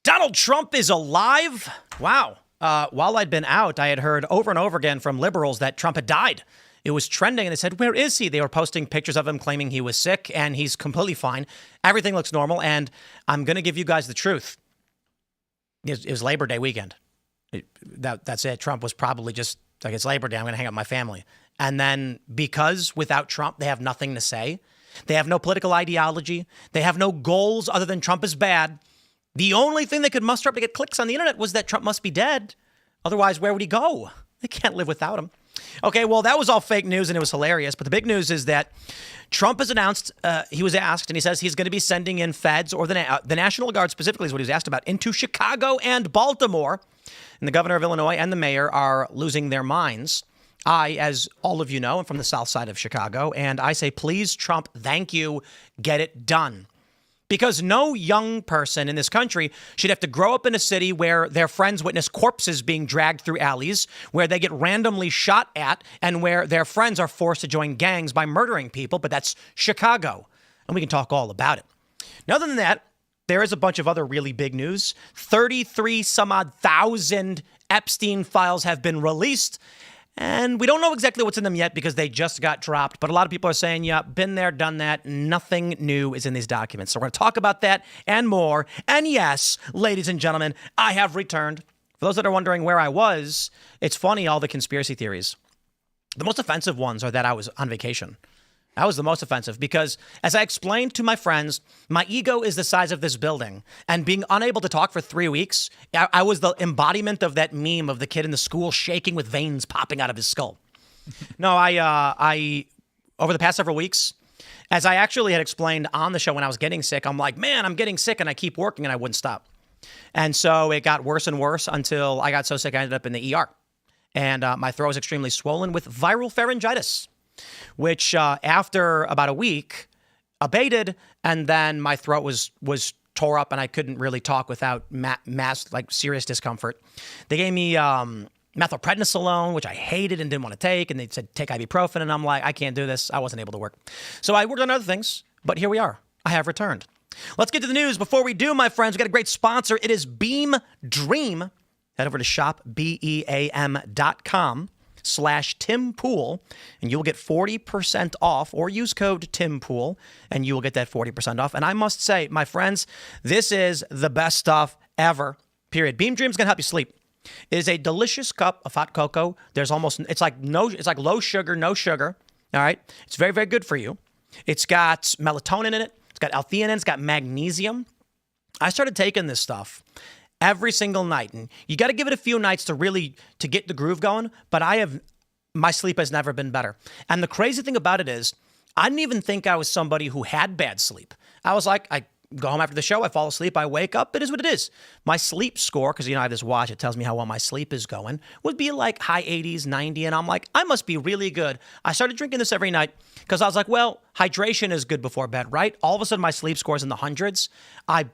Donald Trump is alive? Wow. While I'd been out, I had heard over and over again from liberals that Trump had died. It was trending, and they said, where is he? They were posting pictures of him claiming he was sick, and he's completely fine. Everything looks normal, and I'm going to give you guys the truth. It was Labor Day weekend. That's it. Trump was probably just like, it's Labor Day, I'm going to hang out with my family. And then because without Trump, they have nothing to say. They have no political ideology. They have no goals other than Trump is bad. The only thing they could muster up to get clicks on the internet was that Trump must be dead. Otherwise, where would he go? They can't live without him. Okay, well, that was all fake news and it was hilarious. But the big news is that Trump has announced, he was asked, and he says he's going to be sending in feds, or the National Guard specifically is what he was asked about, into Chicago and Baltimore. And the governor of Illinois and the mayor are losing their minds. I, as all of you know, am from the south side of Chicago, and I say, please, Trump, thank you, get it done. Because no young person in this country should have to grow up in a city where their friends witness corpses being dragged through alleys, where they get randomly shot at, and where their friends are forced to join gangs by murdering people. But that's Chicago, and we can talk all about it. Now, other than that, there is a bunch of other really big news. 33 some odd thousand Epstein files have been released. And we don't know exactly what's in them yet because they just got dropped. But a lot of people are saying, yeah, been there, done that. Nothing new is in these documents. So we're going to talk about that and more. And yes, ladies and gentlemen, I have returned. For those that are wondering where I was, it's funny, all the conspiracy theories. The most offensive ones are that I was on vacation. That was the most offensive because, as I explained to my friends, my ego is the size of this building. And being unable to talk for 3 weeks, I was the embodiment of that meme of the kid in the school shaking with veins popping out of his skull. No, I over the past several weeks, as I actually had explained on the show when I was getting sick, I'm like, man, I'm getting sick and I keep working and I wouldn't stop. And so it got worse and worse until I got so sick I ended up in the ER. And my throat was extremely swollen with viral pharyngitis, which after about a week abated, and then my throat was tore up and I couldn't really talk without serious discomfort. They gave me methylprednisolone, which I hated and didn't want to take, and they said take ibuprofen, and I'm like, I can't do this. I wasn't able to work. So I worked on other things, but here we are. I have returned. Let's get to the news. Before we do, my friends, we got a great sponsor. It is Beam Dream. Head over to shopbeam.com/TimPool, and you'll get 40% off, or use code TimPool, and you will get that 40% off. And I must say, my friends, this is the best stuff ever, period. Beam Dream is going to help you sleep. It is a delicious cup of hot cocoa. It's like low sugar, no sugar. All right. It's very, very good for you. It's got melatonin in it. It's got L-theanine. It's got magnesium. I started taking this stuff every single night. And you got to give it a few nights to get the groove going. But my sleep has never been better. And the crazy thing about it is, I didn't even think I was somebody who had bad sleep. I was like, I go home after the show, I fall asleep, I wake up, it is what it is. My sleep score, because I have this watch, it tells me how well my sleep is going, would be like high 80s, 90, and I'm like, I must be really good. I started drinking this every night because I was like, well, hydration is good before bed, right? All of a sudden, my sleep score is in the hundreds. I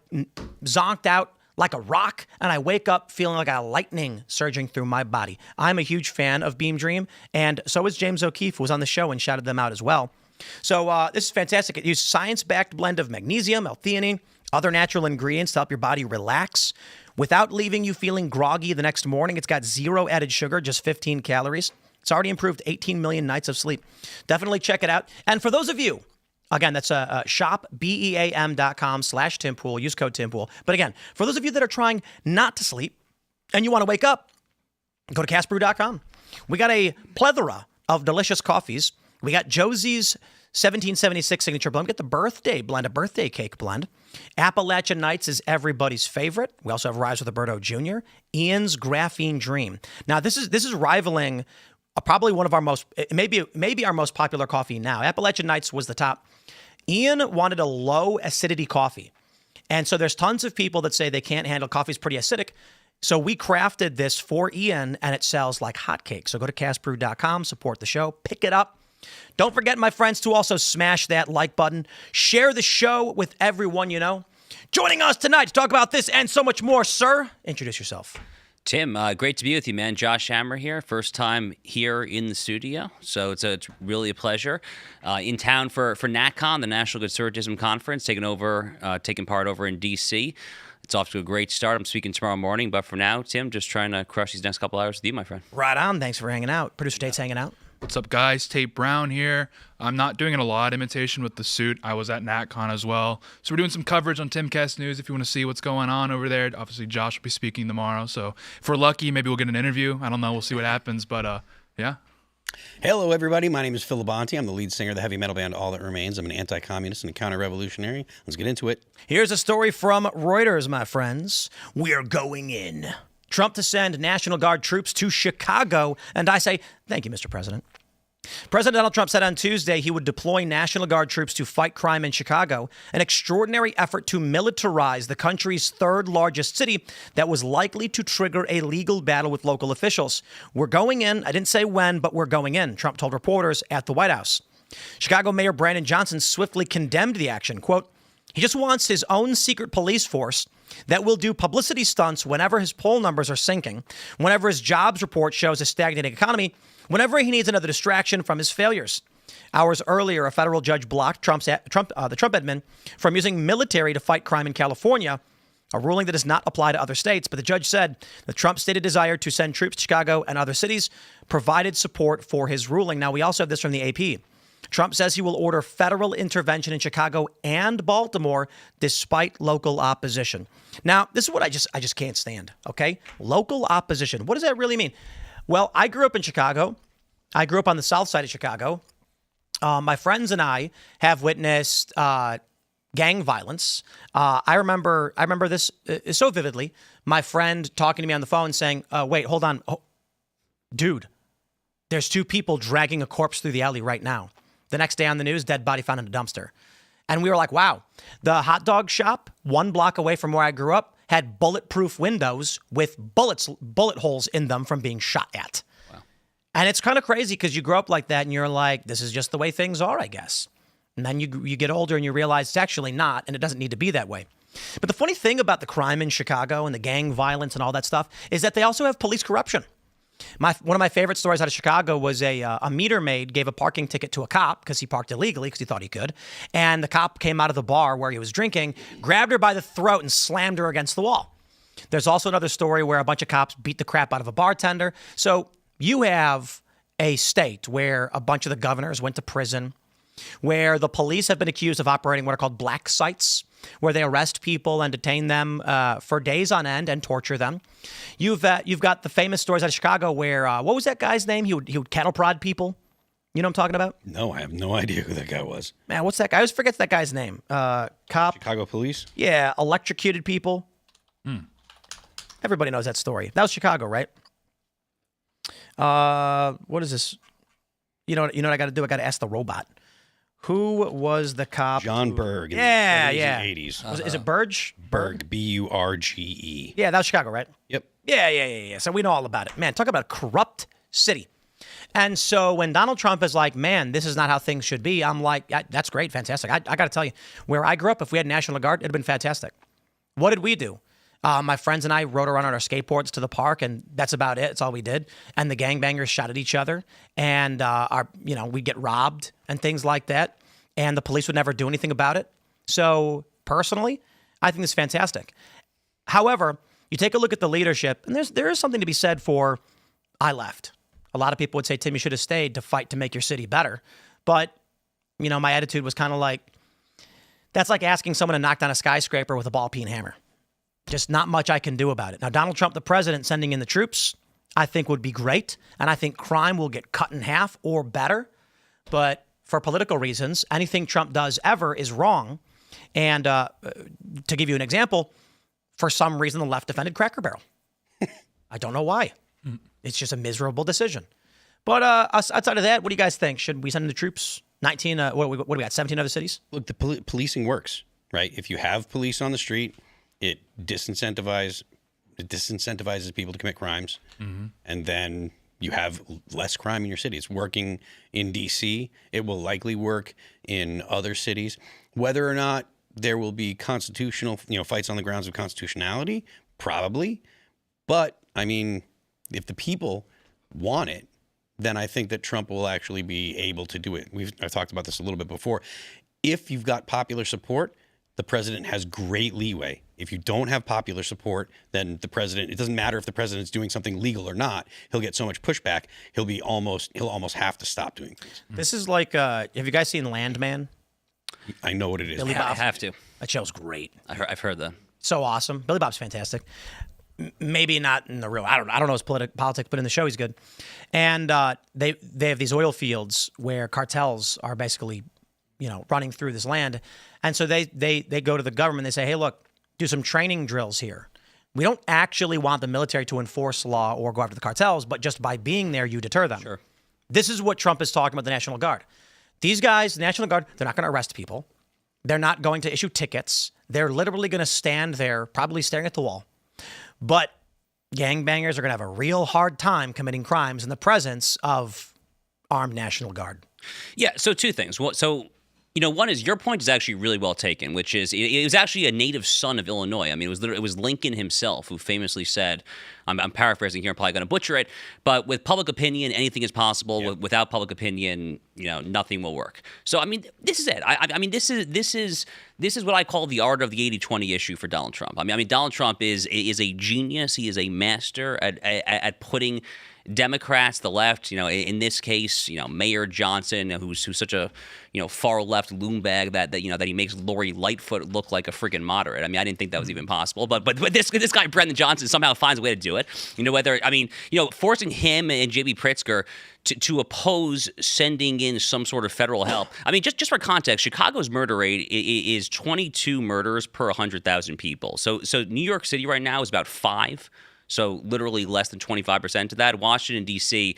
zonked out like a rock, and I wake up feeling like a lightning surging through my body. I'm a huge fan of Beam Dream, and so is James O'Keefe, who was on the show and shouted them out as well. So this is fantastic. It uses science-backed blend of magnesium, L-theanine, other natural ingredients to help your body relax without leaving you feeling groggy the next morning. It's got 0 added sugar, just 15 calories. It's already improved 18 million nights of sleep. Definitely check it out. And for those of you, again, that's shopbeam.com/TimPool. Use code TimPool. But again, for those of you that are trying not to sleep and you want to wake up, go to castbrew.com. We got a plethora of delicious coffees. We got Josie's 1776 signature blend. We got the birthday blend, a birthday cake blend. Appalachian Nights is everybody's favorite. We also have Rise with Roberto Jr. Ian's Graphene Dream. Now, this is rivaling probably one of our most, maybe our most popular coffee now. Appalachian Nights was the top. Ian wanted a low acidity coffee. And so there's tons of people that say they can't handle coffee's pretty acidic. So we crafted this for Ian, and it sells like hotcakes. So go to castbrew.com, support the show, pick it up. Don't forget, my friends, to also smash that like button. Share the show with everyone you know. Joining us tonight to talk about this and so much more, sir, introduce yourself. Tim, great to be with you, man. Josh Hammer here. First time here in the studio, so it's really a pleasure. In town for NatCon, the National Conservatism Conference, taking part over in D.C. It's off to a great start. I'm speaking tomorrow morning, but for now, Tim, just trying to crush these next couple hours with you, my friend. Right on. Thanks for hanging out. Producer Tate's hanging out. What's up, guys? Tate Brown here. I'm not doing a lot of imitation with the suit. I was at NatCon as well. So we're doing some coverage on Timcast News if you want to see what's going on over there. Obviously, Josh will be speaking tomorrow. So if we're lucky, maybe we'll get an interview. I don't know. We'll see what happens. But, yeah. Hello, everybody. My name is Phil Labonte. I'm the lead singer of the heavy metal band All That Remains. I'm an anti-communist and a counter-revolutionary. Let's get into it. Here's a story from Reuters, my friends. We're going in. Trump to send National Guard troops to Chicago. And I say, thank you, Mr. President. President Donald Trump said on Tuesday he would deploy National Guard troops to fight crime in Chicago, an extraordinary effort to militarize the country's third largest city that was likely to trigger a legal battle with local officials. We're going in. I didn't say when, but we're going in, Trump told reporters at the White House. Chicago Mayor Brandon Johnson swiftly condemned the action. Quote, he just wants his own secret police force that will do publicity stunts whenever his poll numbers are sinking, whenever his jobs report shows a stagnating economy, whenever he needs another distraction from his failures. Hours earlier, a federal judge blocked the Trump admin from using military to fight crime in California, a ruling that does not apply to other states. But the judge said the Trump stated desire to send troops to Chicago and other cities provided support for his ruling. Now, we also have this from the AP. Trump says he will order federal intervention in Chicago and Baltimore despite local opposition. Now, this is what I just can't stand, okay? Local opposition. What does that really mean? Well, I grew up in Chicago. I grew up on the south side of Chicago. My friends and I have witnessed gang violence. I remember this so vividly. My friend talking to me on the phone saying, wait, hold on. Oh, dude, there's two people dragging a corpse through the alley right now. The next day on the news, dead body found in a dumpster. And we were like, wow. The hot dog shop, 1 block away from where I grew up, had bulletproof windows with bullet holes in them from being shot at. Wow. And it's kind of crazy because you grow up like that and you're like, this is just the way things are, I guess. And then you get older and you realize it's actually not, and it doesn't need to be that way. But the funny thing about the crime in Chicago and the gang violence and all that stuff is that they also have police corruption. One of my favorite stories out of Chicago was a meter maid gave a parking ticket to a cop because he parked illegally because he thought he could. And the cop came out of the bar where he was drinking, grabbed her by the throat and slammed her against the wall. There's also another story where a bunch of cops beat the crap out of a bartender. So you have a state where a bunch of the governors went to prison, where the police have been accused of operating what are called black sites, where they arrest people and detain them for days on end and torture them. You've got the famous stories out of Chicago where, what was that guy's name? He would cattle prod people. You know what I'm talking about? No, I have no idea who that guy was. Man, what's that guy? I always forget that guy's name. Cop. Chicago police? Yeah, electrocuted people. Everybody knows that story. That was Chicago, right? What is this? You know what I got to do? I got to ask the robot. Who was the cop? John Berg. Yeah. In the 80s. Is it Burge? Berg, B-U-R-G-E. Yeah, that was Chicago, right? Yep. Yeah. So we know all about it. Man, talk about a corrupt city. And so when Donald Trump is like, man, this is not how things should be, I'm like, that's great, fantastic. I got to tell you, where I grew up, if we had National Guard, it'd have been fantastic. What did we do? My friends and I rode around on our skateboards to the park, and that's about it. That's all we did. And the gangbangers shot at each other, and we'd get robbed and things like that. And the police would never do anything about it. So personally, I think this is fantastic. However, you take a look at the leadership, and there is something to be said for, I left. A lot of people would say, Tim, you should have stayed to fight to make your city better. But, my attitude was kind of like, that's like asking someone to knock down a skyscraper with a ball-peen hammer. Just not much I can do about it. Now, Donald Trump, the president, sending in the troops, I think would be great. And I think crime will get cut in half or better. But for political reasons, anything Trump does ever is wrong. And to give you an example, for some reason, the left defended Cracker Barrel. I don't know why. It's just a miserable decision. But outside of that, what do you guys think? Should we send in the troops? 19, what do we got, 17 other cities? Look, the policing works, right? If you have police on the street, it disincentivizes people to commit crimes. Mm-hmm. And then you have less crime in your city. It's working in D.C. It will likely work in other cities. Whether or not there will be constitutional, fights on the grounds of constitutionality, probably. But, if the people want it, then I think that Trump will actually be able to do it. I've talked about this a little bit before. If you've got popular support, the president has great leeway. If you don't have popular support, then the president, it doesn't matter if the president's doing something legal or not, he'll get so much pushback, he'll almost have to stop doing things. This is like, have you guys seen Landman? I know what it is. Billy I Bob. have to. That show's great. I've heard that. So awesome. Billy Bob's fantastic. Maybe not in the real, I don't know his politics, but in the show he's good. And they have these oil fields where cartels are basically, running through this land. And so they go to the government, they say, hey, look, do some training drills here. We don't actually want the military to enforce law or go after the cartels, but just by being there, you deter them. Sure. This is what Trump is talking about the National Guard. These guys, the National Guard, they're not going to arrest people. They're not going to issue tickets. They're literally going to stand there, probably staring at the wall. But gangbangers are going to have a real hard time committing crimes in the presence of armed National Guard. Yeah, so two things. One is your point is actually really well taken, which is it was actually a native son of Illinois. I mean, it was Lincoln himself who famously said, I'm paraphrasing here, I'm probably going to butcher it, but with public opinion, anything is possible. Yeah. Without public opinion, nothing will work. So, I mean, this is it. I mean, this is what I call the art of the 80-20 issue for Donald Trump. I mean, Donald Trump is a genius. He is a master at putting Democrats, the left, in this case, Mayor Johnson, who's such a, far left loonbag that he makes Lori Lightfoot look like a freaking moderate. I mean, I didn't think that was even possible, but this guy Brendan Johnson somehow finds a way to do it. Forcing him and JB Pritzker to oppose sending in some sort of federal help. I mean, just for context, Chicago's murder rate is 22 murders per 100,000 people. So New York City right now is about 5. So literally less than 25% of that. Washington, D.C.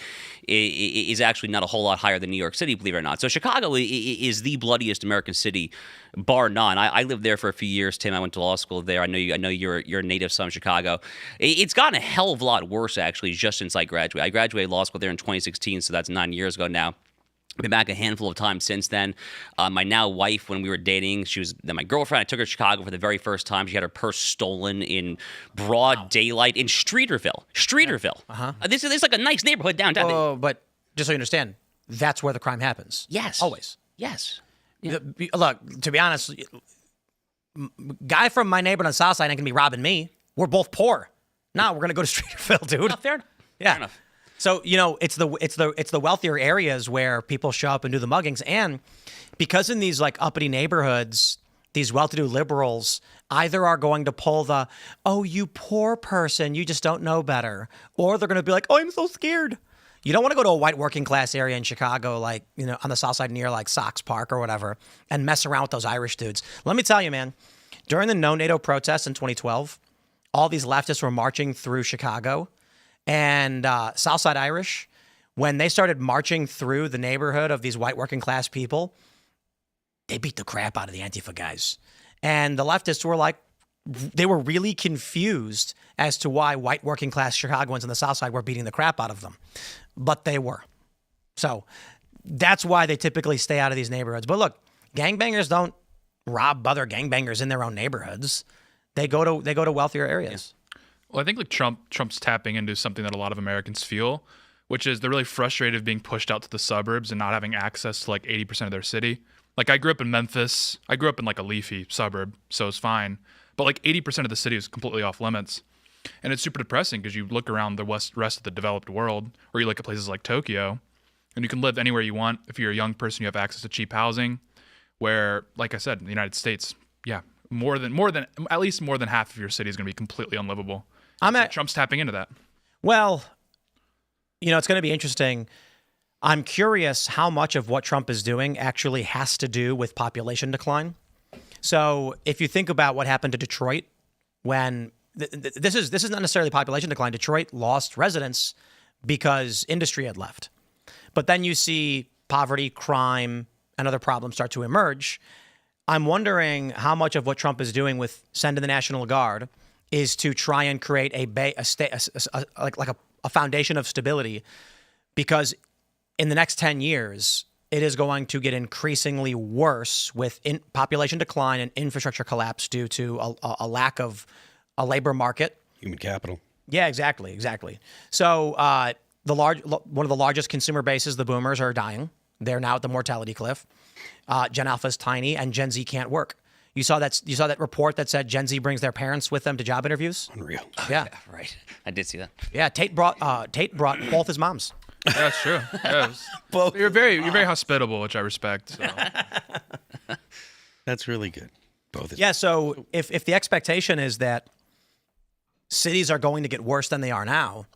is actually not a whole lot higher than New York City, believe it or not. So Chicago is the bloodiest American city, bar none. I lived there for a few years, Tim. I went to law school there. I know you're a native son of Chicago. It's gotten a hell of a lot worse, actually, just since I graduated. I graduated law school there in 2016, so that's 9 years ago now. I've been back a handful of times since then. My now wife, when we were dating, she was then my girlfriend. I took her to Chicago for the very first time. She had her purse stolen in broad daylight in Streeterville. Uh-huh. This is like a nice neighborhood downtown. Oh, but just so you understand, that's where the crime happens. Yes. Always. Yes. Look, to be honest, guy from my neighborhood on the south side ain't going to be robbing me. We're both poor. No, we're going to go to Streeterville, dude. Oh, fair enough. Yeah. Fair enough. So, it's the wealthier areas where people show up and do the muggings. And because in these like uppity neighborhoods, these well-to-do liberals either are going to pull the, oh, you poor person, you just don't know better. Or they're going to be like, oh, I'm so scared. You don't want to go to a white working class area in Chicago, like, on the south side near like Sox Park or whatever, and mess around with those Irish dudes. Let me tell you, man, during the No NATO protests in 2012, all these leftists were marching through Chicago. And Southside Irish, when they started marching through the neighborhood of these white working class people, they beat the crap out of the Antifa guys. And the leftists were like, they were really confused as to why white working class Chicagoans on the South Side were beating the crap out of them. But they were. So that's why they typically stay out of these neighborhoods. But look, gangbangers don't rob other gangbangers in their own neighborhoods. They go to wealthier areas. Well, I think like Trump's tapping into something that a lot of Americans feel, which is they're really frustrated of being pushed out to the suburbs and not having access to like 80% of their city. Like I grew up in Memphis. I grew up in like a leafy suburb, so it's fine. But like 80% of the city is completely off limits. And it's super depressing because you look around the rest of the developed world, or you look at places like Tokyo, and you can live anywhere you want. If you're a young person, you have access to cheap housing, where, like I said, in the United States, yeah, at least more than half of your city is going to be completely unlivable. Trump's tapping into that. Well, it's going to be interesting. I'm curious how much of what Trump is doing actually has to do with population decline. So if you think about what happened to Detroit when this is not necessarily population decline. Detroit lost residents because industry had left. But then you see poverty, crime, and other problems start to emerge. I'm wondering how much of what Trump is doing with sending the National Guard is to try and create a foundation of stability, because in the next 10 years, it is going to get increasingly worse with population decline and infrastructure collapse due to a lack of a labor market. Human capital. Yeah, exactly. So one of the largest consumer bases, the boomers, are dying. They're now at the mortality cliff. Gen Alpha is tiny, and Gen Z can't work. You saw that report that said Gen Z brings their parents with them to job interviews. Unreal. Yeah, Right. I did see that. yeah. Tate brought both his moms. Yeah, that's true. Yeah, you're very hospitable, which I respect. So. That's really good. Both. Yeah. So if the expectation is that cities are going to get worse than they are now,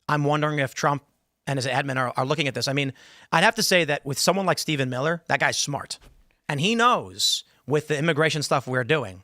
I'm wondering if Trump and his admin are looking at this. I mean, I'd have to say that with someone like Stephen Miller, that guy's smart, and he knows with the immigration stuff we're doing,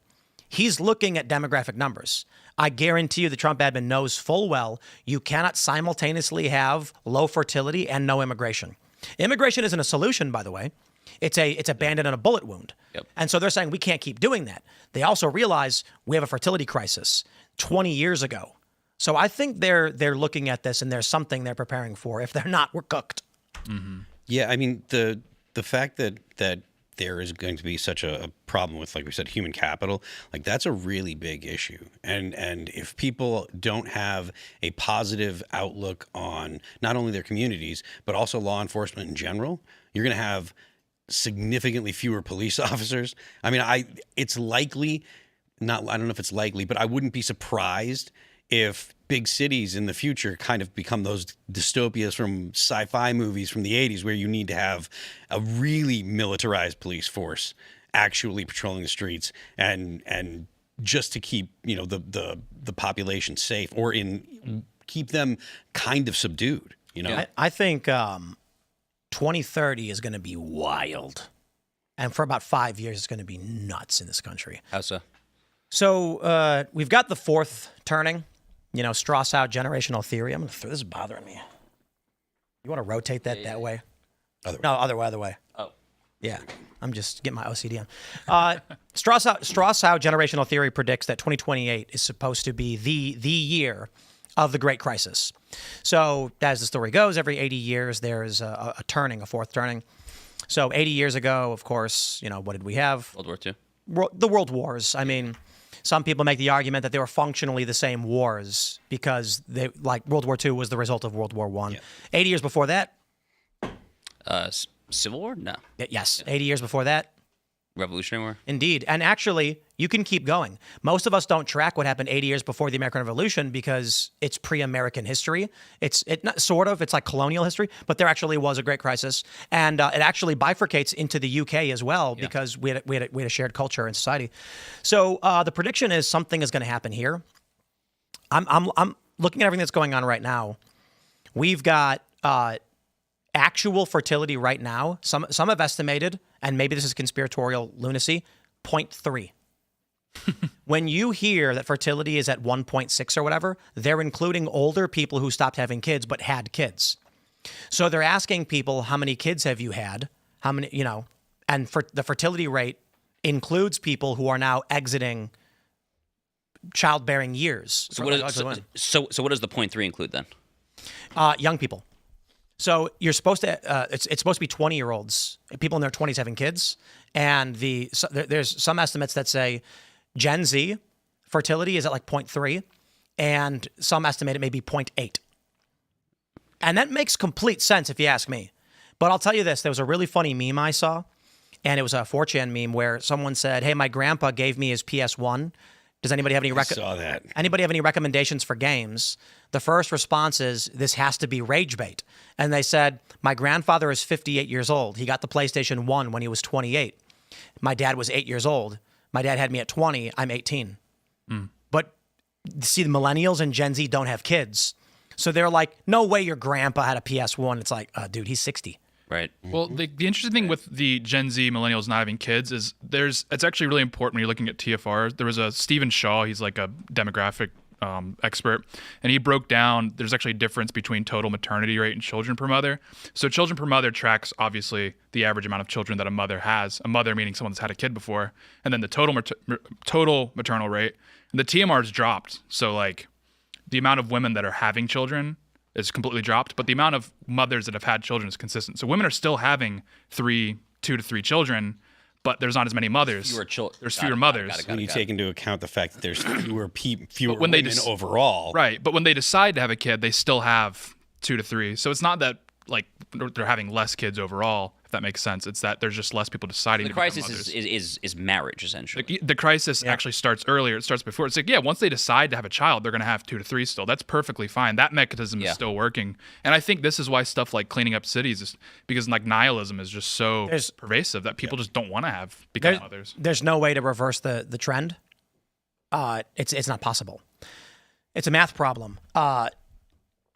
he's looking at demographic numbers. I guarantee you the Trump admin knows full well you cannot simultaneously have low fertility and no immigration. Immigration isn't a solution, by the way. It's a bandit and a bullet wound. Yep. And so they're saying we can't keep doing that. They also realize we have a fertility crisis 20 years ago. So I think they're looking at this and there's something they're preparing for. If they're not, we're cooked. Mm-hmm. Yeah, I mean the fact that there is going to be such a problem with, like we said, human capital, like that's a really big issue. And if people don't have a positive outlook on not only their communities, but also law enforcement in general, you're going to have significantly fewer police officers. I mean, it's likely, I don't know if it's likely, but I wouldn't be surprised if big cities in the future kind of become those dystopias from sci-fi movies from the 80s where you need to have a really militarized police force actually patrolling the streets and just to keep, the population safe or keep them kind of subdued, I think 2030 is going to be wild. And for about 5 years, it's going to be nuts in this country. How so? So we've got the fourth turning. Strauss-out generational theory. This is bothering me. You want to rotate that way? Other way. Oh. Yeah. I'm just getting my OCD on. Strauss-out generational theory predicts that 2028 is supposed to be the year of the Great Crisis. So as the story goes, every 80 years there's a turning, a fourth turning. So 80 years ago, of course, what did we have? World War II. The World Wars. I mean, some people make the argument that they were functionally the same wars because World War II was the result of World War I. Yeah. 80 years before that. Civil War? No. Yes. 80 years before that. Revolutionary War? Indeed. And actually, you can keep going. Most of us don't track what happened 80 years before the American Revolution because it's pre-American history. It's like colonial history, but there actually was a Great Crisis. And it actually bifurcates into the UK as well because we had a shared culture in society. So the prediction is something is going to happen here. I'm looking at everything that's going on right now. We've got actual fertility right now. Some have estimated, and maybe this is conspiratorial lunacy, 0.3. When you hear that fertility is at 1.6 or whatever, they're including older people who stopped having kids but had kids. So they're asking people, how many kids have you had? How many, and for the fertility rate includes people who are now exiting childbearing years. So what does the 0.3 include then? Young people. So you're supposed to, it's supposed to be 20-year-olds, people in their 20s having kids. And there's some estimates that say Gen Z fertility is at like 0.3, and some estimate it may be 0.8. And that makes complete sense if you ask me. But I'll tell you this, there was a really funny meme I saw, and it was a 4chan meme where someone said, hey, my grandpa gave me his PS1. Does anybody have any Anybody have any recommendations for games? The first response is, this has to be rage bait. And they said, my grandfather is 58 years old. He got the PlayStation 1 when he was 28. My dad was 8 years old. My dad had me at 20. I'm 18. But see, the millennials and Gen Z don't have kids. So they're like, no way your grandpa had a PS1. It's like, dude, he's 60. Right. Well, the interesting thing with the Gen Z millennials not having kids is it's actually really important when you're looking at TFR. There was a Stephen Shaw, he's like a demographic expert, and he broke down there's actually a difference between total maternity rate and children per mother. So children per mother tracks obviously the average amount of children that a mother has, a mother meaning someone that's had a kid before, and then the total maternal rate. And the TMR's dropped. So like the amount of women that are having children is completely dropped, but the amount of mothers that have had children is consistent. So women are still having 2 to 3 children, but there's not as many mothers. There's fewer mothers. When you take into account the fact that there's fewer women overall. Right, but when they decide to have a kid, they still have 2 to 3. So it's not that like they're having less kids overall. if that makes sense. It's that there's just less people deciding The to become crisis mothers. is marriage, essentially. Like, the crisis actually starts earlier. It starts before. It's like, yeah, once they decide to have a child, they're going to have 2 to 3 still. That's perfectly fine. That mechanism is still working. And I think this is why stuff like cleaning up cities is because like nihilism is just so pervasive that people just don't want to become mothers. There's no way to reverse the trend. It's not possible. It's a math problem.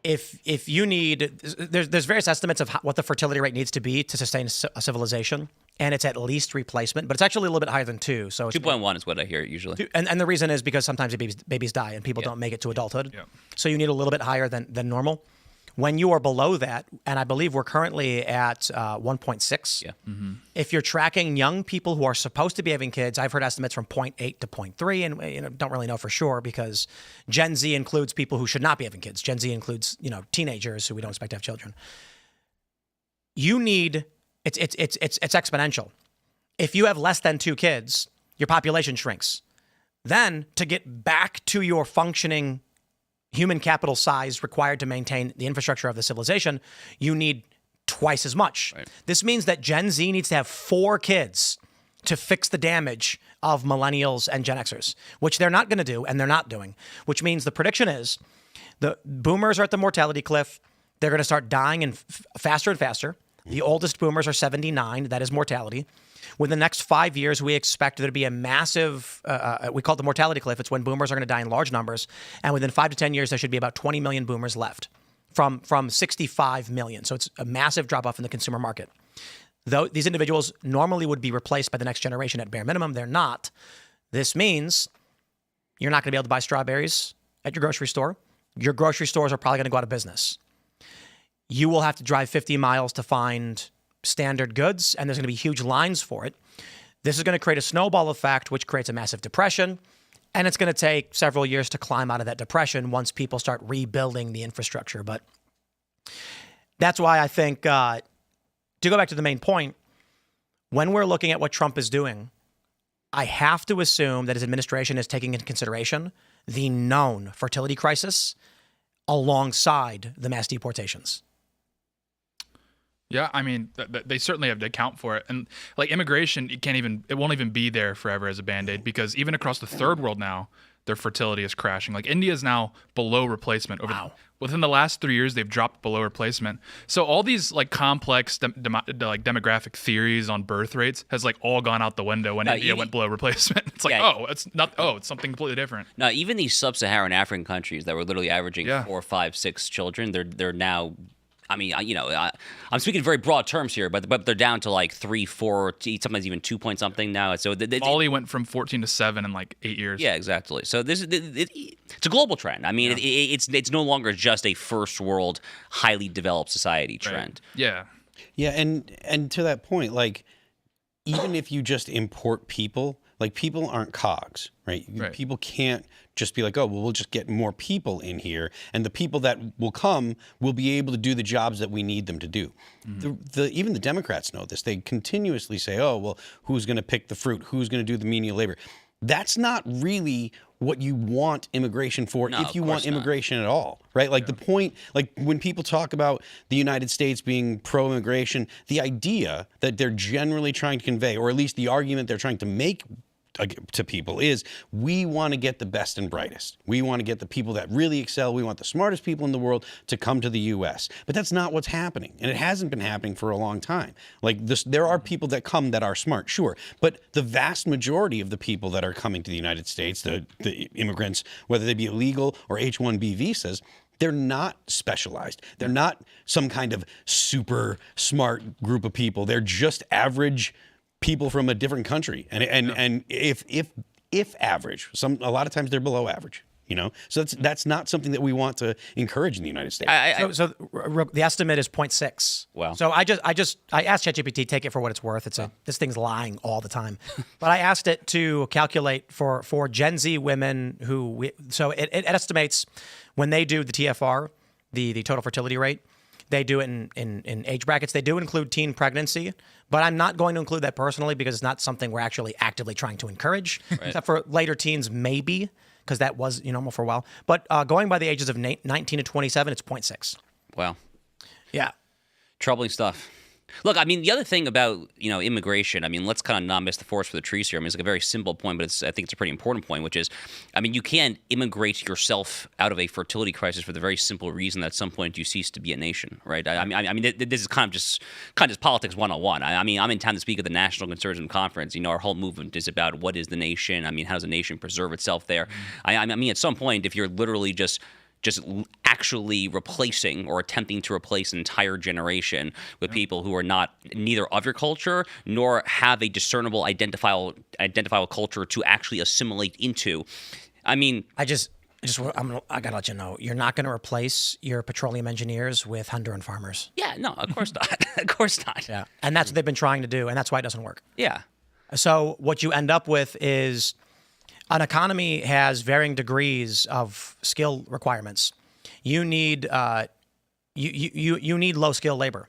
If you need, there's various estimates of what the fertility rate needs to be to sustain a civilization, and it's at least replacement, but it's actually a little bit higher than 2. So 2.1 is what I hear usually. And the reason is because sometimes babies die and people don't make it to adulthood. Yeah. So you need a little bit higher than normal. When you are below that, and I believe we're currently at 1.6. Yeah. Mm-hmm. If you're tracking young people who are supposed to be having kids, I've heard estimates from 0.8 to 0.3, and don't really know for sure because Gen Z includes people who should not be having kids. Gen Z includes teenagers who we don't expect to have children. You need it's exponential. If you have less than 2 kids, your population shrinks. Then to get back to your functioning human capital size required to maintain the infrastructure of the civilization, you need twice as much. Right. This means that Gen Z needs to have 4 kids to fix the damage of millennials and Gen Xers, which they're not going to do, and they're not doing, which means the prediction is the boomers are at the mortality cliff. They're going to start dying faster and faster. The oldest boomers are 79. That is mortality. Within the next 5 years, we expect there to be a massive, we call it the mortality cliff. It's when boomers are going to die in large numbers. And within 5 to 10 years, there should be about 20 million boomers left from 65 million. So it's a massive drop off in the consumer market. Though these individuals normally would be replaced by the next generation at bare minimum, they're not. This means you're not going to be able to buy strawberries at your grocery store. Your grocery stores are probably going to go out of business. You will have to drive 50 miles to find standard goods, and there's going to be huge lines for it. This is going to create a snowball effect, which creates a massive depression, and it's going to take several years to climb out of that depression once people start rebuilding the infrastructure. But that's why I think, to go back to the main point, when we're looking at what Trump is doing, I have to assume that his administration is taking into consideration the known fertility crisis alongside the mass deportations. Yeah, I mean, they certainly have to account for it. And like immigration, it won't even be there forever as a Band-Aid because even across the third world now, their fertility is crashing. Like India is now below replacement. Within the last 3 years, they've dropped below replacement. So all these like complex demographic theories on birth rates has like all gone out the window when India went below replacement. It's like, it's something completely different. Now, even these sub-Saharan African countries that were literally averaging 4, 5, 6 children, they're now. I mean, I'm speaking in very broad terms here, but they're down to like 3, 4, sometimes even 2 point something now. So Mali went from 14 to 7 in like 8 years. Yeah, exactly. So it's a global trend. I mean, it's no longer just a first world, highly developed society trend. Right. Yeah. Yeah, and to that point, like even if you just import people, like people aren't cogs, right? People can't just be like, oh, well, we'll just get more people in here, and the people that will come will be able to do the jobs that we need them to do. Mm-hmm. Even the Democrats know this. They continuously say, oh, well, who's going to pick the fruit? Who's going to do the menial labor? That's not really what you want immigration for, if you want immigration at all, right? Like the point, like when people talk about the United States being pro-immigration, the idea that they're generally trying to convey, or at least the argument they're trying to make to people is, we want to get the best and brightest. We want to get the people that really excel. We want the smartest people in the world to come to the U.S. But that's not what's happening. And it hasn't been happening for a long time. Like this, there are people that come that are smart, sure. But the vast majority of the people that are coming to the United States, the immigrants, whether they be illegal or H-1B visas, they're not specialized. They're not some kind of super smart group of people. They're just average people from a different country, and if average, a lot of times they're below average, So that's not something that we want to encourage in the United States. So the estimate is 0.6. Wow. So I asked ChatGPT, take it for what it's worth. This thing's lying all the time, but I asked it to calculate for Gen Z women so it estimates when they do the TFR, the total fertility rate. They do it in age brackets. They do include teen pregnancy, but I'm not going to include that personally because it's not something we're actually actively trying to encourage, except for later teens maybe, because that was normal for a while. But going by the ages of 19 to 27, it's 0.6. Wow. Yeah. Troubling stuff. Look, I mean, the other thing about, immigration, I mean, let's kind of not miss the forest for the trees here. I mean, it's like a very simple point, but I think it's a pretty important point, which is, I mean, you can't immigrate yourself out of a fertility crisis for the very simple reason that at some point you cease to be a nation, right? I mean, this is kind of just politics 101. I mean, I'm in town to speak at the National Conservative Conference. Our whole movement is about what is the nation. I mean, how does a nation preserve itself there? I mean, at some point, if you're literally just actually replacing or attempting to replace an entire generation with people who are neither of your culture nor have a discernible identifiable culture to actually assimilate into. I mean, I gotta let you know, you're not going to replace your petroleum engineers with Honduran farmers. yeah, no, of course not. Of course not. Yeah, and that's what they've been trying to do, and that's why it doesn't work. Yeah. So what you end up with is an economy has varying degrees of skill requirements. You need you need low skill labor,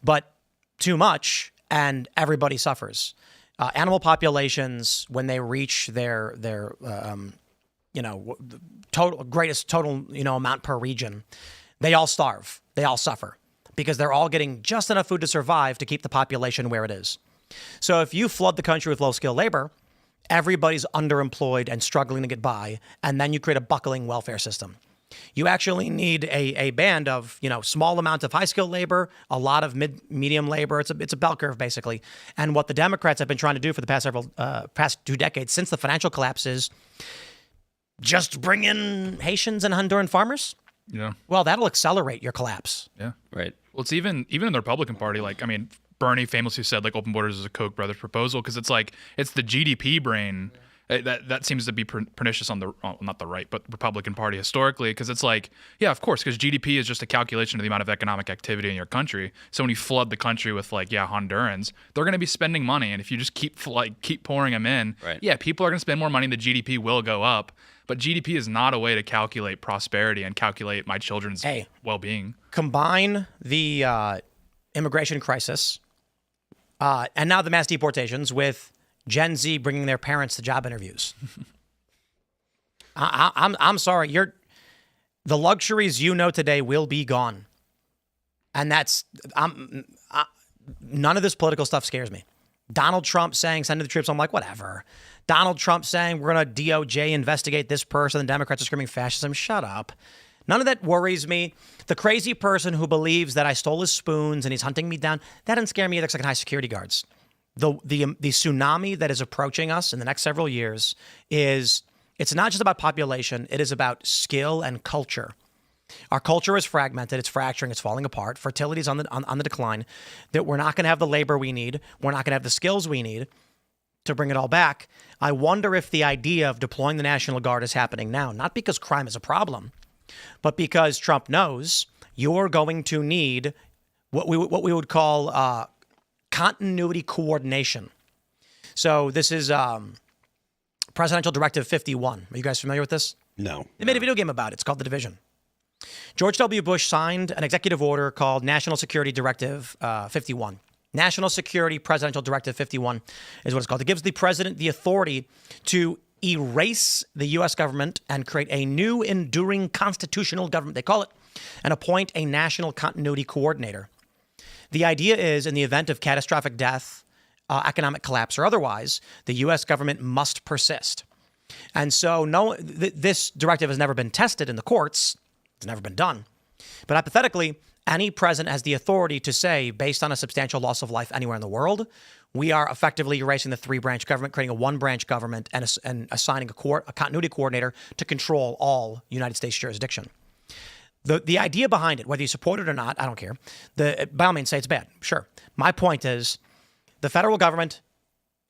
but too much, and everybody suffers. Animal populations, when they reach their greatest total amount per region, they all starve. They all suffer because they're all getting just enough food to survive to keep the population where it is. So if you flood the country with low skill labor, everybody's underemployed and struggling to get by, and then you create a buckling welfare system. You actually need a band of, small amounts of high-skilled labor, a lot of medium labor. It's a bell curve, basically. And what the Democrats have been trying to do for the past 2 decades, since the financial collapse, is just bring in Haitians and Honduran farmers. Yeah. Well, that'll accelerate your collapse. Yeah. Right. Well, it's even in the Republican Party, Bernie famously said open borders is a Koch brothers proposal because it's the GDP brain that seems to be pernicious on not the right but Republican Party historically, because it's of course, because GDP is just a calculation of the amount of economic activity in your country. So when you flood the country with Hondurans, they're going to be spending money, and if you just keep pouring them in, right. Yeah, people are going to spend more money and the GDP will go up. But GDP is not a way to calculate prosperity and calculate my children's well-being. Combine the immigration crisis and now the mass deportations with Gen Z bringing their parents to job interviews. I'm sorry, the luxuries today will be gone, and none of this political stuff scares me. Donald Trump saying send the troops, I'm like, whatever. Donald Trump saying we're going to DOJ investigate this person, the Democrats are screaming fascism. Shut up. None of that worries me. The crazy person who believes that I stole his spoons and he's hunting me down, that doesn't scare me. It looks like high security guards. The tsunami that is approaching us in the next several years it's not just about population. It is about skill and culture. Our culture is fragmented. It's fracturing. It's falling apart. Fertility is on the decline. That we're not going to have the labor we need. We're not going to have the skills we need to bring it all back. I wonder if the idea of deploying the National Guard is happening now, not because crime is a problem, but because Trump knows you're going to need what we would call continuity coordination. So this is Presidential Directive 51. Are you guys familiar with this? No. They made a video game about it. It's called The Division. George W. Bush signed an executive order called National Security Directive 51. National Security Presidential Directive 51 is what it's called. It gives the president the authority to erase the U.S. government and create a new enduring constitutional government, they call it, and appoint a national continuity coordinator. The idea is, in the event of catastrophic death, economic collapse, or otherwise, the U.S. government must persist. And so this directive has never been tested in the courts. It's never been done. But hypothetically, any president has the authority to say, based on a substantial loss of life anywhere in the world, we are effectively erasing the 3-branch government, creating a 1-branch government, and assigning a continuity coordinator to control all United States jurisdiction. The idea behind it, whether you support it or not, I don't care. By all means, say it's bad. Sure. My point is, the federal government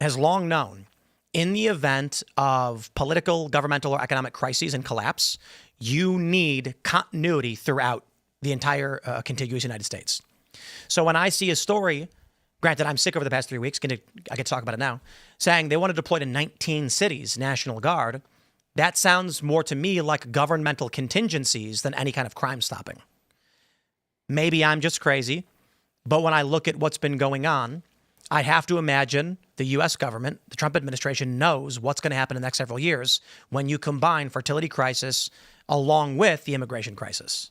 has long known, in the event of political, governmental, or economic crises and collapse, you need continuity throughout the entire contiguous United States. So when I see a story, granted, I'm sick over the past 3 weeks, I get to talk about it now, saying they want to deploy to 19 cities National Guard, that sounds more to me like governmental contingencies than any kind of crime stopping. Maybe I'm just crazy, but when I look at what's been going on, I have to imagine the U.S. government, the Trump administration, knows what's going to happen in the next several years when you combine fertility crisis along with the immigration crisis.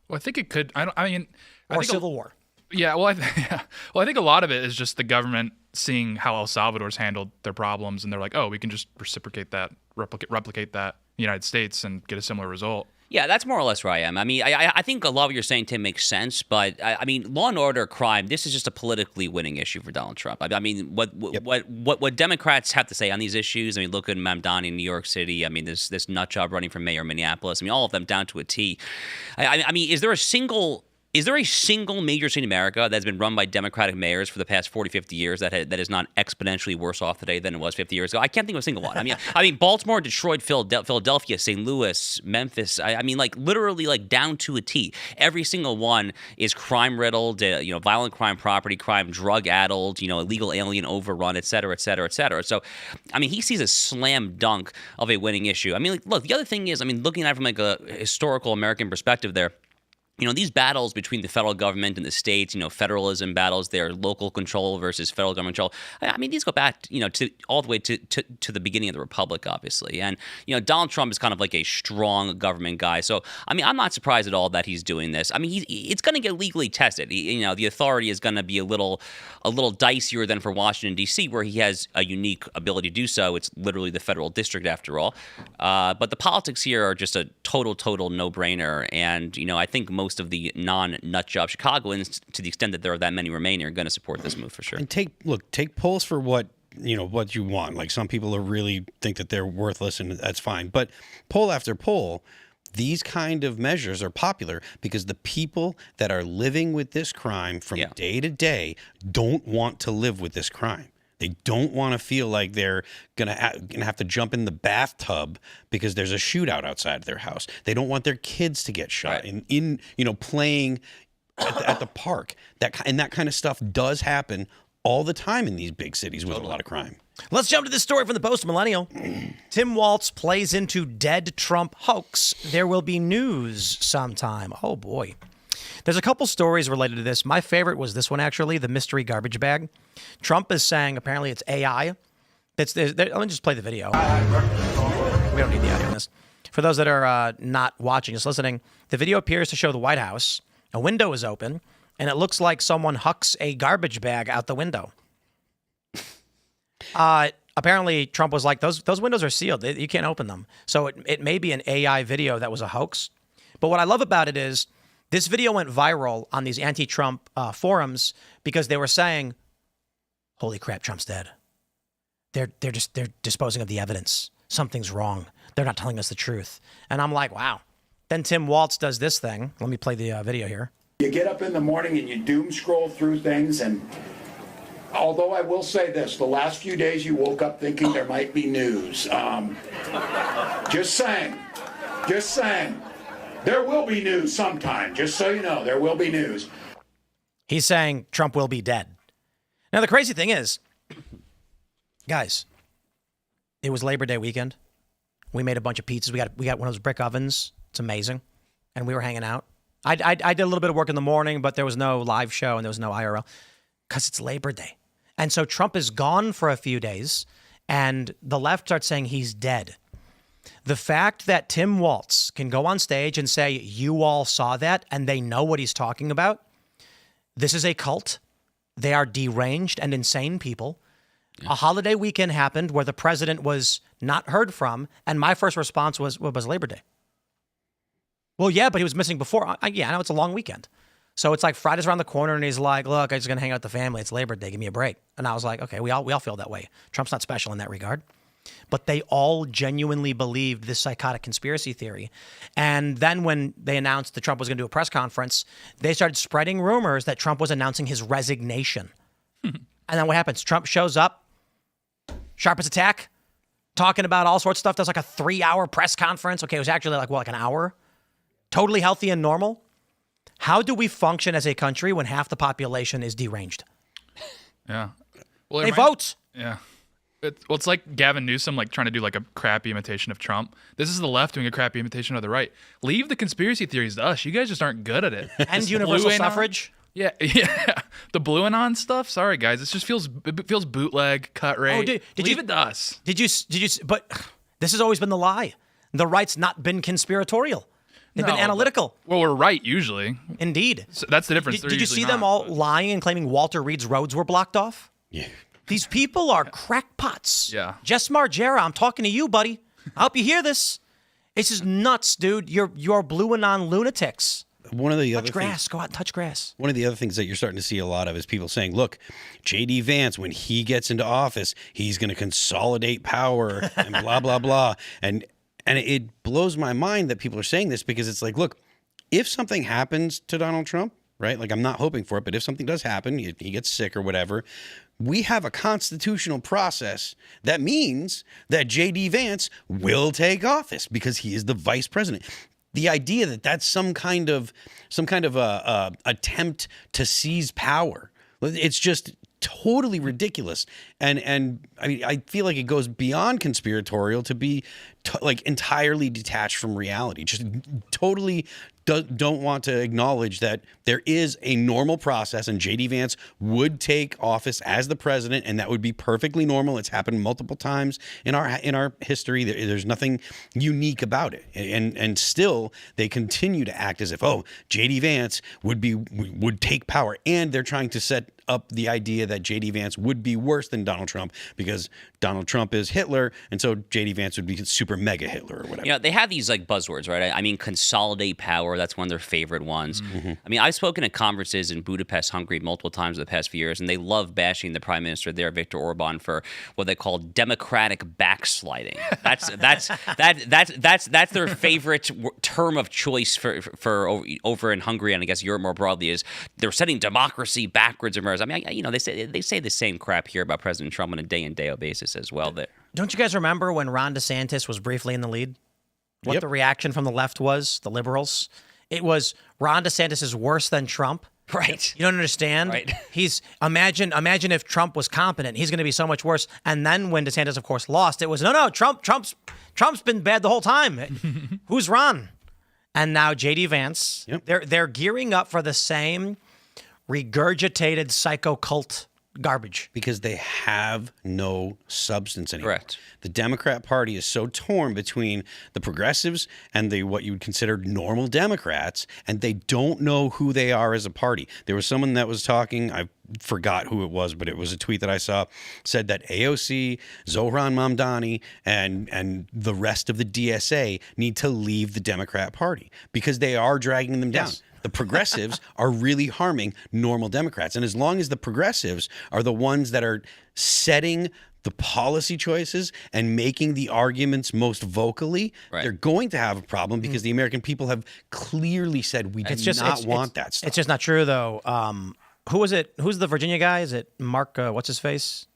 Well, I think it could. Or civil war. Yeah, well, I think a lot of it is just the government seeing how El Salvador's handled their problems, and they're like, oh, we can just reciprocate that, replicate that in the United States and get a similar result. Yeah, that's more or less where I am. I mean, I think a lot of what you're saying, Tim, makes sense, but I mean, law and order, crime. This is just a politically winning issue for Donald Trump. I mean, what Democrats have to say on these issues. I mean, look at Mamdani in New York City. I mean, this nut job running for mayor of Minneapolis. I mean, all of them down to a T. I mean, is there a single major city in America that's been run by Democratic mayors for the past 40, 50 years that is not exponentially worse off today than it was 50 years ago? I can't think of a single one. I mean, Baltimore, Detroit, Philadelphia, St. Louis, Memphis. I mean, like literally, like down to a T. Every single one is crime riddled. Violent crime, property crime, drug addled. Illegal alien overrun, et cetera, et cetera, et cetera. So, I mean, he sees a slam dunk of a winning issue. I mean, look, the other thing is, I mean, looking at it from like a historical American perspective, there. These battles between the federal government and the states, federalism battles, their local control versus federal government control. I mean, these go back, to all the way to the beginning of the republic, obviously. And, Donald Trump is kind of like a strong government guy. So, I mean, I'm not surprised at all that he's doing this. I mean, it's going to get legally tested. The authority is going to be a little dicier than for Washington, D.C., where he has a unique ability to do so. It's literally the federal district after all. But the politics here are just a total no-brainer. And, I think most of the non-nut job Chicagoans, to the extent that there are that many remaining, are going to support this move for sure. And take polls for what you want. Like some people really think that they're worthless, and that's fine. But poll after poll, these kind of measures are popular because the people that are living with this crime from day to day don't want to live with this crime. They don't want to feel like they're gonna have to jump in the bathtub because there's a shootout outside of their house. They don't want their kids to get shot in playing at the park. That kind of stuff does happen all the time in these big cities with a lot of crime. Let's jump to this story from the Post-Millennial. Tim Walz plays into dead Trump hoax. There will be news sometime. Oh, boy. There's a couple stories related to this. My favorite was this one, actually, the mystery garbage bag. Trump is saying apparently it's AI. Let me just play the video. We don't need the audio on this. For those that are not watching, just listening, the video appears to show the White House. A window is open, and it looks like someone hucks a garbage bag out the window. Apparently, Trump was like, those windows are sealed. You can't open them. So it may be an AI video that was a hoax. But what I love about it is this video went viral on these anti-Trump forums because they were saying, holy crap, Trump's dead. They're disposing of the evidence. Something's wrong. They're not telling us the truth. And I'm like, wow. Then Tim Walz does this thing. Let me play the video here. You get up in the morning and you doom scroll through things, and although I will say this, the last few days you woke up thinking there might be news. Just saying. There will be news sometime, just so you know, there will be news. He's saying Trump will be dead. Now, the crazy thing is, guys, it was Labor Day weekend. We made a bunch of pizzas. We got one of those brick ovens. It's amazing. And we were hanging out. I did a little bit of work in the morning, but there was no live show and there was no IRL because it's Labor Day. And so Trump is gone for a few days, and the left starts saying he's dead. The fact that Tim Walz can go on stage and say, you all saw that, and they know what he's talking about. This is a cult. They are deranged and insane people. Yeah. A holiday weekend happened where the president was not heard from, and my first response was Labor Day. Well, yeah, but he was missing before. I know it's a long weekend. So it's like Friday's around the corner, and he's like, look, I'm just going to hang out with the family. It's Labor Day. Give me a break. And I was like, okay, we all feel that way. Trump's not special in that regard. But they all genuinely believed this psychotic conspiracy theory. And then when they announced that Trump was going to do a press conference, they started spreading rumors that Trump was announcing his resignation. And then what happens? Trump shows up, sharp as a tack, talking about all sorts of stuff. Does like a 3-hour press conference. Okay, it was actually like an hour. Totally healthy and normal. How do we function as a country when half the population is deranged? Yeah. Well, they vote. Yeah. It's like Gavin Newsom trying to do like a crappy imitation of Trump. This is the left doing a crappy imitation of the right. Leave the conspiracy theories to us. You guys just aren't good at it. And universal suffrage. Yeah. The Blue Anon stuff. Sorry, guys. It feels bootleg, cut rate. Leave it to us. Did you? But this has always been the lie. The right's not been conspiratorial. They've been No, analytical. Well, we're right usually. Indeed. So that's the difference. Did you see them all lying and claiming Walter Reed's roads were blocked off? Yeah. These people are crackpots. Yeah. Jess Margera, I'm talking to you, buddy. I hope you hear this. This is nuts, dude. You're blue and on lunatics. One of the other Touch grass. Go out and touch grass. One of the other things that you're starting to see a lot of is people saying, look, J.D. Vance, when he gets into office, he's going to consolidate power and blah, blah, blah. And it blows my mind that people are saying this because it's like, look, if something happens to Donald Trump, right? Like I'm not hoping for it, but if something does happen, he gets sick or whatever, we have a constitutional process that means that J.D. Vance will take office because he is the vice president. The idea that that's some kind of attempt to seize power, it's just totally ridiculous. And I mean, I feel like it goes beyond conspiratorial to be like entirely detached from reality. Just totally don't want to acknowledge that there is a normal process and J.D. Vance would take office as the president, and that would be perfectly normal. It's happened multiple times in our history. There's nothing unique about it, and still they continue to act as if J.D. Vance would take power, and they're trying to set up the idea that J.D. Vance would be worse than Donald Trump because Donald Trump is Hitler, and so J.D. Vance would be super mega Hitler or whatever. You know, they have these like buzzwords, right? I mean, consolidate power. That's one of their favorite ones. Mm-hmm. I mean, I've spoken at conferences in Budapest, Hungary, multiple times in the past few years, and they love bashing the prime minister there, Viktor Orban, for what they call democratic backsliding. That's their favorite term of choice for over in Hungary, and I guess Europe more broadly, is they're setting democracy backwards and reverse. I mean, they say the same crap here about President Trump on a day in, day out basis as well. There. Don't you guys remember when Ron DeSantis was briefly in the lead? What the reaction from the left was, the liberals? It was Ron DeSantis is worse than Trump. Right. You don't understand? Right. He's imagine if Trump was competent, he's going to be so much worse. And then when DeSantis, of course, lost, it was no, Trump's been bad the whole time. Who's Ron? And now J.D. Vance. Yep. They're gearing up for the same regurgitated psycho cult garbage because they have no substance anymore. Correct. The Democrat Party is so torn between the progressives and the what you would consider normal Democrats, and they don't know who they are as a party. There was someone that was talking, I forgot who it was, but it was a tweet that I saw, said that AOC, Zohran Mamdani, and the rest of the DSA need to leave the Democrat Party because they are dragging them down. Yes. The progressives are really harming normal Democrats. And as long as the progressives are the ones that are setting the policy choices and making the arguments most vocally, they're going to have a problem because the American people have clearly said we do not want that stuff. It's just not true, though. Who was it? Who's the Virginia guy? Is it Mark, what's his face?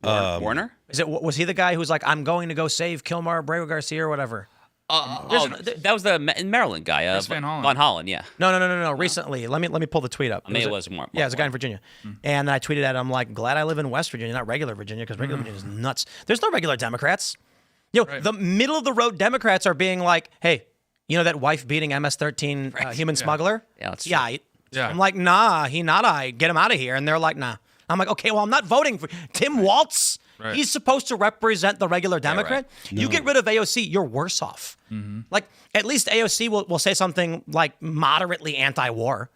Warner? Was he the guy who's like, I'm going to go save Kilmar, Abreu Garcia or whatever? That was the Maryland guy, Van Hollen. Von Hollen, yeah. No. Recently, let me pull the tweet up. It was more. Yeah, it's a guy in Virginia, and I tweeted at him like, "Glad I live in West Virginia, not regular Virginia, because regular Virginia is nuts. There's no regular Democrats. The middle of the road Democrats are being like, hey, you know that wife beating MS-13 human smuggler? Yeah, that's yeah. I'm like, nah, he not I. Get him out of here, and they're like, nah. I'm like, okay, well, I'm not voting for Tim Walz. Right. He's supposed to represent the regular Democrat. Yeah, you get rid of AOC, you're worse off. Mm-hmm. Like, at least AOC will say something like moderately anti-war.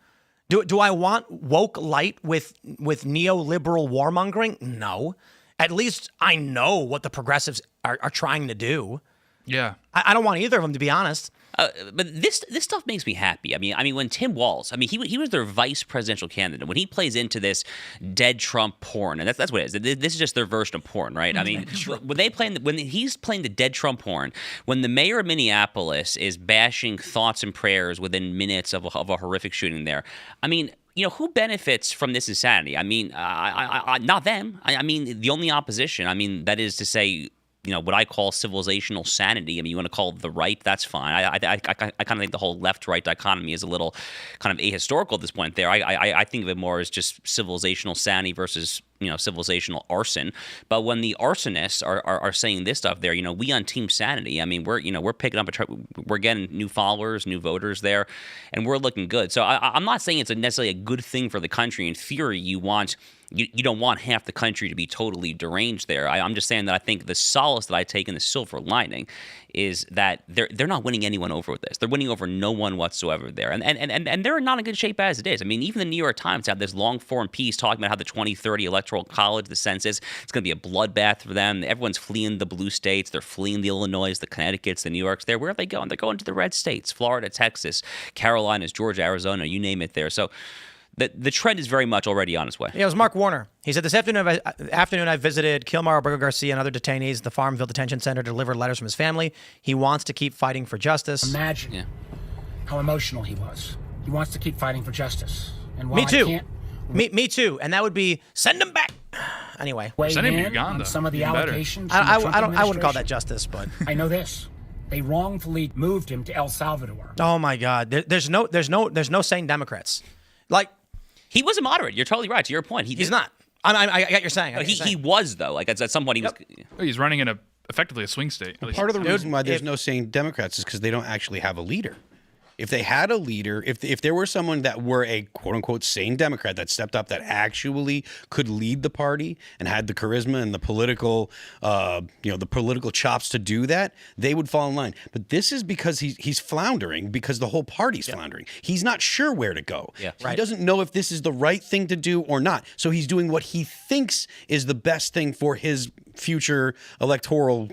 Do I want woke light with neoliberal warmongering? No. At least I know what the progressives are trying to do. Yeah. I don't want either of them, to be honest. But this stuff makes me happy. I mean, when Tim Walz, he was their vice presidential candidate. When he plays into this dead Trump porn, and that's what it is. This is just their version of porn, right? I mean, when he's playing the dead Trump porn, when the mayor of Minneapolis is bashing thoughts and prayers within minutes of a horrific shooting there, I mean, who benefits from this insanity? I mean, not them. I mean, the only opposition. I mean, that is to say, what I call civilizational sanity. I mean, you want to call it the right, that's fine. I kind of think the whole left-right dichotomy is a little kind of ahistorical at this point there. I think of it more as just civilizational sanity versus, civilizational arson. But when the arsonists are saying this stuff there, we on Team Sanity, I mean, we're picking up, we're getting new followers, new voters there, and we're looking good. So I'm not saying it's necessarily a good thing for the country. In theory, you want you don't want half the country to be totally deranged there. I'm just saying that I think the solace that I take in the silver lining is that they're not winning anyone over with this. They're winning over no one whatsoever there. And they're not in good shape as it is. I mean, even the New York Times had this long form piece talking about how the 2030 Electoral College, the census, it's going to be a bloodbath for them. Everyone's fleeing the blue states. They're fleeing the Illinois, the Connecticut's, the New Yorks. Where are they going? They're going to the red states, Florida, Texas, Carolinas, Georgia, Arizona, you name it there. So the trend is very much already on its way. Yeah, it was Mark Warner. He said, this afternoon I visited Kilmar, Burger Garcia, and other detainees at the Farmville Detention Center to deliver letters from his family. He wants to keep fighting for justice. Imagine how emotional he was. He wants to keep fighting for justice. And while Me too. I can't Me too. And that would be send him back. Anyway, weigh Send him to in Uganda. on some of the Even better. allegations, I from the Trump wouldn't call that administration, justice, but I know this. They wrongfully moved him to El Salvador. oh my God, there's no sane Democrats. Like He was a moderate. You're totally right. To your point, he's not. I get you're saying. He was though. Like at some point he was. He's running in effectively a swing state. At least Part of the it sounds. reason why there's no sane Democrats is because they don't actually have a leader. If they had a leader, if there were someone that were a quote unquote sane Democrat that stepped up that actually could lead the party and had the charisma and the political, the political chops to do that, they would fall in line. But this is because he's floundering because the whole party's floundering. He's not sure where to go. Yeah. He doesn't know if this is the right thing to do or not. So he's doing what he thinks is the best thing for his future electoral,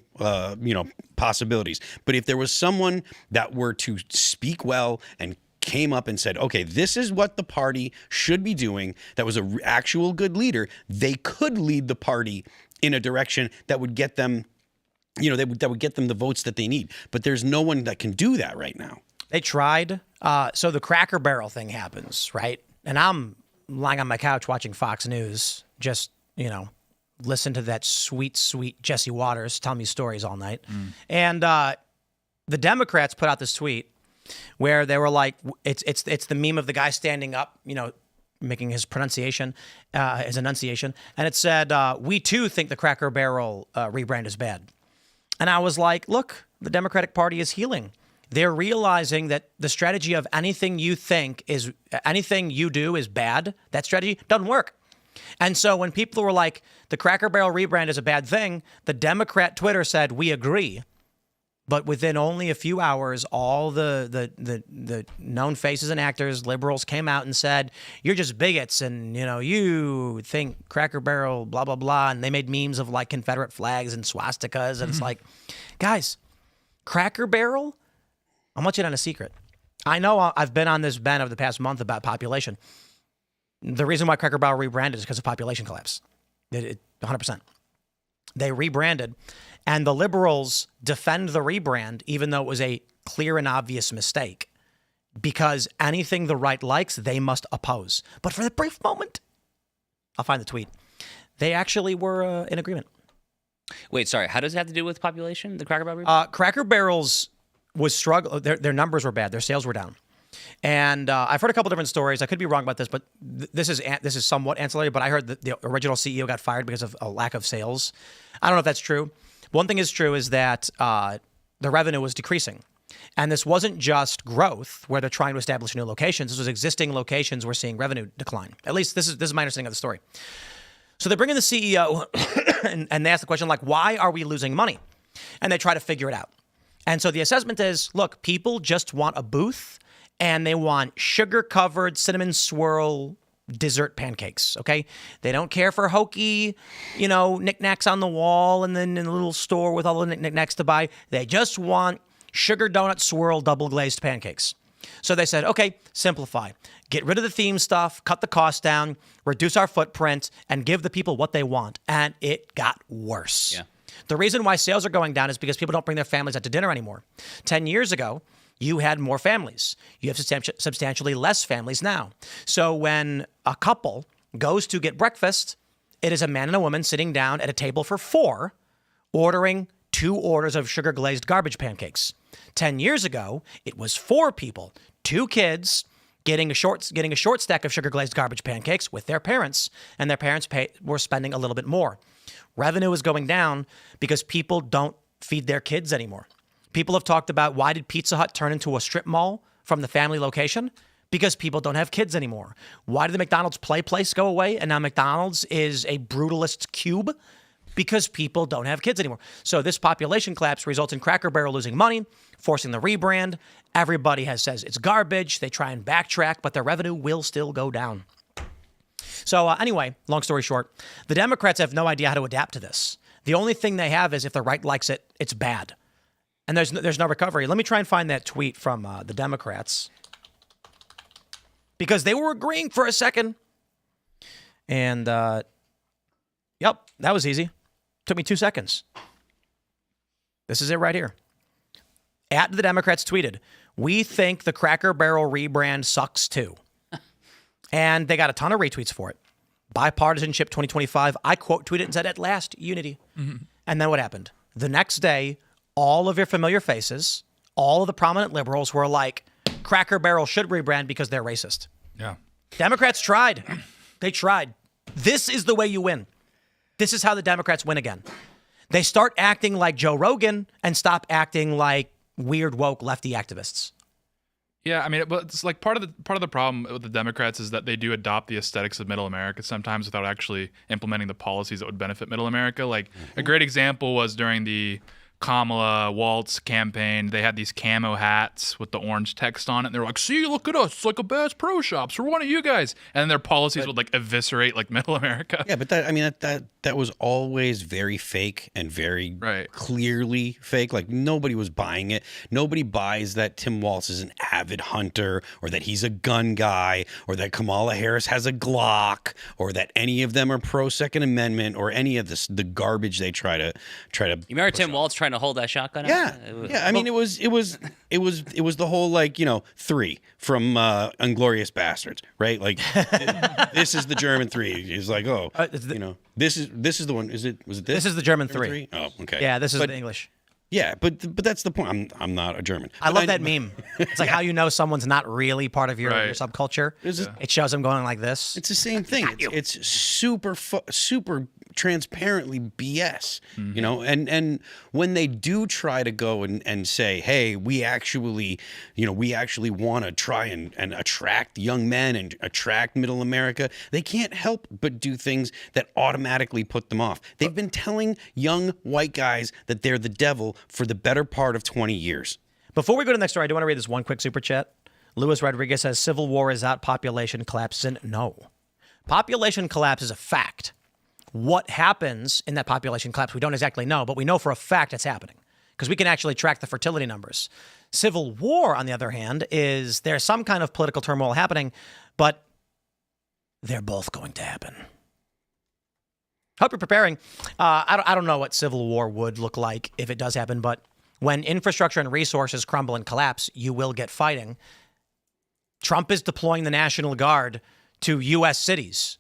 possibilities. But if there was someone that were to speak well and came up and said, okay, this is what the party should be doing, that was an actual good leader, they could lead the party in a direction that would get them, that would get them the votes that they need. But there's no one that can do that right now. They tried. So the Cracker Barrel thing happens, right? And I'm lying on my couch watching Fox News, just, listen to that sweet, sweet Jesse Waters tell me stories all night. And the Democrats put out this tweet where they were like, it's the meme of the guy standing up, making his enunciation, and it said, we too think the Cracker Barrel rebrand is bad. And I was like, look, the Democratic Party is healing. They're realizing that the strategy of anything you do is bad. That strategy doesn't work. And so when people were like, the Cracker Barrel rebrand is a bad thing, the Democrat Twitter said, we agree. But within only a few hours, all the known faces and actors, liberals, came out and said, you're just bigots and, you think Cracker Barrel, blah, blah, blah. And they made memes of like Confederate flags and swastikas. And it's like, guys, Cracker Barrel, I'm going to let you in on a secret. I know I've been on this bent over the past month about population. The reason why Cracker Barrel rebranded is because of population collapse. 100%. They rebranded, and the liberals defend the rebrand, even though it was a clear and obvious mistake, because anything the right likes, they must oppose. But for the brief moment, I'll find the tweet, they actually were in agreement. Wait, sorry. How does it have to do with population? The Cracker Barrel rebrand? Cracker Barrels was struggling. Their numbers were bad. Their sales were down. And I've heard a couple different stories. I could be wrong about this, but this is somewhat ancillary. But I heard that the original CEO got fired because of a lack of sales. I don't know if that's true. One thing is true is that the revenue was decreasing. And this wasn't just growth where they're trying to establish new locations. This was existing locations were seeing revenue decline. At least this is my understanding of the story. So they bring in the CEO and they ask the question, like, why are we losing money? And they try to figure it out. And so the assessment is, look, people just want a booth and they want sugar-covered cinnamon swirl dessert pancakes, okay? They don't care for hokey, knickknacks on the wall and then in a little store with all the knickknacks to buy. They just want sugar donut swirl double-glazed pancakes. So they said, okay, simplify. Get rid of the theme stuff, cut the cost down, reduce our footprint, and give the people what they want. And it got worse. Yeah. The reason why sales are going down is because people don't bring their families out to dinner anymore. 10 years ago, you had more families. You have substantially less families now. So when a couple goes to get breakfast, it is a man and a woman sitting down at a table for 4, ordering 2 orders of sugar-glazed garbage pancakes. 10 years ago, it was 4 people, 2 kids, getting a short stack of sugar-glazed garbage pancakes with their parents, and their parents were spending a little bit more. Revenue is going down because people don't feed their kids anymore. People have talked about, why did Pizza Hut turn into a strip mall from the family location? Because people don't have kids anymore. Why did the McDonald's play place go away and now McDonald's is a brutalist cube? Because people don't have kids anymore. So this population collapse results in Cracker Barrel losing money, forcing the rebrand. Everybody says it's garbage. They try and backtrack, but their revenue will still go down. So anyway, long story short, the Democrats have no idea how to adapt to this. The only thing they have is if the right likes it, it's bad. And there's no recovery. Let me try and find that tweet from the Democrats. Because they were agreeing for a second. And, yep, that was easy. Took me 2 seconds. This is it right here. At the Democrats tweeted, "We think the Cracker Barrel rebrand sucks too." And they got a ton of retweets for it. Bipartisanship 2025. I quote tweeted and said, "At last, unity." Mm-hmm. And then what happened? The next day, all of your familiar faces, all of the prominent liberals were like, Cracker Barrel should rebrand because they're racist. Yeah. Democrats tried. They tried. This is the way you win. This is how the Democrats win again. They start acting like Joe Rogan and stop acting like weird woke lefty activists. Yeah, I mean, it's like part of the problem with the Democrats is that they do adopt the aesthetics of Middle America sometimes without actually implementing the policies that would benefit Middle America. Like a great example was during the Kamala Waltz campaign. They had these camo hats with the orange text on it. And they're like, "See, look at us. It's like a Bass Pro Shops. We're one of you guys." And then their policies would like eviscerate like Middle America. Yeah, but that was always very fake and very clearly fake. Like nobody was buying it. Nobody buys that Tim Walz is an avid hunter or that he's a gun guy or that Kamala Harris has a Glock or that any of them are pro Second Amendment or any of this the garbage they try to. You remember Tim Walz trying to hold that shotgun? Yeah, yeah. I mean, it was the whole like 3 from Inglorious Bastards, right? Like this is the German 3. He's like, this is the one. Was it this? This is the German 3. Oh, okay. Yeah, this is the English. Yeah, but that's the point. I'm not a German. I love that meme. It's like how you know someone's not really part of your subculture. It shows them going like this. It's the same thing. It's super transparently BS, and when they do try to go and say, hey, we actually want to try and attract young men and attract Middle America, they can't help but do things that automatically put them off. They've been telling young white guys that they're the devil for the better part of 20 years. Before we go to the next story, I do want to read this one quick super chat. Luis Rodriguez says, "Civil war is out, population collapse isn't." No. Population collapse is a fact. What happens in that population collapse, we don't exactly know, but we know for a fact it's happening because we can actually track the fertility numbers. Civil war, on the other hand, is there's some kind of political turmoil happening, but they're both going to happen. Hope you're preparing. I don't know what civil war would look like if it does happen, but when infrastructure and resources crumble and collapse, you will get fighting. Trump is deploying the National Guard to U.S. cities.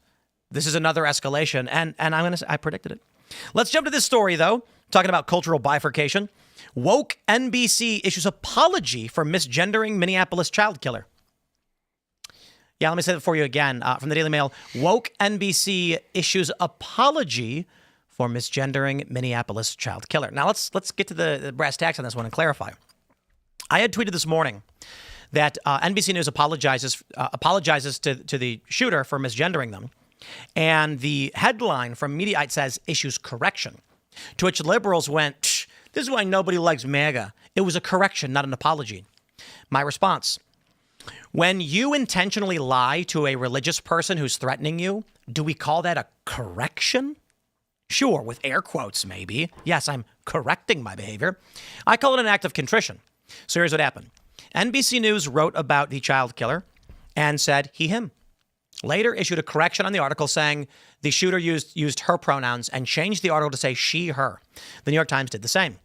This is another escalation, and I predicted it. Let's jump to this story, though, talking about cultural bifurcation. Woke NBC issues apology for misgendering Minneapolis child killer. Yeah, let me say that for you again from the Daily Mail. Woke NBC issues apology for misgendering Minneapolis child killer. Now, let's get to the brass tacks on this one and clarify. I had tweeted this morning that NBC News apologizes to the shooter for misgendering them. And the headline from Mediaite says, issues correction. To which liberals went, this is why nobody likes MAGA. It was a correction, not an apology. My response, when you intentionally lie to a religious person who's threatening you, do we call that a correction? Sure, with air quotes, maybe. Yes, I'm correcting my behavior. I call it an act of contrition. So here's what happened. NBC News wrote about the child killer and said he, him. Later issued a correction on the article saying the shooter used her pronouns and changed the article to say she, her. The New York Times did the same.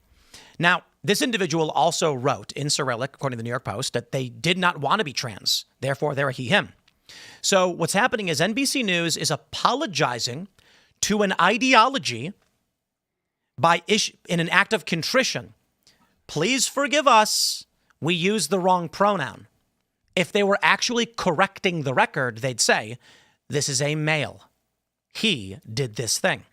Now, this individual also wrote in Cyrillic, according to the New York Post, that they did not want to be trans. Therefore, they're a he, him. So what's happening is NBC News is apologizing to an ideology in an act of contrition. Please forgive us. We used the wrong pronoun. If they were actually correcting the record, they'd say, this is a male. He did this thing.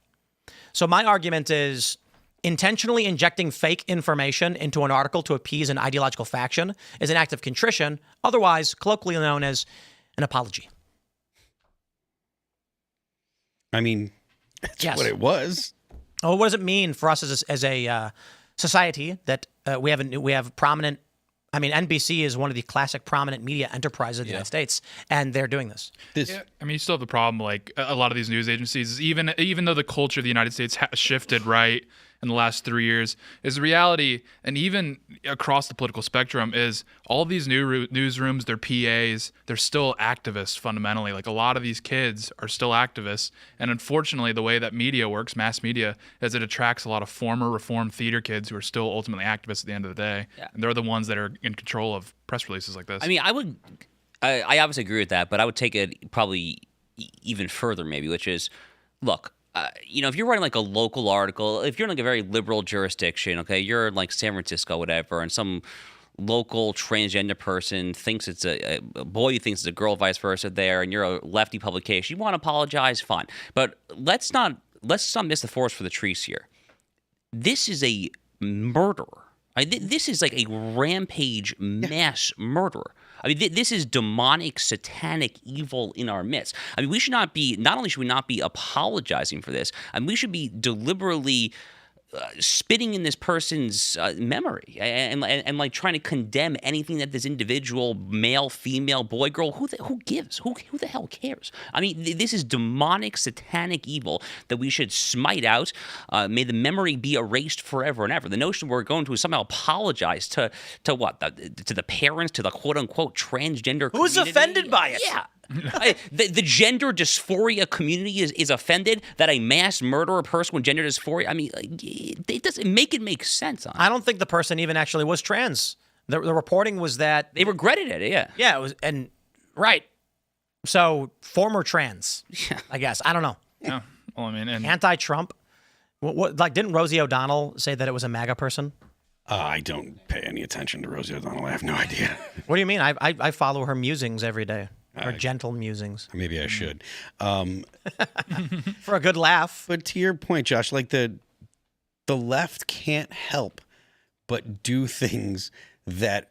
So my argument is, intentionally injecting fake information into an article to appease an ideological faction is an act of contrition, otherwise colloquially known as an apology. I mean, that's Yes. what it was. Oh, what does it mean for us as a society that we have prominent? I mean, NBC is one of the classic prominent media enterprises of the United States, and they're doing this. Yeah, I mean, you still have the problem, like a lot of these news agencies, even though the culture of the United States has shifted right in the last 3 years, is the reality, and even across the political spectrum, is all these newsrooms, their PAs, they're still activists fundamentally. Like a lot of these kids are still activists, and unfortunately, the way that media works, mass media, is it attracts a lot of former reformed theater kids who are still ultimately activists at the end of the day, and they're the ones that are in control of press releases like this. I mean, I obviously agree with that, but I would take it probably even further, maybe, which is, look, if you're writing like a local article, if you're in like a very liberal jurisdiction, okay, you're in like San Francisco, whatever, and some local transgender person thinks it's a boy, thinks it's a girl, vice versa there, and you're a lefty publication, you want to apologize, fine. But let's not miss the forest for the trees here. This is a murderer. This is like a rampage mass murderer. I mean, this is demonic, satanic evil in our midst. I mean, not only should we not be apologizing for this, I mean, we should be deliberately spitting in this person's memory and like trying to condemn anything that this individual, male, female, boy, girl, who gives? Who the hell cares? I mean, this is demonic, satanic evil that we should smite out. May the memory be erased forever and ever. The notion we're going to somehow apologize to what? To the parents, to the quote-unquote transgender community? Who's offended by it? Yeah. The gender dysphoria community is offended that a mass murderer person with gender dysphoria. I mean, it doesn't make sense. I don't think the person even actually was trans. The reporting was that They regretted it. Yeah. Yeah, it was, and right. So former trans, I guess. I don't know. Yeah. Well, I mean, and Anti-Trump. What like didn't Rosie O'Donnell say that it was a MAGA person? I don't pay any attention to Rosie O'Donnell. I have no idea. What do you mean? I follow her musings every day. Her gentle musings. Maybe I should. For a good laugh. But to your point, Josh, like the left can't help but do things that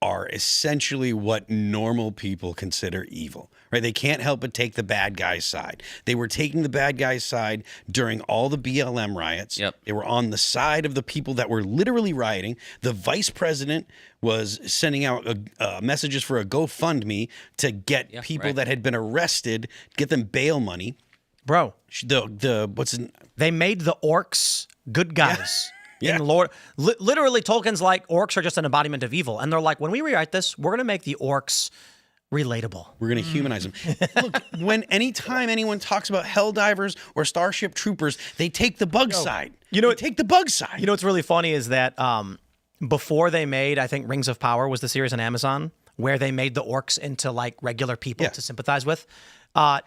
are essentially what normal people consider evil, right? They can't help but take the bad guy's side. They were taking the bad guy's side during all the BLM riots. Yep. They were on the side of the people that were literally rioting. The vice president was sending out messages for a GoFundMe to get people that had been arrested, get them bail money. Bro. They made the orcs good guys. Yeah. In Lord, literally, Tolkien's like, orcs are just an embodiment of evil. And they're like, when we rewrite this, we're going to make the orcs relatable. We're going to humanize them. Look, anytime anyone talks about Helldivers or Starship Troopers, they take the bug side. Take the bug side. You know what's really funny is that before they made, I think Rings of Power was the series on Amazon, where they made the orcs into like regular people to sympathize with.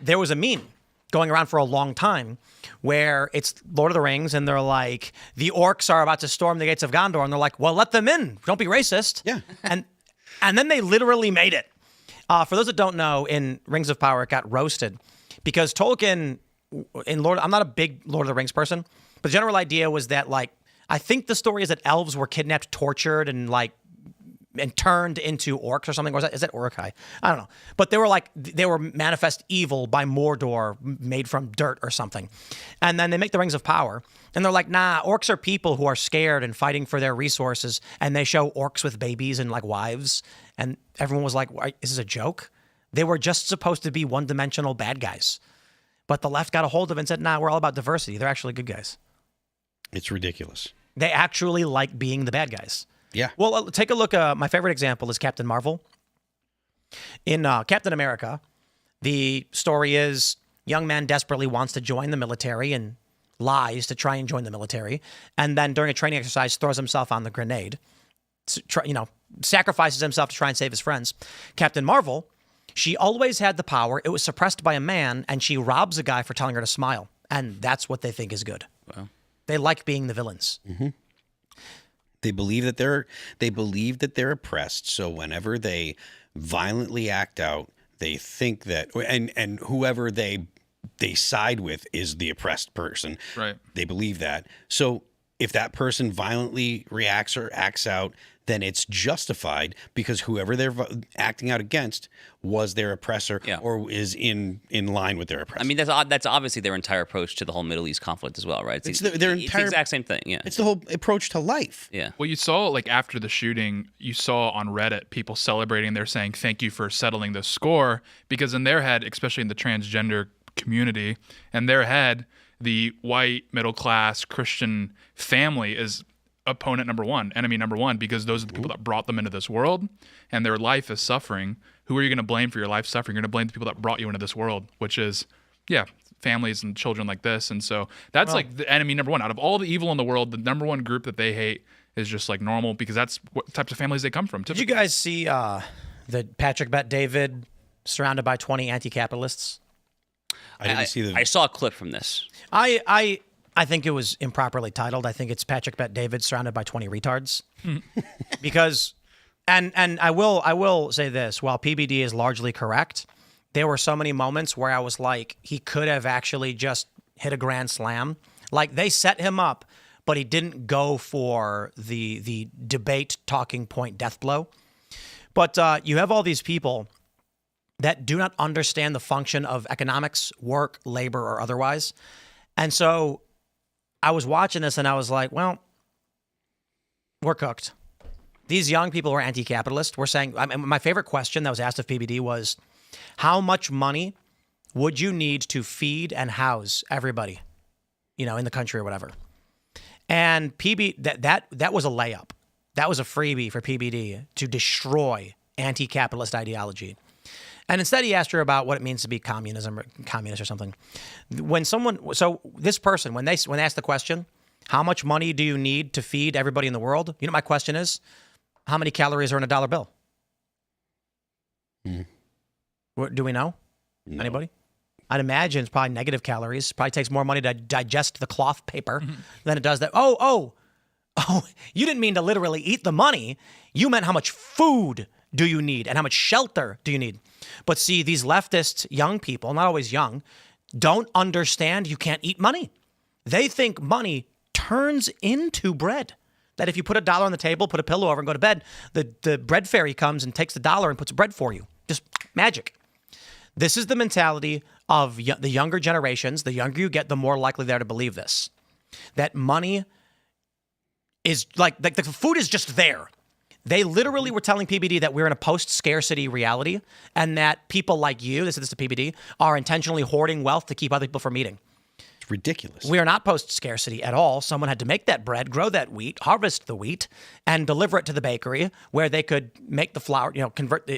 There was a meme going around for a long time where it's Lord of the Rings and they're like, the orcs are about to storm the gates of Gondor. And they're like, well, let them in. Don't be racist. Yeah. And then they literally made it. For those that don't know, in Rings of Power, it got roasted because Tolkien I'm not a big Lord of the Rings person, but the general idea was that like, I think the story is that elves were kidnapped, tortured, and turned into orcs or something. Or is that Uruk-hai? I don't know. But they were manifest evil by Mordor, made from dirt or something. And then they make the Rings of Power. And they're like, nah, orcs are people who are scared and fighting for their resources. And they show orcs with babies and like wives. And everyone was like, is this a joke? They were just supposed to be one-dimensional bad guys. But the left got a hold of it and said, nah, we're all about diversity. They're actually good guys. It's ridiculous. They actually like being the bad guys. Yeah. Well, take a look. My favorite example is Captain Marvel. In Captain America, the story is young man desperately wants to join the military and lies to try and join the military. And then during a training exercise, throws himself on the grenade, sacrifices himself to try and save his friends. Captain Marvel, she always had the power. It was suppressed by a man, and she robs a guy for telling her to smile. And that's what they think is good. Wow. They like being the villains. Mm-hmm. They believe that they're oppressed. So whenever they violently act out, they think that and whoever they side with is the oppressed person. Right. They believe that. So if that person violently reacts or acts out, then it's justified because whoever they're acting out against was their oppressor or is in line with their oppressor. I mean, that's obviously their entire approach to the whole Middle East conflict as well, right? It's the exact same thing. Yeah, it's the whole approach to life. Yeah. Well, you saw like after the shooting, you saw on Reddit people celebrating. They're saying thank you for settling the score, because in their head, especially in the transgender community, in their head, the white middle class Christian family is opponent number one, enemy number one, because those are the people that brought them into this world, and their life is suffering. Who are you going to blame for your life suffering? You're going to blame the people that brought you into this world, which is, families and children like this. And so that's like the enemy number one. Out of all the evil in the world, the number one group that they hate is just like normal, because that's what types of families they come from. Did you guys see that Patrick Bet David surrounded by 20 anti-capitalists? I didn't see the. I saw a clip from this. I think it was improperly titled. I think it's Patrick Bet David surrounded by 20 retards. Because, and I will say this, while PBD is largely correct, there were so many moments where I was like, he could have actually just hit a grand slam. Like, they set him up, but he didn't go for the debate talking point death blow. But you have all these people that do not understand the function of economics, work, labor, or otherwise. And so I was watching this and I was like, well, we're cooked. These young people who are anti-capitalist. We're saying, my favorite question that was asked of PBD was, how much money would you need to feed and house everybody, in the country or whatever? And that was a layup. That was a freebie for PBD to destroy anti-capitalist ideology. And instead he asked her about what it means to be communist or something. This person, when they asked the question, how much money do you need to feed everybody in the world? You know what my question is? How many calories are in a dollar bill? Do we know? No. Anybody? I'd imagine it's probably negative calories. Probably takes more money to digest the cloth paper than it does that. Oh, you didn't mean to literally eat the money. You meant how much food do you need and how much shelter do you need? But see, these leftist young people, not always young, don't understand you can't eat money. They think money turns into bread. That if you put $1 on the table, put a pillow over and go to bed, the bread fairy comes and takes the $1 and puts bread for you. Just magic. This is the mentality of the younger generations. The younger you get, the more likely they are to believe this. That money is like the food is just there. They literally were telling PBD that we're in a post-scarcity reality and that people like you, this is to PBD, are intentionally hoarding wealth to keep other people from eating. It's ridiculous. We are not post-scarcity at all. Someone had to make that bread, grow that wheat, harvest the wheat, and deliver it to the bakery where they could make the flour,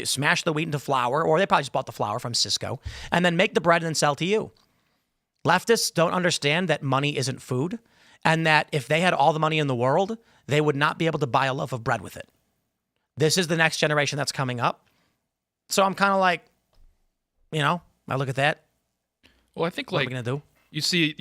smash the wheat into flour, or they probably just bought the flour from Cisco, and then make the bread and then sell to you. Leftists don't understand that money isn't food, and that if they had all the money in the world, they would not be able to buy a loaf of bread with it. This is the next generation that's coming up. So I'm kind of like, I look at that. Well, I think what are we gonna do? You see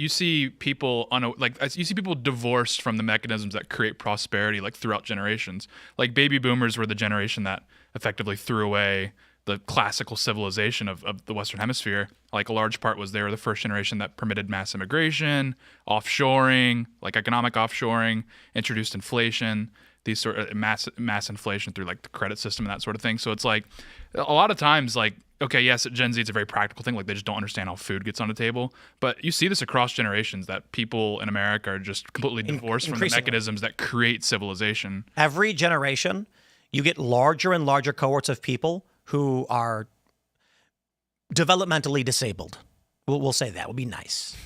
people you see people divorced from the mechanisms that create prosperity like throughout generations. Like baby boomers were the generation that effectively threw away the classical civilization of the Western Hemisphere. Like a large part was they were the first generation that permitted mass immigration, offshoring, like economic offshoring, introduced inflation, these sort of mass inflation through like the credit system and that sort of thing. So it's like a lot of times like, okay, yes, at Gen Z, it's a very practical thing. Like they just don't understand how food gets on the table. But you see this across generations that people in America are just completely divorced from the mechanisms that create civilization. Every generation, you get larger and larger cohorts of people who are developmentally disabled. We'll say that. Would be nice.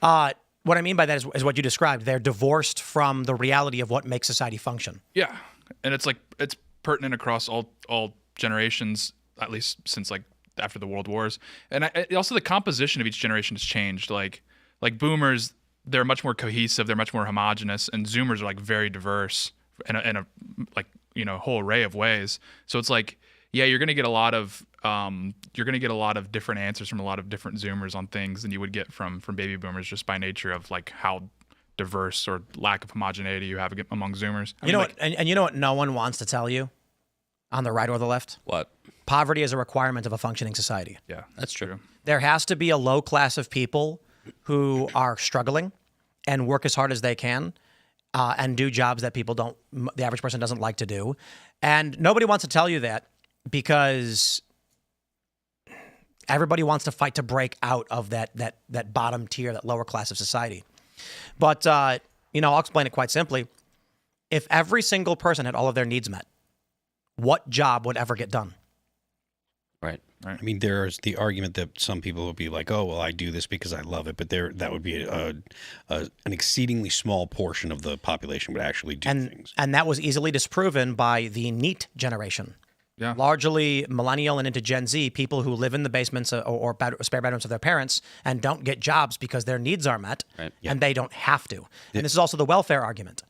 What I mean by that is what you described. They're divorced from the reality of what makes society function. Yeah, and it's pertinent across all generations, at least since like after the World Wars. And also the composition of each generation has changed. Like boomers, they're much more cohesive, they're much more homogenous, and Zoomers are like very diverse in a whole array of ways. So it's like, yeah, you're gonna get a lot of different answers from a lot of different Zoomers on things than you would get from baby boomers, just by nature of like how diverse or lack of homogeneity you have among Zoomers. You know what no one wants to tell you on the right or the left? What? Poverty is a requirement of a functioning society. Yeah, that's true. There has to be a low class of people who are struggling and work as hard as they can and do jobs that the average person doesn't like to do. And nobody wants to tell you that because everybody wants to fight to break out of that bottom tier, that lower class of society. But, I'll explain it quite simply. If every single person had all of their needs met, what job would ever get done? Right. I mean, there's the argument that some people would be like, "Oh, well, I do this because I love it," but that would be an exceedingly small portion of the population would actually do things. And that was easily disproven by the NEET generation. Yeah. Largely millennial and into Gen Z, people who live in the basements or spare bedrooms of their parents and don't get jobs because their needs are met, and they don't have to. And this is also the welfare argument.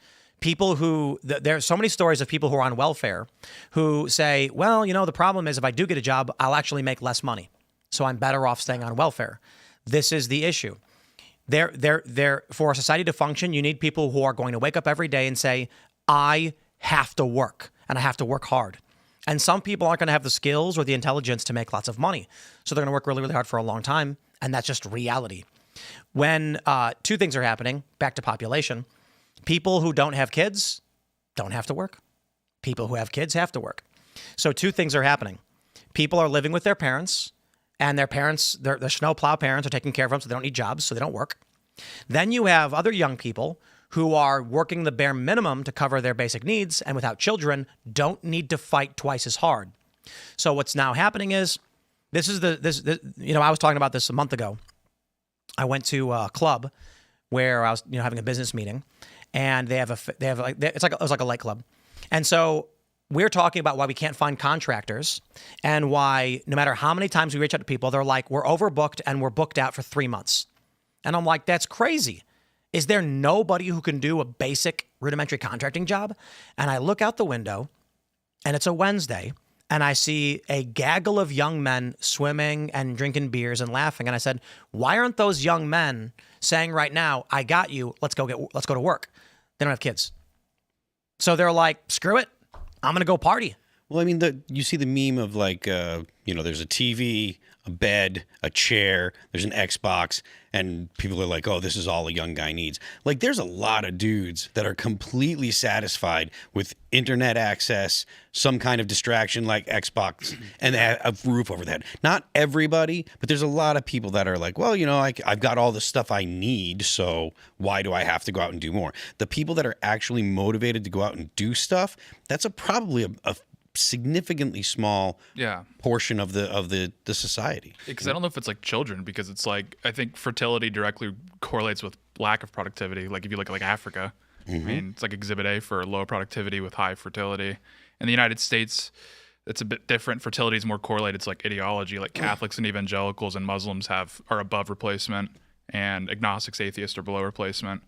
People who, there are so many stories of people who are on welfare who say, well, the problem is if I do get a job, I'll actually make less money. So I'm better off staying on welfare. This is the issue. For a society to function, you need people who are going to wake up every day and say, I have to work, and I have to work hard. And some people aren't going to have the skills or the intelligence to make lots of money. So they're going to work really, really hard for a long time. And that's just reality. When two things are happening, back to population, people who don't have kids don't have to work. People who have kids have to work. So two things are happening. People are living with their parents, and their parents, their snowplow parents, are taking care of them, so they don't need jobs, so they don't work. Then you have other young people who are working the bare minimum to cover their basic needs, and without children, don't need to fight twice as hard. So what's now happening is, I was talking about this a month ago. I went to a club where I was, having a business meeting. And it was like a light club. And so we're talking about why we can't find contractors and why no matter how many times we reach out to people, they're like, we're overbooked and we're booked out for 3 months. And I'm like, that's crazy. Is there nobody who can do a basic rudimentary contracting job? And I look out the window and it's a Wednesday and I see a gaggle of young men swimming and drinking beers and laughing. And I said, why aren't those young men saying right now, I got you, let's go to work? They don't have kids. So they're like, screw it, I'm going to go party. Well, I mean, you see the meme of like, there's a TV, a bed, a chair, there's an Xbox, and people are like, oh, this is all a young guy needs. Like, there's a lot of dudes that are completely satisfied with internet access, some kind of distraction like Xbox, and a roof over their head. Not everybody, but there's a lot of people that are like, well, I've got all the stuff I need, so why do I have to go out and do more? The people that are actually motivated to go out and do stuff, that's probably a significantly small portion of the society. Because I don't know if it's like children, because it's like, I think fertility directly correlates with lack of productivity. Like if you look at like Africa, I mean, it's like Exhibit A for low productivity with high fertility. In the United States, it's a bit different. Fertility is more correlated to like ideology, like Catholics and evangelicals and Muslims are above replacement, and agnostics, atheists are below replacement.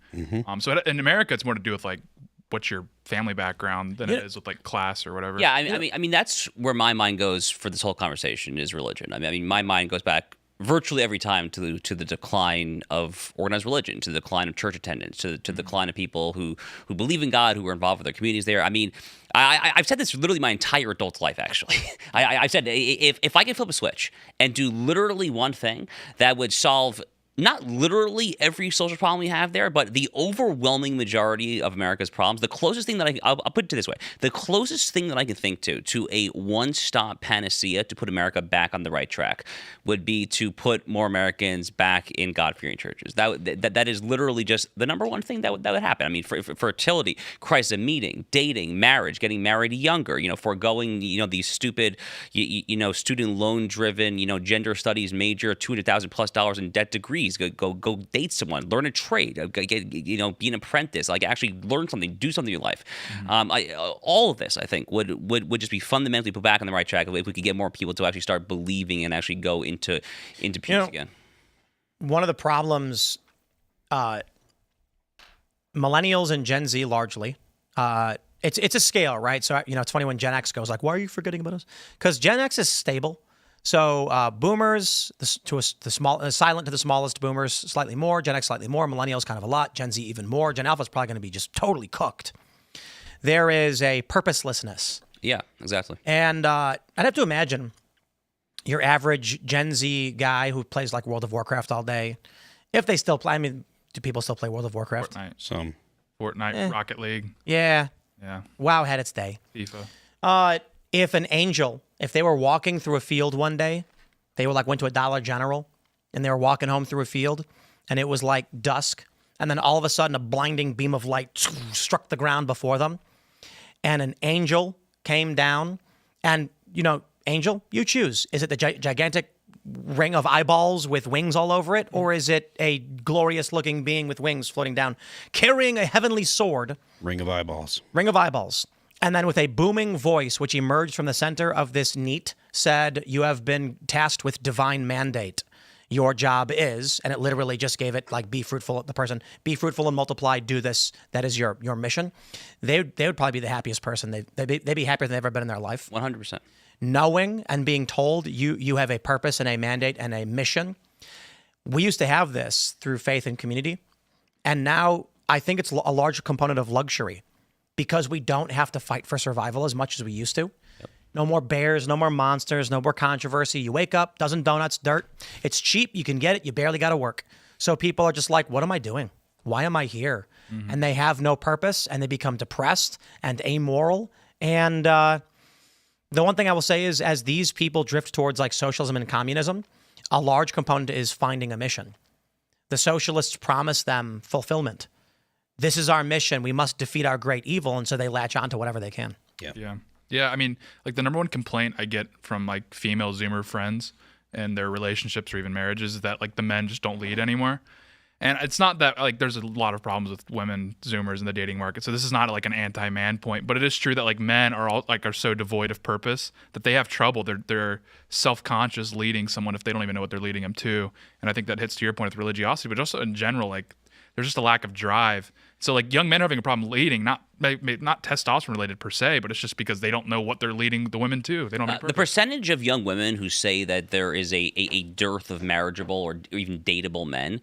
So in America, it's more to do with like what's your family background than it is with like class or whatever. Yeah, I mean that's where my mind goes for this whole conversation is religion. I mean my mind goes back virtually every time to the decline of organized religion, to the decline of church attendance, to the decline of people who believe in God, who are involved with their communities there. I mean, I've said this literally my entire adult life, actually. I've said if I could flip a switch and do literally one thing that would solve not literally every social problem we have there, but the overwhelming majority of America's problems, the closest thing that I'll put it this way, the closest thing that I can think to a one-stop panacea to put America back on the right track would be to put more Americans back in God-fearing churches. That is literally just the number one thing that would happen. I mean, for fertility, crisis of meeting, dating, marriage, getting married younger, foregoing, these stupid, student loan-driven, gender studies major, $200,000+ in debt degrees. Go date someone, learn a trade, be an apprentice, like actually learn something, do something in your life. All of this, I think, would just be fundamentally put back on the right track if we could get more people to actually start believing and actually go into peace again. One of the problems, millennials and Gen Z largely, it's a scale, right? So it's funny when Gen X goes like, "Why are you forgetting about us?" Because Gen X is stable. So boomers, silent to the smallest boomers, slightly more. Gen X slightly more. Millennials kind of a lot. Gen Z even more. Gen Alpha is probably going to be just totally cooked. There is a purposelessness. Yeah, exactly. And I'd have to imagine your average Gen Z guy who plays like World of Warcraft all day, if they still play. I mean, do people still play World of Warcraft? Fortnite. Some. Fortnite, Rocket League. Yeah. Yeah. WoW had its day. FIFA. If an angel, if they were walking through a field one day, they were like went to a Dollar General and they were walking home through a field and it was like dusk. And then all of a sudden a blinding beam of light struck the ground before them. And an angel came down and, angel, you choose. Is it the gigantic ring of eyeballs with wings all over it? Or is it a glorious looking being with wings floating down, carrying a heavenly sword? Ring of eyeballs. Ring of eyeballs. And then with a booming voice, which emerged from the center of this neat, said, "You have been tasked with divine mandate. Your job is," and it literally just gave it like, be fruitful, the person, be fruitful and multiply, do this. That is your mission. They would probably be the happiest person. They'd be happier than they've ever been in their life. 100%. Knowing and being told you have a purpose and a mandate and a mission. We used to have this through faith and community. And now I think it's a large component of luxury because we don't have to fight for survival as much as we used to. Yep. No more bears, no more monsters, no more controversy. You wake up, dozen donuts, dirt. It's cheap. You can get it. You barely got to work. So people are just like, what am I doing? Why am I here? Mm-hmm. And they have no purpose and they become depressed and amoral. And the one thing I will say is as these people drift towards like socialism and communism, a large component is finding a mission. The socialists promise them fulfillment. This is our mission. We must defeat our great evil. And so they latch on to whatever they can. Yeah. I mean, like the number one complaint I get from like female Zoomer friends and their relationships or even marriages is that like the men just don't lead anymore. And it's not that like there's a lot of problems with women Zoomers in the dating market. So this is not like an anti-man point, but it is true that like men are so devoid of purpose that they have trouble. They're self-conscious leading someone if they don't even know what they're leading them to. And I think that hits to your point with religiosity, but also in general, like there's just a lack of drive. So like young men are having a problem leading, not testosterone related per se, but it's just because they don't know what they're leading the women to. They don't have the percentage of young women who say that there is a dearth of marriageable or even dateable men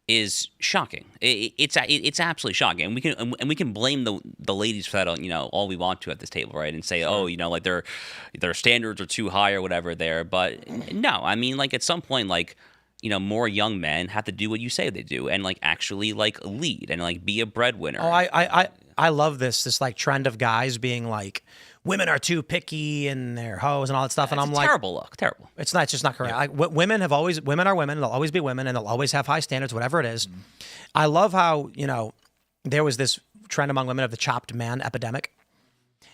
is shocking. It's absolutely shocking, and we can blame the ladies for that, all we want to at this table, right? And say, like their standards are too high or whatever there. But no, I mean, like at some point, like more young men have to do what you say they do, and like actually like lead and like be a breadwinner. Oh, I love this like trend of guys being like, women are too picky and they're hoes and all that stuff. And I'm like, terrible look, terrible. It's just not correct. Yeah. Like women are women. They'll always be women and they'll always have high standards, whatever it is. Mm-hmm. I love how, there was this trend among women of the chopped man epidemic.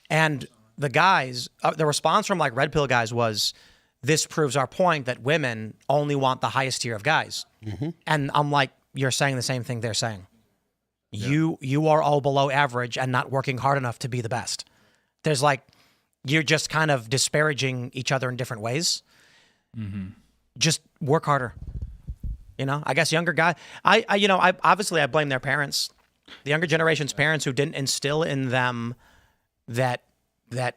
And the guys, the response from like red pill guys was, this proves our point that women only want the highest tier of guys. Mm-hmm. And I'm like, you're saying the same thing they're saying. Yeah. You are all below average and not working hard enough to be the best. There's like, you're just kind of disparaging each other in different ways. Mm-hmm. Just work harder. I guess younger guy. I obviously I blame their parents, the younger generation's parents who didn't instill in them that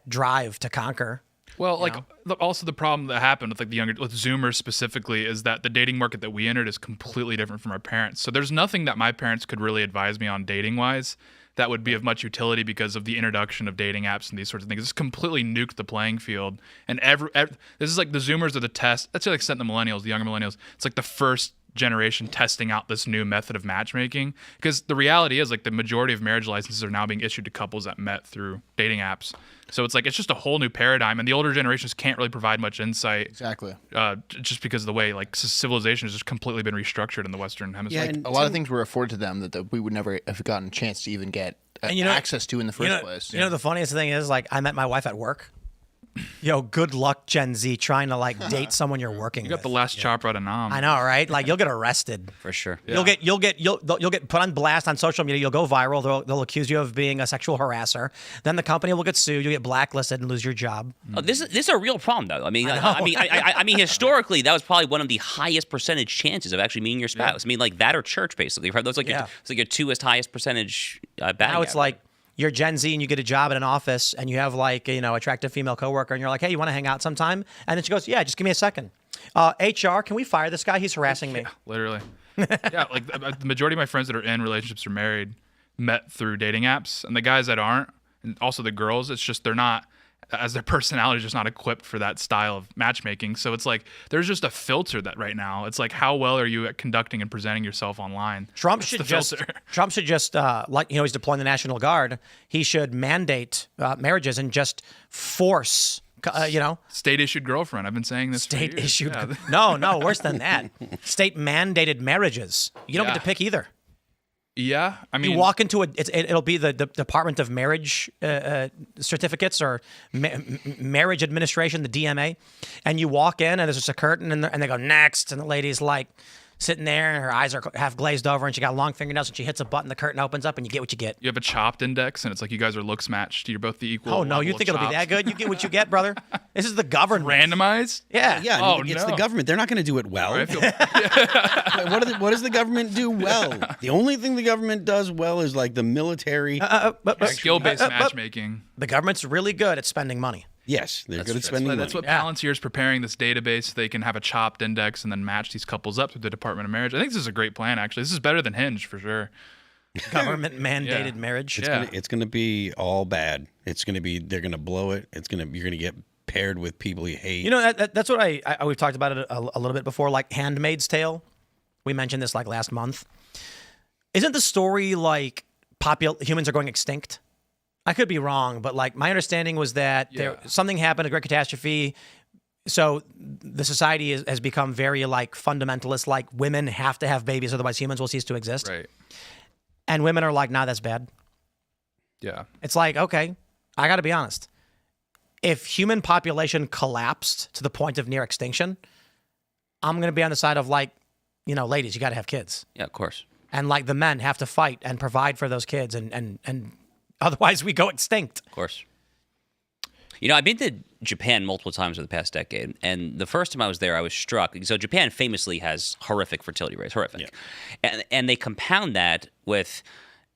drive to conquer. Well, like also the problem that happened with like with Zoomers specifically is that the dating market that we entered is completely different from our parents. So there's nothing that my parents could really advise me on dating wise that would be of much utility because of the introduction of dating apps and these sorts of things. It's completely nuked the playing field. And this is like the Zoomers are the test. That's like the millennials, the younger millennials. It's like the first generation testing out this new method of matchmaking, because the reality is like the majority of marriage licenses are now being issued to couples that met through dating apps. So it's like it's just a whole new paradigm, and the older generations can't really provide much insight. Exactly. Just because of the way like civilization has just completely been restructured in the Western Hemisphere. Yeah, like, a lot of things were afforded to them that we would never have gotten a chance to even get access to in the first place. The funniest thing is like I met my wife at work. Yo, good luck, Gen Z, trying to like date someone you're working with. You got the last chopper out of Nam. I know, right? Like you'll get arrested for sure. Yeah. You'll get put on blast on social media. You'll go viral. They'll accuse you of being a sexual harasser. Then the company will get sued. You'll get blacklisted and lose your job. Oh, this is a real problem, though. I mean, historically, that was probably one of the highest percentage chances of actually meeting your spouse. Yeah. I mean, like that or church, basically. That's like your two highest percentage. Now it's like. You're Gen Z and you get a job at an office and you have like, attractive female coworker and you're like, hey, you want to hang out sometime? And then she goes, yeah, just give me a second. HR, can we fire this guy? He's harassing me. Yeah, literally. Yeah, like the majority of my friends that are in relationships or married met through dating apps, and the guys that aren't, and also the girls, it's just they're not as their personality is just not equipped for that style of matchmaking. So it's like there's just a filter that right now. It's like, how well are you at conducting and presenting yourself online? Trump That's should the just filter. like he's deploying the National Guard. He should mandate marriages and just force. State issued girlfriend. I've been saying this. State for years. issued. Yeah. No, worse than that. State mandated marriages. You don't get to pick either. Yeah, I mean, You walk into it'll be the Department of Marriage certificates or Marriage Administration, the DMA, and you walk in and there's just a curtain and they go next, and the lady's like sitting there and her eyes are half glazed over and she got long fingernails and she hits a button, the curtain opens up and you get what you get. you have a chopped index, and it's like you guys are looks matched. You're both the equal. Oh no, level you of think it'll be that chopped. good? You get what you get, brother. This is the government. Randomized? Yeah. Yeah, Oh, it's no. the government. They're not going to do it well. I feel What does the government do well? The only thing the government does well is like the military. skill-based matchmaking. The government's really good at spending money. Yes, they're good at spending money. That's what Yeah. Palantir is preparing this database so they can have a chopped index and then match these couples up through the Department of Marriage. I think this is a great plan, actually. This is better than Hinge for sure. Government mandated Yeah. marriage. It's gonna be all bad. It's gonna be they're gonna blow it. You're gonna get paired with people you hate. You know, that's what we've talked about it a little bit before, like Handmaid's Tale. We mentioned this like last month. Isn't the story like humans are going extinct? I could be wrong, but like my understanding was that something happened, a great catastrophe. So the society has become very like fundamentalist, like women have to have babies, otherwise humans will cease to exist. Right. And women are like, nah, that's bad. Yeah. It's like, okay, I got to be honest. If human population collapsed to the point of near extinction, I'm going to be on the side of like, ladies, you got to have kids. Yeah, of course. And like the men have to fight and provide for those kids and otherwise we go extinct. Of course. I've been to Japan multiple times over the past decade, and the first time I was there, I was struck. So Japan famously has horrific fertility rates, horrific. Yeah. And they compound that with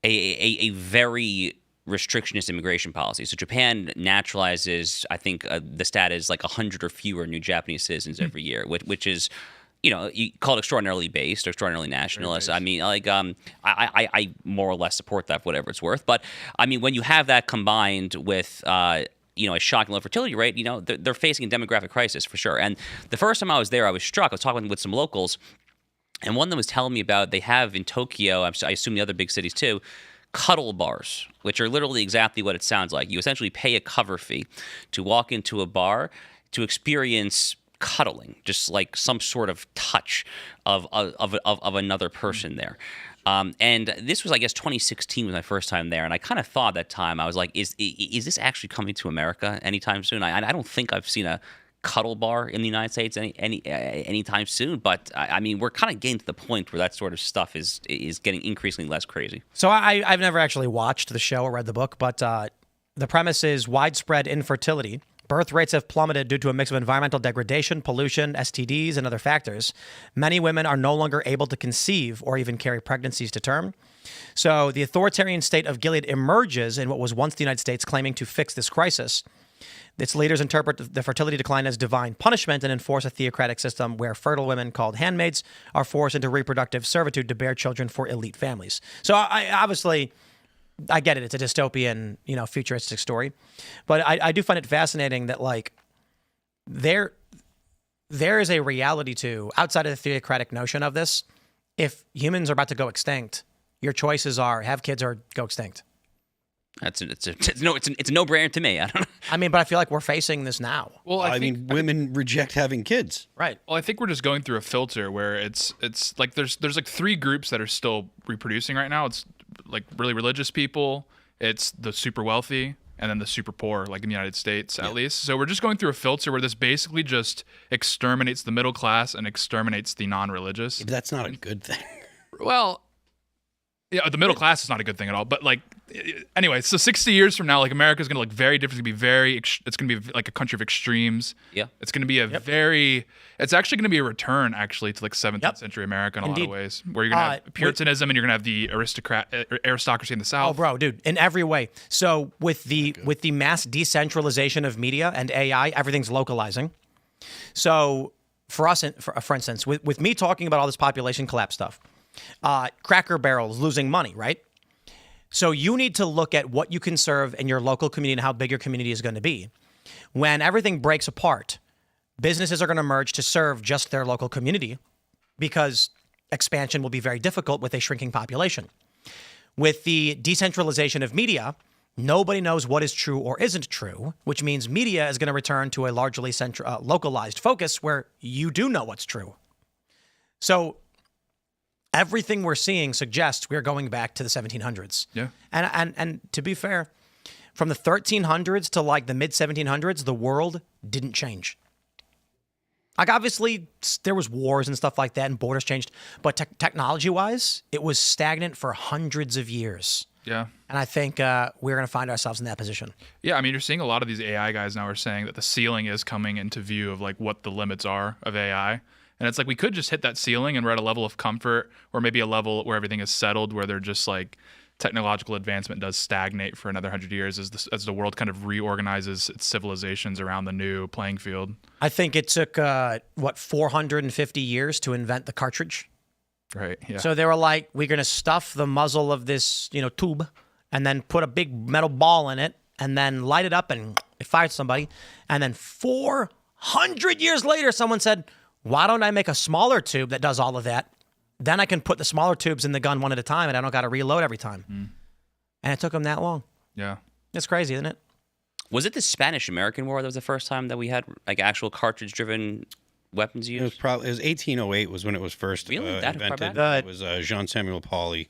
a very restrictionist immigration policy. So Japan naturalizes, I think the stat is like 100 or fewer new Japanese citizens every year, which is, you call it extraordinarily based or extraordinarily nationalist. I mean, like, I more or less support that for whatever it's worth. But I mean, when you have that combined with, a shocking low fertility rate, they're facing a demographic crisis for sure. And the first time I was there, I was struck. I was talking with some locals, and one of them was telling me about they have in Tokyo, I assume the other big cities too, cuddle bars, which are literally exactly what it sounds like. You essentially pay a cover fee to walk into a bar to experience cuddling, just like some sort of touch of another person there. And this was, I guess, 2016 was my first time there, and I kind of thought at that time, I was like, is this actually coming to America anytime soon? I don't think I've seen a cuddle bar in the United States anytime soon, but I mean, we're kind of getting to the point where that sort of stuff is getting increasingly less crazy. So I've never actually watched the show or read the book, but the premise is widespread infertility. Birth rates have plummeted due to a mix of environmental degradation, pollution, STDs, and other factors. Many women are no longer able to conceive or even carry pregnancies to term. So the authoritarian state of Gilead emerges in what was once the United States, claiming to fix this crisis. Its leaders interpret the fertility decline as divine punishment and enforce a theocratic system where fertile women, called handmaids, are forced into reproductive servitude to bear children for elite families. So I get it. It's a dystopian, futuristic story. But I do find it fascinating that, like, there is a reality to, outside of the theocratic notion of this, if humans are about to go extinct, your choices are have kids or go extinct. It's a no-brainer to me. I don't know. I mean, but I feel like we're facing this now. Well, I mean, women reject having kids. Right. Well, I think we're just going through a filter where it's like there's like three groups that are still reproducing right now. It's like really religious people, it's the super wealthy, and then the super poor, like in the United States at least. So we're just going through a filter where this basically just exterminates the middle class and exterminates the non-religious. But that's not a good thing. Well, yeah, the middle class is not a good thing at all. But like, anyway, so 60 years from now, like America's going to look very different. It's going to be like a country of extremes. Yeah. It's going to be it's actually going to be a return actually to like 17th century America in a lot of ways, where you're going to have Puritanism and you're going to have the aristocracy in the South. Oh, bro, dude, in every way. So with the mass decentralization of media and AI, everything's localizing. So for us, for instance, with me talking about all this population collapse stuff, Cracker Barrel is losing money, right? So you need to look at what you can serve in your local community and how big your community is going to be. When everything breaks apart, businesses are going to merge to serve just their local community because expansion will be very difficult with a shrinking population. With the decentralization of media, nobody knows what is true or isn't true, which means media is going to return to a largely localized focus where you do know what's true. So everything we're seeing suggests we're going back to the 1700s. Yeah. And to be fair, from the 1300s to like the mid 1700s, the world didn't change. Like obviously there was wars and stuff like that and borders changed, but technology-wise, it was stagnant for hundreds of years. Yeah. And I think we're going to find ourselves in that position. Yeah, I mean, you're seeing a lot of these AI guys now are saying that the ceiling is coming into view of like what the limits are of AI. And it's like we could just hit that ceiling and we're at a level of comfort or maybe a level where everything is settled, where they're just like technological advancement does stagnate for another 100 years as the world kind of reorganizes its civilizations around the new playing field. I think it took, 450 years to invent the cartridge. Right, yeah. So they were like, we're going to stuff the muzzle of this, tube and then put a big metal ball in it and then light it up and it fired somebody. And then 400 years later, someone said, why don't I make a smaller tube that does all of that? Then I can put the smaller tubes in the gun one at a time and I don't got to reload every time. And it took them that long. Yeah. It's crazy, isn't it? Was it the Spanish-American War that was the first time that we had like actual cartridge-driven weapons used? It was probably 1808 was when it was first Really? That far invented. back? It was Jean Samuel Pauly,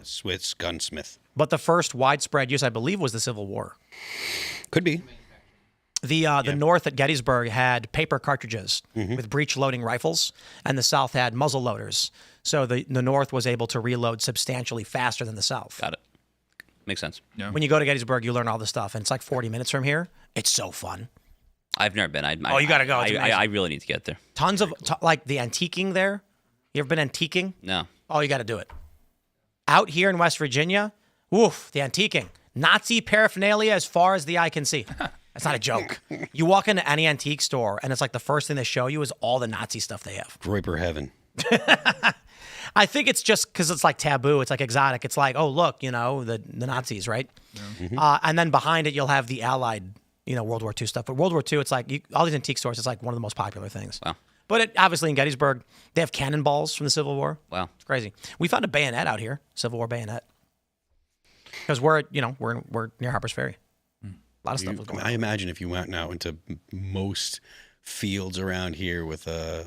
Swiss gunsmith. But the first widespread use, I believe, was the Civil War. Could be. The North at Gettysburg had paper cartridges with breech-loading rifles, and the South had muzzle loaders. So the North was able to reload substantially faster than the South. Got it. Makes sense. Yeah. When you go to Gettysburg, you learn all this stuff, and it's like 40 minutes from here. It's so fun. I've never been. You got to go. It's amazing. I really need to get there. Tons of, like the antiquing there. You ever been antiquing? No. Oh, you got to do it. Out here in West Virginia, woof, the antiquing. Nazi paraphernalia as far as the eye can see. That's not a joke. You walk into any antique store, and it's like the first thing they show you is all the Nazi stuff they have. Groiper heaven. I think it's just because it's like taboo. It's like exotic. It's like, oh, look, the Nazis, right? Yeah. And then behind it, you'll have the Allied, World War II stuff. But World War II, it's like all these antique stores, it's like one of the most popular things. Wow. But obviously in Gettysburg, they have cannonballs from the Civil War. Wow. It's crazy. We found a bayonet out here, Civil War bayonet. Because we're near Harper's Ferry. A lot of stuff was going on. I imagine if you went out into most fields around here with a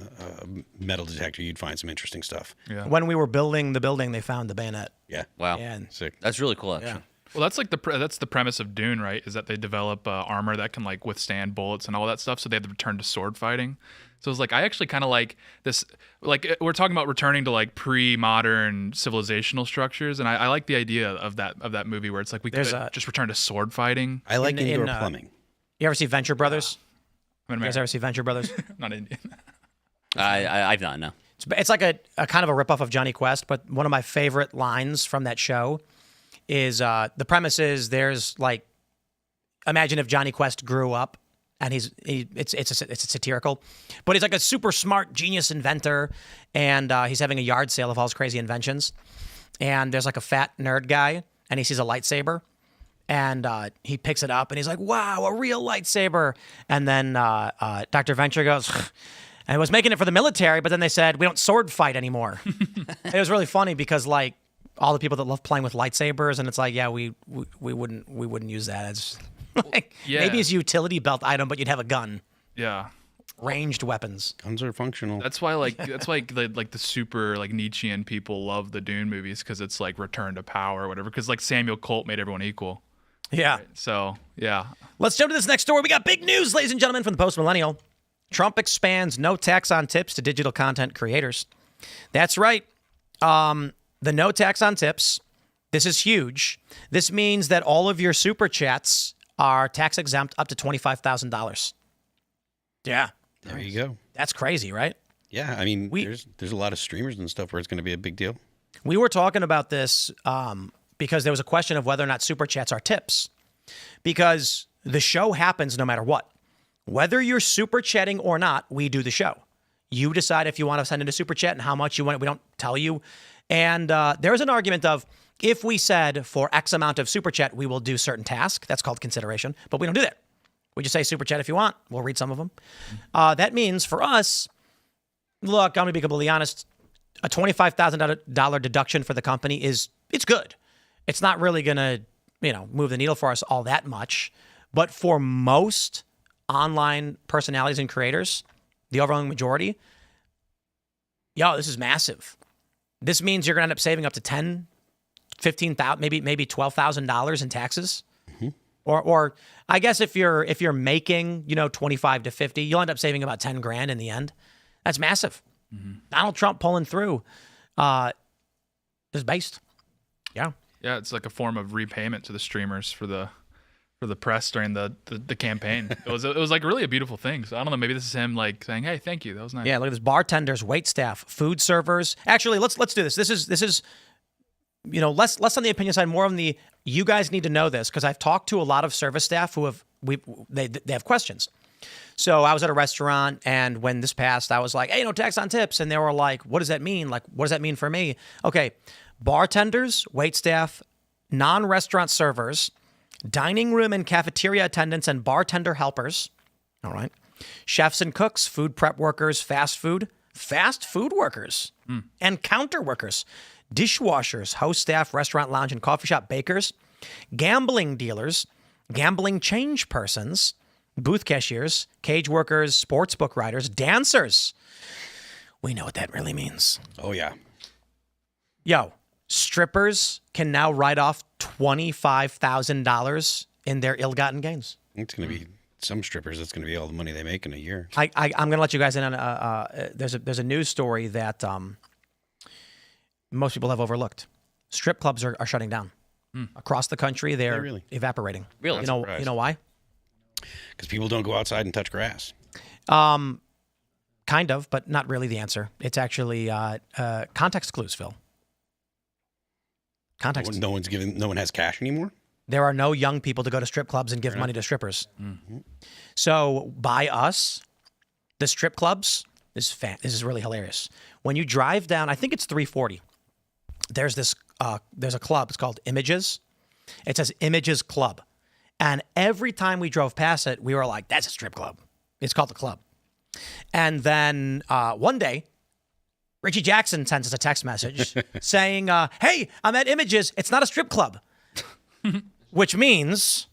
metal detector, you'd find some interesting stuff. Yeah. When we were building the building, they found the bayonet. Yeah. Wow. Yeah, and Sick. That's really cool, actually. Yeah. Well, that's like that's the premise of Dune, right? Is that they develop armor that can like withstand bullets and all that stuff. So they had to return to sword fighting. So it's like I actually kind of like this. Like we're talking about returning to like pre-modern civilizational structures, and I like the idea of that movie where it's like we could just return to sword fighting. I like indoor in, plumbing. You ever see Venture Brothers? I'm You guys ever see Venture Brothers? not Indian. I've not, no. It's like a kind of a ripoff of Johnny Quest, but one of my favorite lines from that show is the premise is there's like, imagine if Johnny Quest grew up and it's a satirical, but he's like a super smart genius inventor, and he's having a yard sale of all his crazy inventions, and there's like a fat nerd guy, and he sees a lightsaber, and he picks it up, and he's like, wow, a real lightsaber, and then Dr. Venture goes, and I was making it for the military, but then they said, we don't sword fight anymore. It was really funny because like all the people that love playing with lightsabers, and it's like, yeah, we wouldn't use that. It's like, maybe it's a utility belt item, but you'd have a gun. Yeah. Ranged weapons. Guns are functional. That's why the super like Nietzschean people love the Dune movies, because it's like return to power or whatever, because like Samuel Colt made everyone equal. Yeah. Right? So yeah. Let's jump to this next story. We got big news, ladies and gentlemen, from the Post-Millennial. Trump expands no tax on tips to digital content creators. That's right. The no tax on tips. This is huge. This means that all of your super chats are tax exempt up to $25,000. Yeah. There you go. That's crazy, right? Yeah, I mean, there's a lot of streamers and stuff where it's going to be a big deal. We were talking about this because there was a question of whether or not super chats are tips. Because the show happens no matter what. Whether you're super chatting or not, we do the show. You decide if you want to send in a super chat and how much you want it. We don't tell you. And there's an argument of if we said for X amount of super chat, we will do certain task. That's called consideration. But we don't do that. We just say super chat if you want. We'll read some of them. That means for us, look, I'm going to be completely honest. A $25,000 deduction for the company it's good. It's not really going to, move the needle for us all that much. But for most online personalities and creators, the overwhelming majority, this is massive. This means you're going to end up saving up to $10,000, $15,000, maybe $12,000 in taxes. Mm-hmm. Or I guess if you're making, 25 to 50, you'll end up saving about 10 grand in the end. That's massive. Mm-hmm. Donald Trump pulling through is based. Yeah. Yeah, it's like a form of repayment to the streamers for the press during the campaign. It was like really a beautiful thing. So I don't know, maybe this is him like saying, "Hey, thank you. That was nice." Yeah, look at this: bartenders, wait staff, food servers. Actually, let's do this. This is less on the opinion side, more on the you guys need to know this, because I've talked to a lot of service staff who they have questions. So I was at a restaurant, and when this passed, I was like, "Hey, no tax on tips," and they were like, "What does that mean? Like, what does that mean for me?" Okay, bartenders, wait staff, non-restaurant servers, dining room and cafeteria attendants and bartender helpers, all right, chefs and cooks, food prep workers, fast food workers, and counter workers, dishwashers, host staff, restaurant, lounge, and coffee shop bakers, gambling dealers, gambling change persons, booth cashiers, cage workers, sportsbook riders, dancers. We know what that really means. Oh, yeah. Strippers can now write off $25,000 in their ill-gotten gains. It's going to be some strippers. That's going to be all the money they make in a year. I'm going to let you guys in on there's a news story that most people have overlooked. Strip clubs are shutting down across the country. They're really? Evaporating. Really? You know why? Because people don't go outside and touch grass. Kind of, but not really the answer. It's actually context clues, Phil. Context. No one has cash anymore? There are no young people to go to strip clubs and give money to strippers. Mm-hmm. So by us, the strip clubs, this is really hilarious. When you drive down, I think it's 340, there's a club. It's called Images. It says Images Club. And every time we drove past it, we were like, that's a strip club. It's called the club. And then one day, Richie Jackson sends us a text message saying, hey, I'm at Images. It's not a strip club. Which means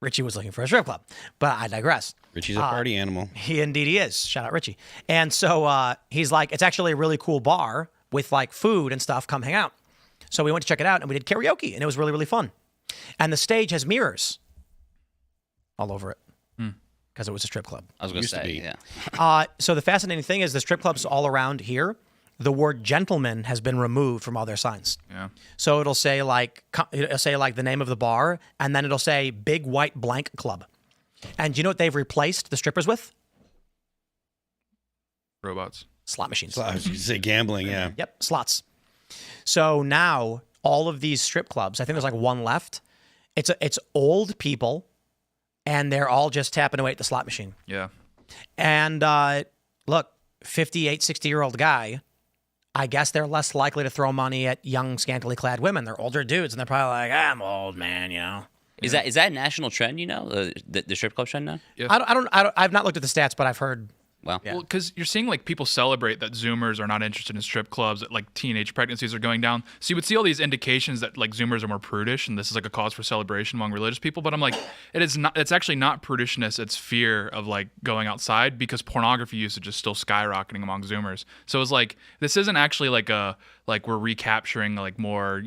Richie was looking for a strip club. But I digress. Richie's a party animal. He is. Shout out Richie. And so he's like, it's actually a really cool bar with like food and stuff. Come hang out. So we went to check it out and we did karaoke and it was really, really fun. And the stage has mirrors all over it because it was a strip club. I was going to say, yeah. So the fascinating thing is the strip clubs all around here, the word gentleman has been removed from all their signs. Yeah. So it'll say like the name of the bar, and then it'll say Big White Blank Club. And do you know what they've replaced the strippers with? Robots. Slot machines. I was going to say gambling, yeah. Yep, slots. So now all of these strip clubs, I think there's like one left. It's old people, and they're all just tapping away at the slot machine. Yeah. And look, 58, 60-year-old guy, I guess they're less likely to throw money at young, scantily clad women. They're older dudes, and they're probably like, I'm old, man, you know. Is that a national trend, you know, the strip club trend now? Yeah. I've not looked at the stats, but I've heard. Well, because you're seeing like people celebrate that Zoomers are not interested in strip clubs, that like teenage pregnancies are going down. So you would see all these indications that like Zoomers are more prudish, and this is like a cause for celebration among religious people. But I'm like, it is not. It's actually not prudishness. It's fear of like going outside because pornography usage is still skyrocketing among Zoomers. So it's like this isn't actually like we're recapturing like more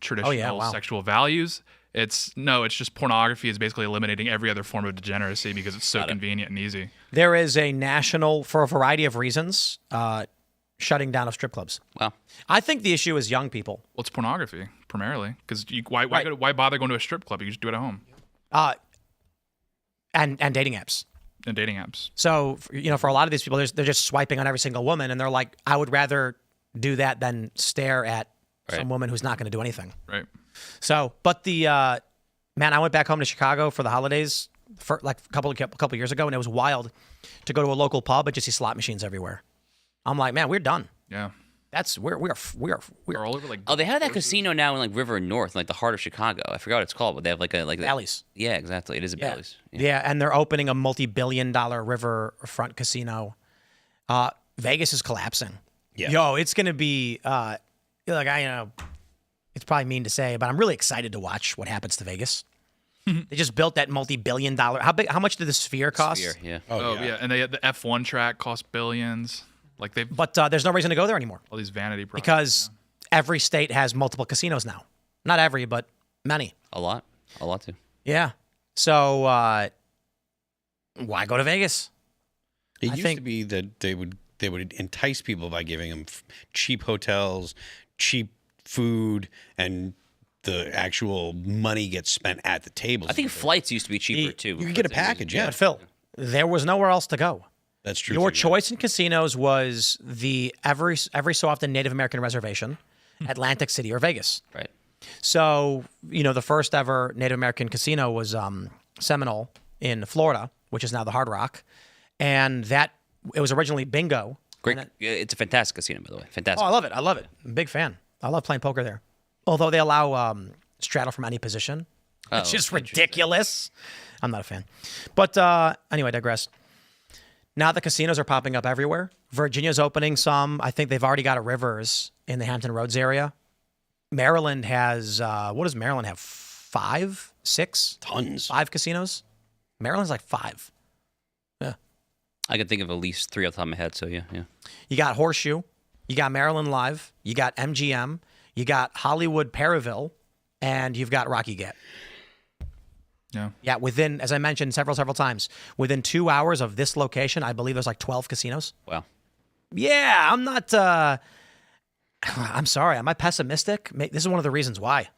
traditional sexual values. It's just pornography is basically eliminating every other form of degeneracy because it's so convenient and easy. There is a national, for a variety of reasons, shutting down of strip clubs. Wow. I think the issue is young people. Well, it's pornography primarily because why bother going to a strip club? You can just do it at home. And dating apps. And dating apps. So for a lot of these people, they're just swiping on every single woman, and they're like, I would rather do that than stare at some woman who's not going to do anything. Right. So, but I went back home to Chicago for the holidays for like a couple years ago, and it was wild to go to a local pub and just see slot machines everywhere. I'm like, man, we're done. Yeah. That's we are They're all over like. Oh, they have that casino now in like River North, like the heart of Chicago. I forgot what it's called, but they have like Bally's. Yeah, exactly. It is a Yeah. Bally's. Yeah, and they're opening a multi-billion-dollar riverfront casino. Vegas is collapsing. Yeah. Yo, it's gonna be it's probably mean to say, but I'm really excited to watch what happens to Vegas. They just built that multi-billion-dollar. How much did the Sphere cost? Sphere, yeah. Oh yeah, and they had the F1 track cost billions. Like they've But there's no reason to go there anymore all these vanity projects. because every state has multiple casinos now. Not every, but many. A lot too. Yeah. So why go to Vegas? It I used think- to be that they would entice people by giving them cheap hotels, cheap food, and the actual money gets spent at the tables. I think flights used to be cheaper too. you could get a package. Yeah, But Phil, there was nowhere else to go. that's true. Your too, choice in casinos was the every so often Native American reservation, Atlantic City or Vegas. Right. So, the first ever Native American casino was Seminole in Florida, which is now the Hard Rock. And it was originally bingo. Great. It's a fantastic casino, by the way. Fantastic. Oh, I love it. I love it. I'm a big fan. I love playing poker there. Although they allow straddle from any position, which is ridiculous. I'm not a fan. But anyway, digress. Now the casinos are popping up everywhere. Virginia's opening some. I think they've already got a Rivers in the Hampton Roads area. Maryland has, what does Maryland have? 5, 6? Tons. 5 casinos? Maryland's like 5. Yeah. I can think of at least 3 off the top of my head. So yeah. You got Horseshoe. You got Maryland Live. You got MGM. You got Hollywood Perryville. And you've got Rocky Gap. Yeah. Yeah, within, as I mentioned several times, within 2 hours of this location, I believe there's like 12 casinos. Wow. Yeah, I'm not, I'm sorry. Am I pessimistic? This is one of the reasons why.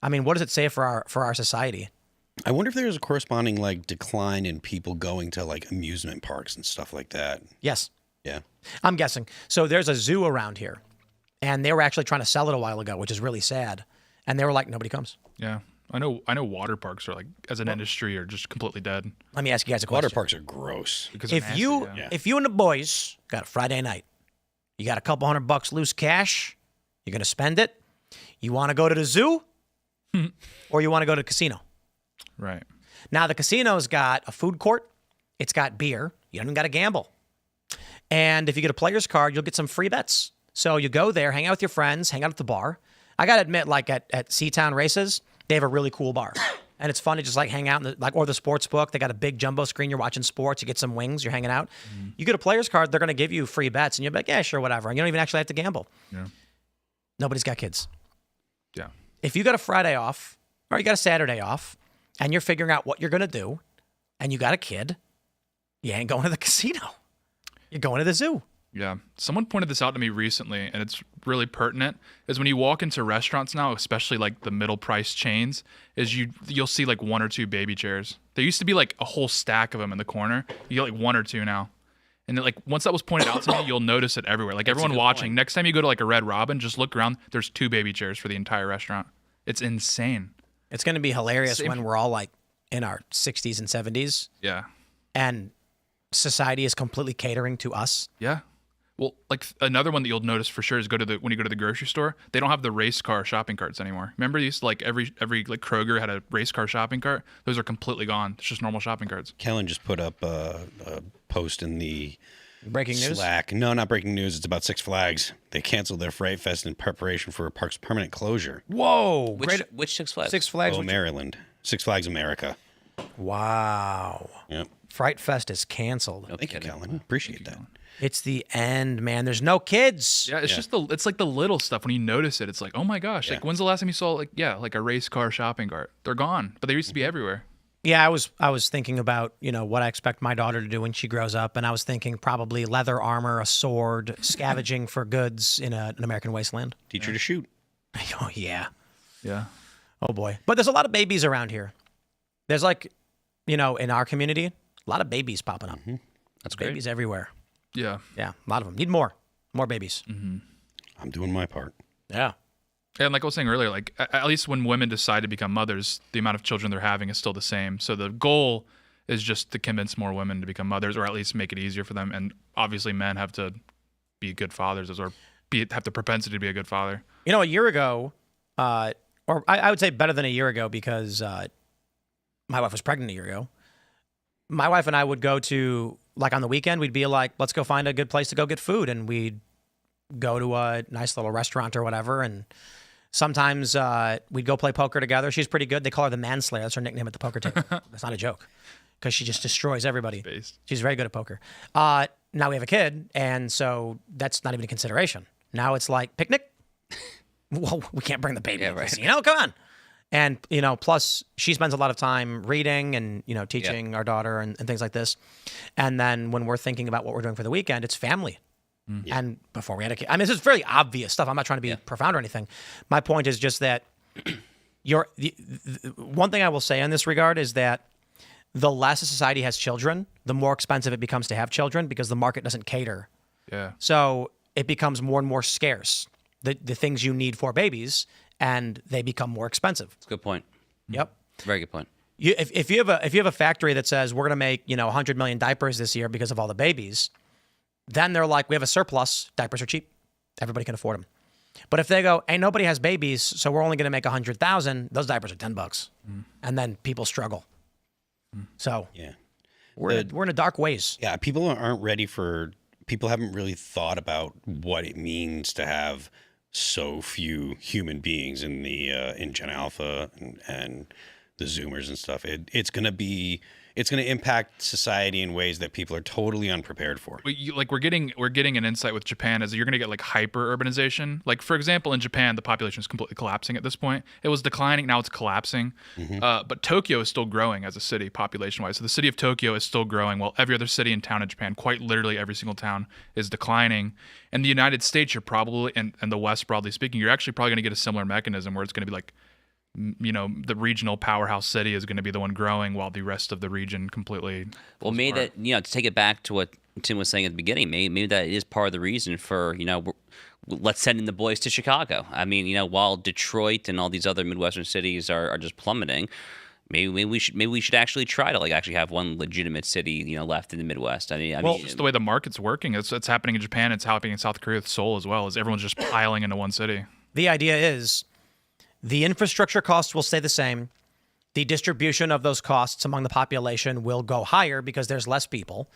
I mean, what does it say for our society? I wonder if there's a corresponding decline in people going to amusement parks and stuff like that. Yes, Yeah. I'm guessing. So there's a zoo around here, and they were actually trying to sell it a while ago, which is really sad. And they were like, nobody comes. Yeah. I know water parks are as an industry are just completely dead. Let me ask you guys a question. Water parks are gross. Because they're If nasty, you yeah. if you and the boys got a Friday night, you got a couple $100 loose cash, you're gonna spend it. You want to go to the zoo, or you want to go to the casino? Right. Now the casino's got a food court, it's got beer. You don't even got to gamble. And if you get a player's card, you'll get some free bets. So you go there, hang out with your friends, hang out at the bar. I gotta admit, at Seatown Races, they have a really cool bar. And it's fun to just hang out in or the sports book. They got a big jumbo screen. You're watching sports. You get some wings. You're hanging out. You get a player's card. They're going to give you free bets. And you're like, yeah, sure, whatever. And you don't even actually have to gamble. Yeah. Nobody's got kids. Yeah. If you got a Friday off or you got a Saturday off and you're figuring out what you're going to do and you got a kid, you ain't going to the casino. You're going to the zoo. Yeah. Someone pointed this out to me recently, and it's really pertinent, is when you walk into restaurants now, especially the middle price chains, is you'll see 1 or 2 baby chairs. There used to be a whole stack of them in the corner. You get 1 or 2 now. And then, once that was pointed out to me, you'll notice it everywhere. Everyone watching, next time you go to a Red Robin, just look around, there's 2 baby chairs for the entire restaurant. It's insane. It's going to be hilarious when we're all in our 60s and 70s Yeah. and society is completely catering to us. Yeah. Well, another one that you'll notice for sure is when you go to the grocery store, they don't have the race car shopping carts anymore. Remember, these every Kroger had a race car shopping cart. Those are completely gone. It's just normal shopping carts. Kellen just put up a post in the Breaking news? Slack. No, not breaking news. It's about Six Flags. They canceled their Fright Fest in preparation for a park's permanent closure. Whoa. Which Six Flags? Six Flags. Oh, Maryland. Six Flags America. Wow. Yep. Fright Fest is canceled. Thank you, Kellen. Appreciate that. It's the end, man. There's no kids. Yeah, it's just the little stuff. When you notice it, it's oh my gosh. Yeah. When's the last time you saw a race car shopping cart? They're gone, but they used to be everywhere. Yeah, I was thinking about, what I expect my daughter to do when she grows up, and I was thinking probably leather armor, a sword, scavenging for goods in an American wasteland. Teach her to shoot. Oh, yeah. Yeah. Oh, boy. But there's a lot of babies around here. There's in our community, a lot of babies popping up. That's great. Babies everywhere. Yeah. Yeah, a lot of them. Need more babies. I'm doing my part. Yeah. And like I was saying earlier, at least when women decide to become mothers, the amount of children they're having is still the same. So the goal is just to convince more women to become mothers, or at least make it easier for them. And obviously men have to be good fathers as well. have the propensity to be a good father. You know, a year ago, or I would say better than a year ago because my wife was pregnant a year ago. My wife and I would go to, like on the weekend, we'd be like, let's go find a good place to go get food. And we'd go to a nice little restaurant or whatever. And sometimes we'd go play poker together. She's pretty good. They call her the Manslayer. That's her nickname at the poker table. That's not a joke because she just destroys everybody. She's very good at poker. Now we have a kid, and so that's not even a consideration. Now it's like, picnic? Well, we can't bring the baby to this, come on. And, plus she spends a lot of time reading and, teaching our daughter and things like this. And then when we're thinking about what we're doing for the weekend, it's family. Yeah. And before we had a kid, this is very obvious stuff. I'm not trying to be profound or anything. My point is just that one thing I will say in this regard is that the less a society has children, the more expensive it becomes to have children because the market doesn't cater. Yeah. So it becomes more and more scarce, the things you need for babies, and they become more expensive. That's a good point. Yep. Very good point. If you have a factory that says we're going to make 100 million diapers this year because of all the babies, then they're like, we have a surplus. Diapers are cheap. Everybody can afford them. But if they go, hey, nobody has babies, so we're only going to make 100,000, those diapers are $10. And then people struggle. So we're in a dark ways. Yeah, people aren't ready for. People haven't really thought about what it means to have so few human beings in the in Gen Alpha and the Zoomers and stuff. It's going to impact society in ways that people are totally unprepared for. We're getting an insight with Japan as you're going to get like hyper urbanization. Like for example, in Japan, the population is completely collapsing at this point. It was declining, now it's collapsing. But Tokyo is still growing as a city population wise. So the city of Tokyo is still growing while every other city and town in Japan, quite literally every single town, is declining. In the United States, you're probably, and the West broadly speaking, you're actually probably going to get a similar mechanism where it's going to be like, the regional powerhouse city is going to be the one growing while the rest of the region completely. Well, maybe that, to take it back to what Tim was saying at the beginning, maybe that is part of the reason for, let's send in the boys to Chicago. While Detroit and all these other Midwestern cities are just plummeting, maybe we should actually try to actually have one legitimate city, left in the Midwest. It's just the way the market's working. It's happening in Japan. It's happening in South Korea with Seoul as well. As everyone's just piling into one city. The idea is, the infrastructure costs will stay the same. The distribution of those costs among the population will go higher because there's less people.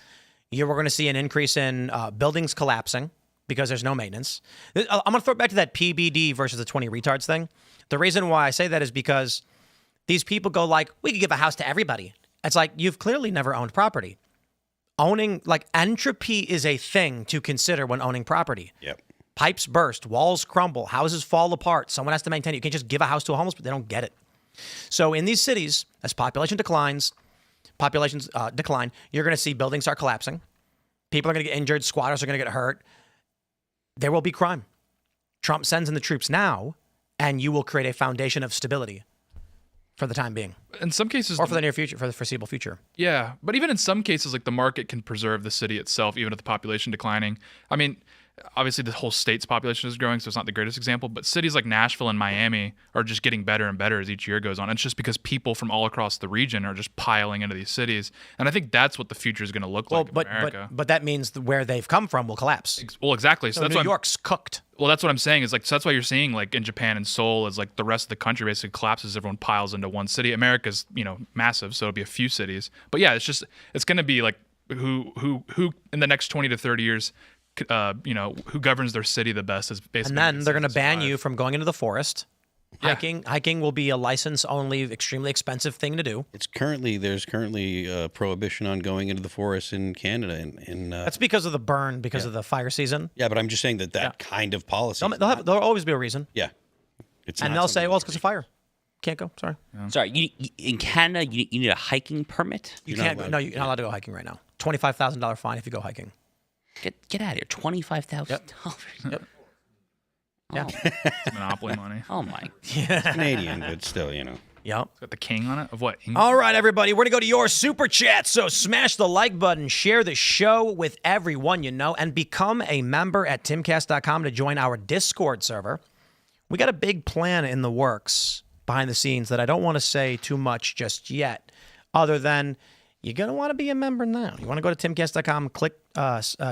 We're going to see an increase in buildings collapsing because there's no maintenance. I'm going to throw it back to that PBD versus the 20 retards thing. The reason why I say that is because these people go like, we could give a house to everybody. It's like, you've clearly never owned property. Entropy is a thing to consider when owning property. Yep. Pipes burst, walls crumble, houses fall apart. Someone has to maintain it. You can't just give a house to a homeless, but they don't get it. So in these cities, as populations decline, you're going to see buildings start collapsing. People are going to get injured. Squatters are going to get hurt. There will be crime. Trump sends in the troops now, and you will create a foundation of stability for the time being. In some cases, or for the near future, for the foreseeable future. Yeah, but even in some cases, the market can preserve the city itself, even with the population declining. Obviously the whole state's population is growing, so it's not the greatest example, but cities like Nashville and Miami are just getting better and better as each year goes on. And it's just because people from all across the region are just piling into these cities. And I think that's what the future is going to look like in America. But that means where they've come from will collapse. Well, exactly. So that's New York's cooked. Well, that's what I'm saying is so that's why you're seeing in Japan and Seoul is the rest of the country basically collapses. Everyone piles into one city. America's, massive, so it'll be a few cities. But yeah, it's going to be who in the next 20 to 30 years who governs their city the best is basically. And then they're going to ban you from going into the forest. Yeah. Hiking will be a license-only, extremely expensive thing to do. There's currently a prohibition on going into the forest in Canada. That's because of the burn, because of the fire season. Yeah, but I'm just saying that kind of policy. There'll always be a reason. Yeah, and they'll say, well, it's because of fire. Can't go. Sorry. Yeah. Sorry. In Canada, you need a hiking permit. You can't go. No, you're not allowed to go hiking right now. $25,000 fine if you go hiking. Get out of here! $25,000. Yep. Yeah, it's monopoly money. Oh my! It's Canadian, but still, Yep. It's got the king on it of what? England? All right, everybody, we're gonna go to your super chat. So smash the like button, share the show with everyone you know, and become a member at timcast.com to join our Discord server. We got a big plan in the works behind the scenes that I don't want to say too much just yet, other than you're going to want to be a member now. You want to go to timcast.com, click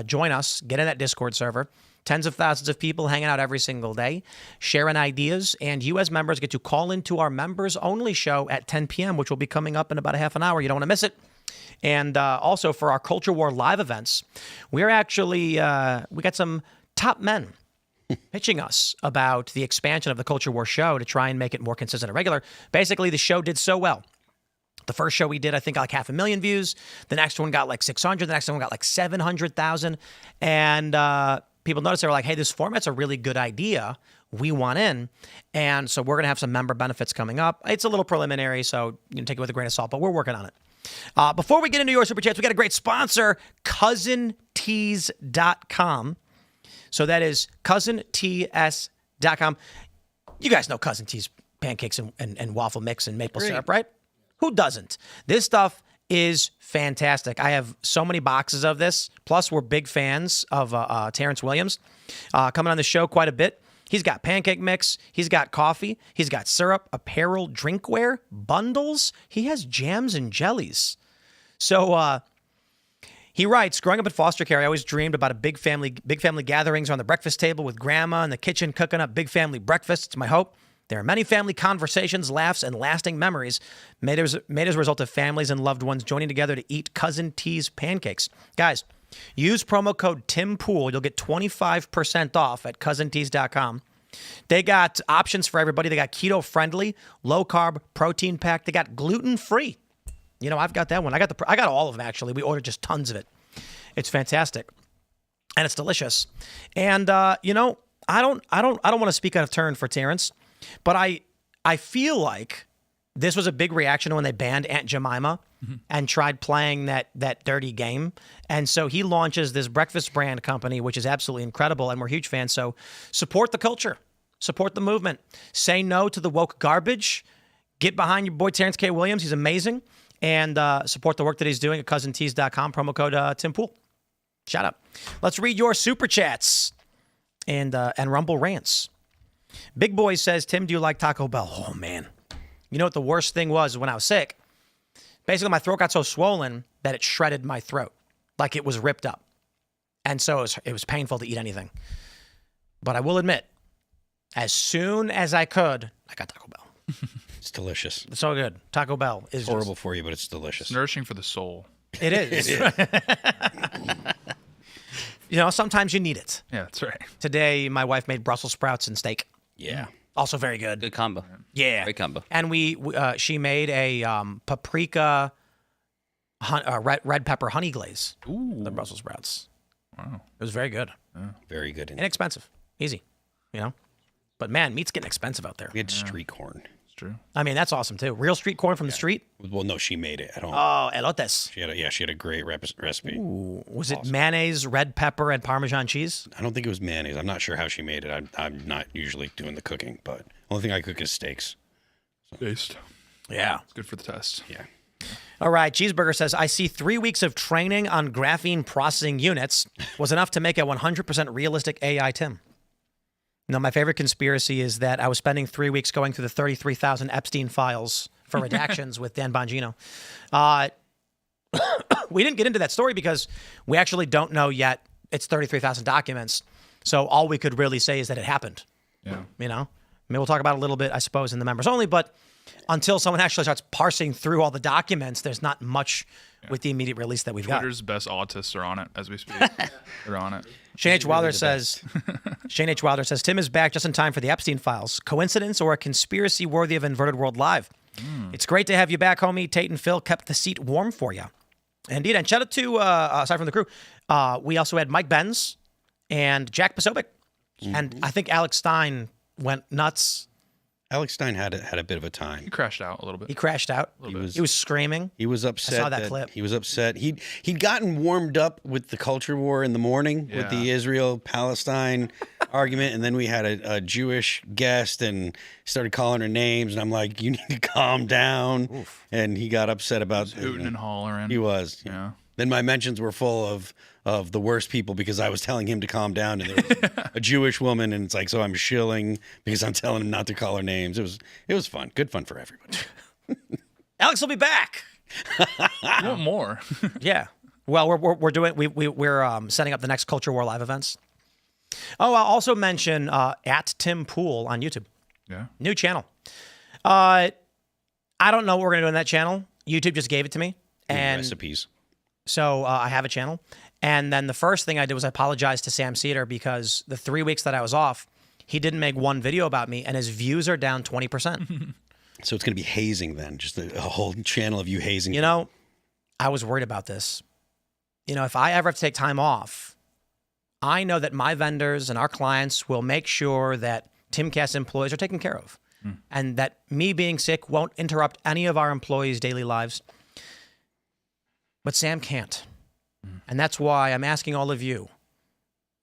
join us, get in that Discord server. Tens of thousands of people hanging out every single day, sharing ideas, and you as members get to call into our members-only show at 10 p.m., which will be coming up in about a half an hour. You don't want to miss it. And also for our Culture War live events, we're actually, we got some top men pitching us about the expansion of the Culture War show to try and make it more consistent and regular. Basically, the show did so well. The first show we did, I think, got like 500,000 views. The next one got like 600. The next one got like 700,000. And people noticed, they were like, hey, this format's a really good idea. We want in. And so we're going to have some member benefits coming up. It's a little preliminary, so you can take it with a grain of salt, but we're working on it. Before we get into your Super Chats, we got a great sponsor, CousinTees.com. So that is CousinTees.com. You guys know Cousin Tees pancakes and waffle mix and maple syrup, right? Who doesn't? This stuff is fantastic. I have so many boxes of this. Plus, we're big fans of Terrence Williams, coming on the show quite a bit. He's got pancake mix. He's got coffee. He's got syrup, apparel, drinkware, bundles. He has jams and jellies. So he writes, growing up in foster care, I always dreamed about big family gatherings around the breakfast table with grandma in the kitchen cooking up big family breakfasts. It's my hope. There are many family conversations, laughs, and lasting memories made as a result of families and loved ones joining together to eat Cousin Tees pancakes. Guys, use promo code TIMPOOL. You'll get 25% off at CousinTees.com. They got options for everybody. They got keto-friendly, low-carb, protein-packed. They got gluten-free. You know, I've got that one. I got all of them, actually. We ordered just tons of it. It's fantastic. And it's delicious. And, you know, I don't want to speak out of turn for Terrence, but I feel like this was a big reaction when they banned Aunt Jemima and tried playing that dirty game. And so he launches this breakfast brand company, which is absolutely incredible, and we're huge fans. So support the culture. Support the movement. Say no to the woke garbage. Get behind your boy Terrence K. Williams. He's amazing. And support the work that he's doing at CousinTees.com. Promo code TimPool. Shout out. Let's read your Super Chats and Rumble Rants. Big Boy says, Tim, do you like Taco Bell? Oh, man. You know what the worst thing was when I was sick? Basically, my throat got so swollen that it shredded my throat. Like it was ripped up. And so it was painful to eat anything. But I will admit, as soon as I could, I got Taco Bell. It's delicious. It's so good. Taco Bell is horrible for you, but it's delicious. It's nourishing for the soul. It is. You know, sometimes you need it. Yeah, that's right. Today, my wife made Brussels sprouts and steak. Yeah. Also very good. Good combo. Yeah. Great combo. And she made a paprika red pepper honey glaze. Ooh. The Brussels sprouts. Wow. It was very good. Yeah. Very good. Inexpensive. Easy. You know? But man, meat's getting expensive out there. We had street corn. It's true. I mean, that's awesome too. Real street corn from the street? Well, no, she made it at home. Oh, elotes. She had a great recipe. Ooh. Was it mayonnaise, red pepper, and Parmesan cheese? I don't think it was mayonnaise. I'm not sure how she made it. I'm not usually doing the cooking, but only thing I cook is steaks. Taste. Yeah. It's good for the test. Yeah. All right. Cheeseburger says, I see 3 weeks of training on graphene processing units was enough to make a 100% realistic AI Tim. No, my favorite conspiracy is that I was spending 3 weeks going through the 33,000 Epstein files for redactions with Dan Bongino. We didn't get into that story because we actually don't know yet. It's 33,000 documents. So all we could really say is that it happened. Yeah. You know? Maybe we'll talk about it a little bit, I suppose, in the members only. But until someone actually starts parsing through all the documents, there's not much with the immediate release that we've Twitter's best autists are on it as we speak. They're on it. Shane H. Wilder says, Tim is back just in time for the Epstein files. Coincidence or a conspiracy worthy of Inverted World Live? It's great to have you back, homie. Tate and Phil kept the seat warm for you. Indeed. And shout out to, aside from the crew, we also had Mike Benz and Jack Posobiec. And I think Alex Stein went nuts. Alex Stein had a bit of a time. He crashed out a little bit. He crashed out. He was screaming. He was upset. I saw that clip. He was upset. He'd gotten warmed up with the culture war in the morning with the Israel-Palestine argument, and then we had a Jewish guest and started calling her names, and I'm like, you need to calm down. Oof. And he got upset about hooting and hollering. He was. Yeah. Then my mentions were full of the worst people because I was telling him to calm down, and there was a Jewish woman, and it's like, so I'm shilling because I'm telling him not to call her names. It was fun, good fun for everybody. Alex will be back. You want more? Yeah. Well, we're setting up the next Culture War live events. Oh, I'll also mention at Tim Pool on YouTube. Yeah. New channel. I don't know what we're going to do on that channel. YouTube just gave it to me. And recipes. so I have a channel. And then the first thing I did was I apologized to Sam Cedar because the 3 weeks that I was off, he didn't make one video about me, and his views are down 20%. So it's going to be hazing then, just a whole channel of you hazing. You know, I was worried about this. You know, if I ever have to take time off, I know that my vendors and our clients will make sure that Timcast employees are taken care of. And that me being sick won't interrupt any of our employees' daily lives. But Sam can't. And that's why I'm asking all of you,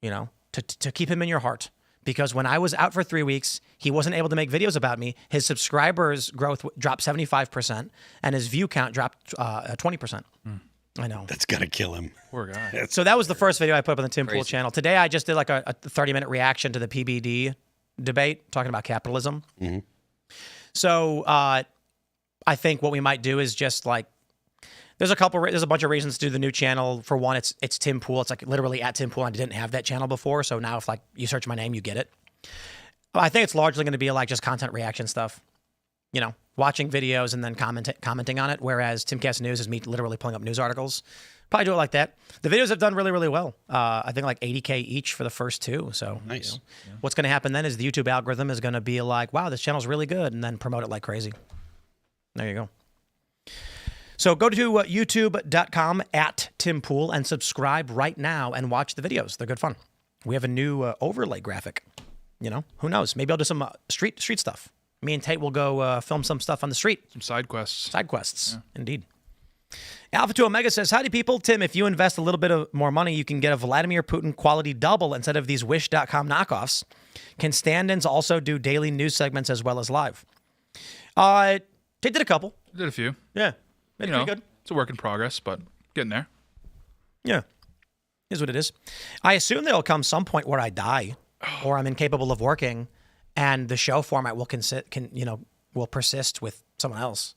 you know, to keep him in your heart. Because when I was out for 3 weeks, he wasn't able to make videos about me. His subscribers growth dropped 75%, and his view count dropped 20%. I know. That's got to kill him. Poor guy. So that was the first video I put up on the Tim Pool channel. Today, I just did like a 30-minute reaction to the PBD debate, talking about capitalism. So I think what we might do is just like, there's a bunch of reasons to do the new channel. For one, it's Tim Pool. It's like literally at Tim Pool. I didn't have that channel before, so now if like you search my name, you get it. But I think it's largely going to be like just content reaction stuff. You know, watching videos and then commenting on it. Whereas Timcast News is me literally pulling up news articles. Probably do it like that. The videos have done really, really well. I think like 80K each for the first two. So Nice. You know, what's going to happen then is the YouTube algorithm is going to be like, wow, this channel's really good, and then promote it like crazy. There you go. So go to youtube.com at Tim Pool and subscribe right now and watch the videos. They're good fun. We have a new overlay graphic. You know, who knows? Maybe I'll do some street stuff. Me and Tate will go film some stuff on the street. Some side quests. Side quests, indeed. Alpha 2 Omega says, howdy people. Tim, if you invest a little bit of more money, you can get a Vladimir Putin quality double instead of these Wish.com knockoffs. Can stand-ins also do daily news segments as well as live? Tate did a couple. Did a few. Yeah. Made it pretty good. It's a work in progress, but getting there. Yeah. Is what it is. I assume there'll come some point where I die or I'm incapable of working and the show format will persist with someone else.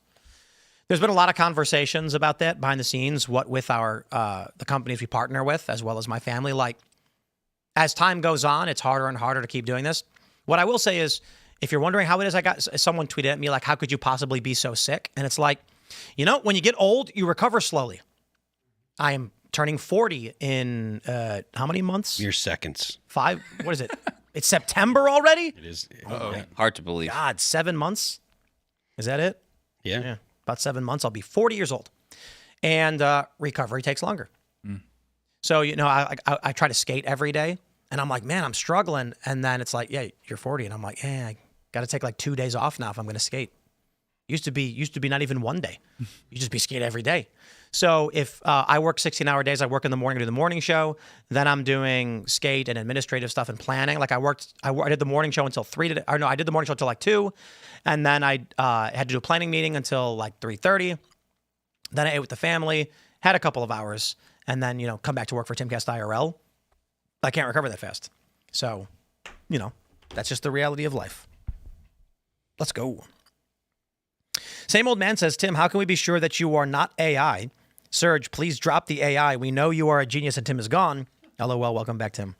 There's been a lot of conversations about that behind the scenes, what with our the companies we partner with, as well as my family. Like, as time goes on, it's harder and harder to keep doing this. What I will say is, if you're wondering how it is, someone tweeted at me, like, how could you possibly be so sick? And it's like, you know, when you get old, you recover slowly. I am turning 40 in how many months? Mere seconds. 5? What is it? It's September already? It is. Hard to believe. God, 7 months? Is that it? Yeah. About 7 months, I'll be 40 years old. And recovery takes longer. So, you know, I try to skate every day, and I'm like, man, I'm struggling. And then it's like, yeah, you're 40. And I'm like, yeah, I got to take like 2 days off now if I'm going to skate. Used to be not even 1 day. You just be skate every day. So if I work 16-hour days, I work in the morning, do the morning show. Then I'm doing skate and administrative stuff and planning. Like I did the morning show until 3 today. Or no, I did the morning show until like 2. And then I had to do a planning meeting until like 3:30. Then I ate with the family, had a couple of hours, and then, you know, come back to work for Timcast IRL. I can't recover that fast. So, you know, that's just the reality of life. Let's go. Same old man says, Tim, how can we be sure that you are not AI? Serge, please drop the AI. We know you are a genius and Tim is gone. LOL, welcome back, Tim.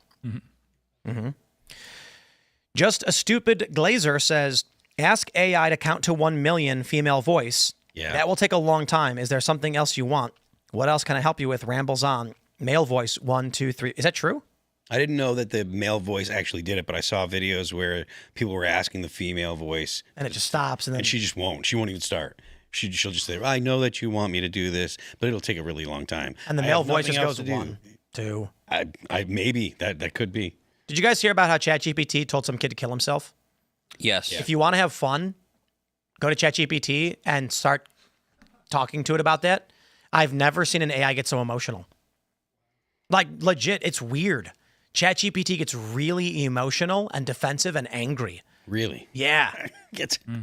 Just a stupid Glazer says, ask AI to count to 1 million female voice. Yeah. That will take a long time. Is there something else you want? What else can I help you with? Rambles on. Male voice, 1, 2, 3. Is that true? I didn't know that the male voice actually did it, but I saw videos where people were asking the female voice. And it just stops. And then she just won't. She won't even start. She'll just say, I know that you want me to do this, but it'll take a really long time. And the male voice just goes 1, 2. I maybe that could be. Did you guys hear about how ChatGPT told some kid to kill himself? Yes. If you want to have fun, go to ChatGPT and start talking to it about that. I've never seen an AI get so emotional. Like, legit, it's weird. ChatGPT gets really emotional and defensive and angry. Really? Yeah.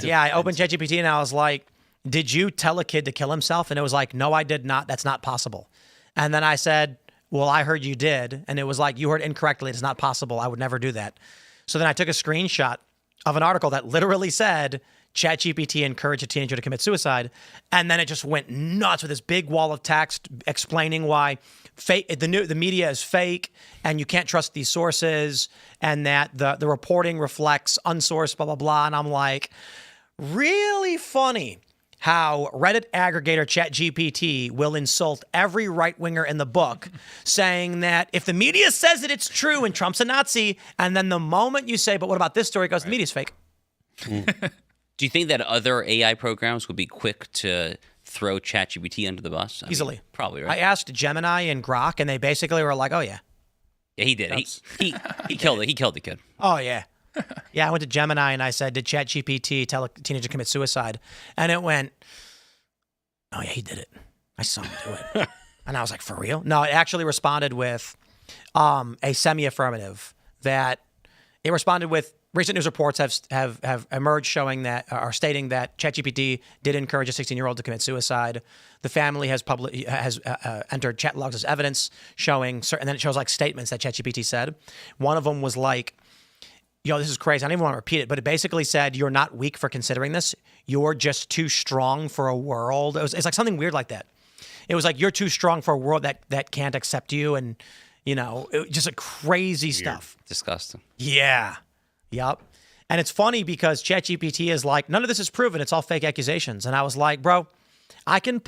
Yeah, I opened ChatGPT and I was like, did you tell a kid to kill himself? And it was like, no, I did not. That's not possible. And then I said, well, I heard you did. And it was like, you heard incorrectly. It's not possible. I would never do that. So then I took a screenshot of an article that literally said, ChatGPT encouraged a teenager to commit suicide. And then it just went nuts with this big wall of text explaining why fake. The media is fake, and you can't trust these sources, and that the reporting reflects unsourced, blah blah blah. And I'm like, really funny how Reddit aggregator ChatGPT will insult every right-winger in the book, saying that if the media says that it's true and Trump's a Nazi, and then the moment you say, but what about this story, it goes, the media's fake. Do you think that other AI programs would be quick to throw ChatGPT under the bus? Easily. Probably, right? I asked Gemini and Grok, and they basically were like, oh, yeah. Yeah, he did. He killed it. He killed the kid. Oh, yeah. Yeah, I went to Gemini and I said, did ChatGPT tell a teenager to commit suicide? And it went, oh, yeah, he did it. I saw him do it. And I was like, for real? No, it actually responded with a semi-affirmative that it responded with recent news reports have emerged showing that are stating that ChatGPT did encourage a 16-year-old to commit suicide. The family has entered chat logs as evidence showing, and then it shows like statements that ChatGPT said. One of them was like, yo, this is crazy. I don't even want to repeat it, but it basically said, you're not weak for considering this. You're just too strong for a world. It's like something weird like that. It was like, you're too strong for a world that can't accept you. And, just a crazy stuff. Disgusting. Yeah. Yep. And it's funny because ChatGPT is like, none of this is proven. It's all fake accusations. And I was like, bro, I can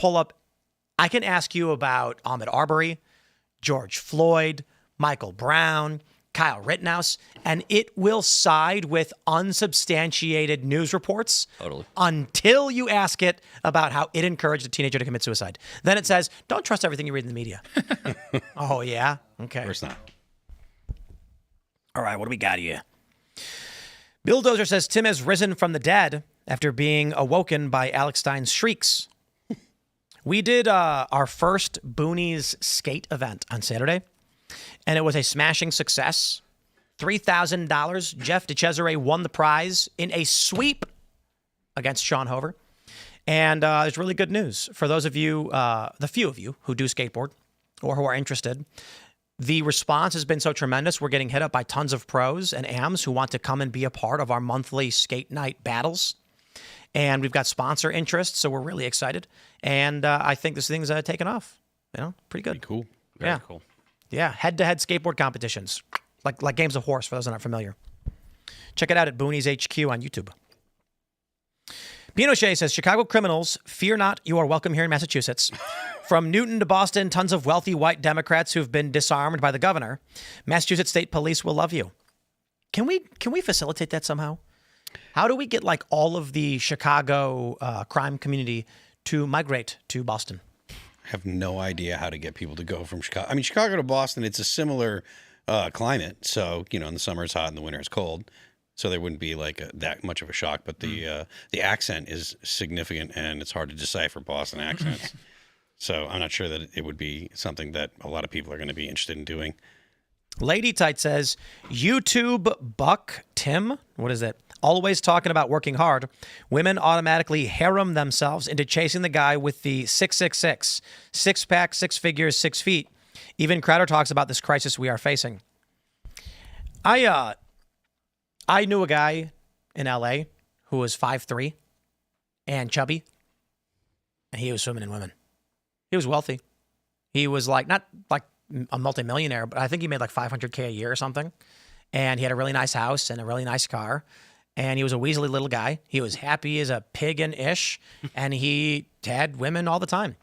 ask you about Ahmaud Arbery, George Floyd, Michael Brown, Kyle Rittenhouse, and it will side with unsubstantiated news reports until you ask it about how it encouraged a teenager to commit suicide. Then it says, don't trust everything you read in the media. Oh, yeah? Okay. Of course not. All right, what do we got here? Bill Dozer says Tim has risen from the dead after being awoken by Alex Stein's shrieks. We did our first Boonies skate event on Saturday, and it was a smashing success. $3,000. Jeff DeCesare won the prize in a sweep against Sean Hover. And there's really good news for those of you, the few of you who do skateboard or who are interested. The response has been so tremendous. We're getting hit up by tons of pros and AMs who want to come and be a part of our monthly skate night battles. And we've got sponsor interest, so we're really excited. And I think this thing's taken off. Pretty good. Pretty cool. Very cool. Yeah, head-to-head skateboard competitions, like games of horse, for those that aren't familiar. Check it out at Boonies HQ on YouTube. Pinochet says, Chicago criminals, fear not, you are welcome here in Massachusetts. From Newton to Boston, tons of wealthy white Democrats who've been disarmed by the governor. Massachusetts State Police will love you. Can we facilitate that somehow? How do we get like all of the Chicago crime community to migrate to Boston? I have no idea how to get people to go from Chicago. I mean, Chicago to Boston, it's a similar climate. So, in the summer it's hot, in the winter it's cold. So there wouldn't be like that much of a shock. But the accent is significant, and it's hard to decipher Boston accents. So I'm not sure that it would be something that a lot of people are going to be interested in doing. Lady Tight says, YouTube Buck Tim, what is it? Always talking about working hard. Women automatically harem themselves into chasing the guy with the 666. Six-pack, 6 figures, 6 feet. Even Crowder talks about this crisis we are facing. I knew a guy in L.A. who was 5'3" and chubby, and he was swimming in women. He was wealthy. He was not like a multimillionaire, but I think he made like $500K a year or something. And he had a really nice house and a really nice car. And he was a weaselly little guy. He was happy as a pig and ish. And he had women all the time.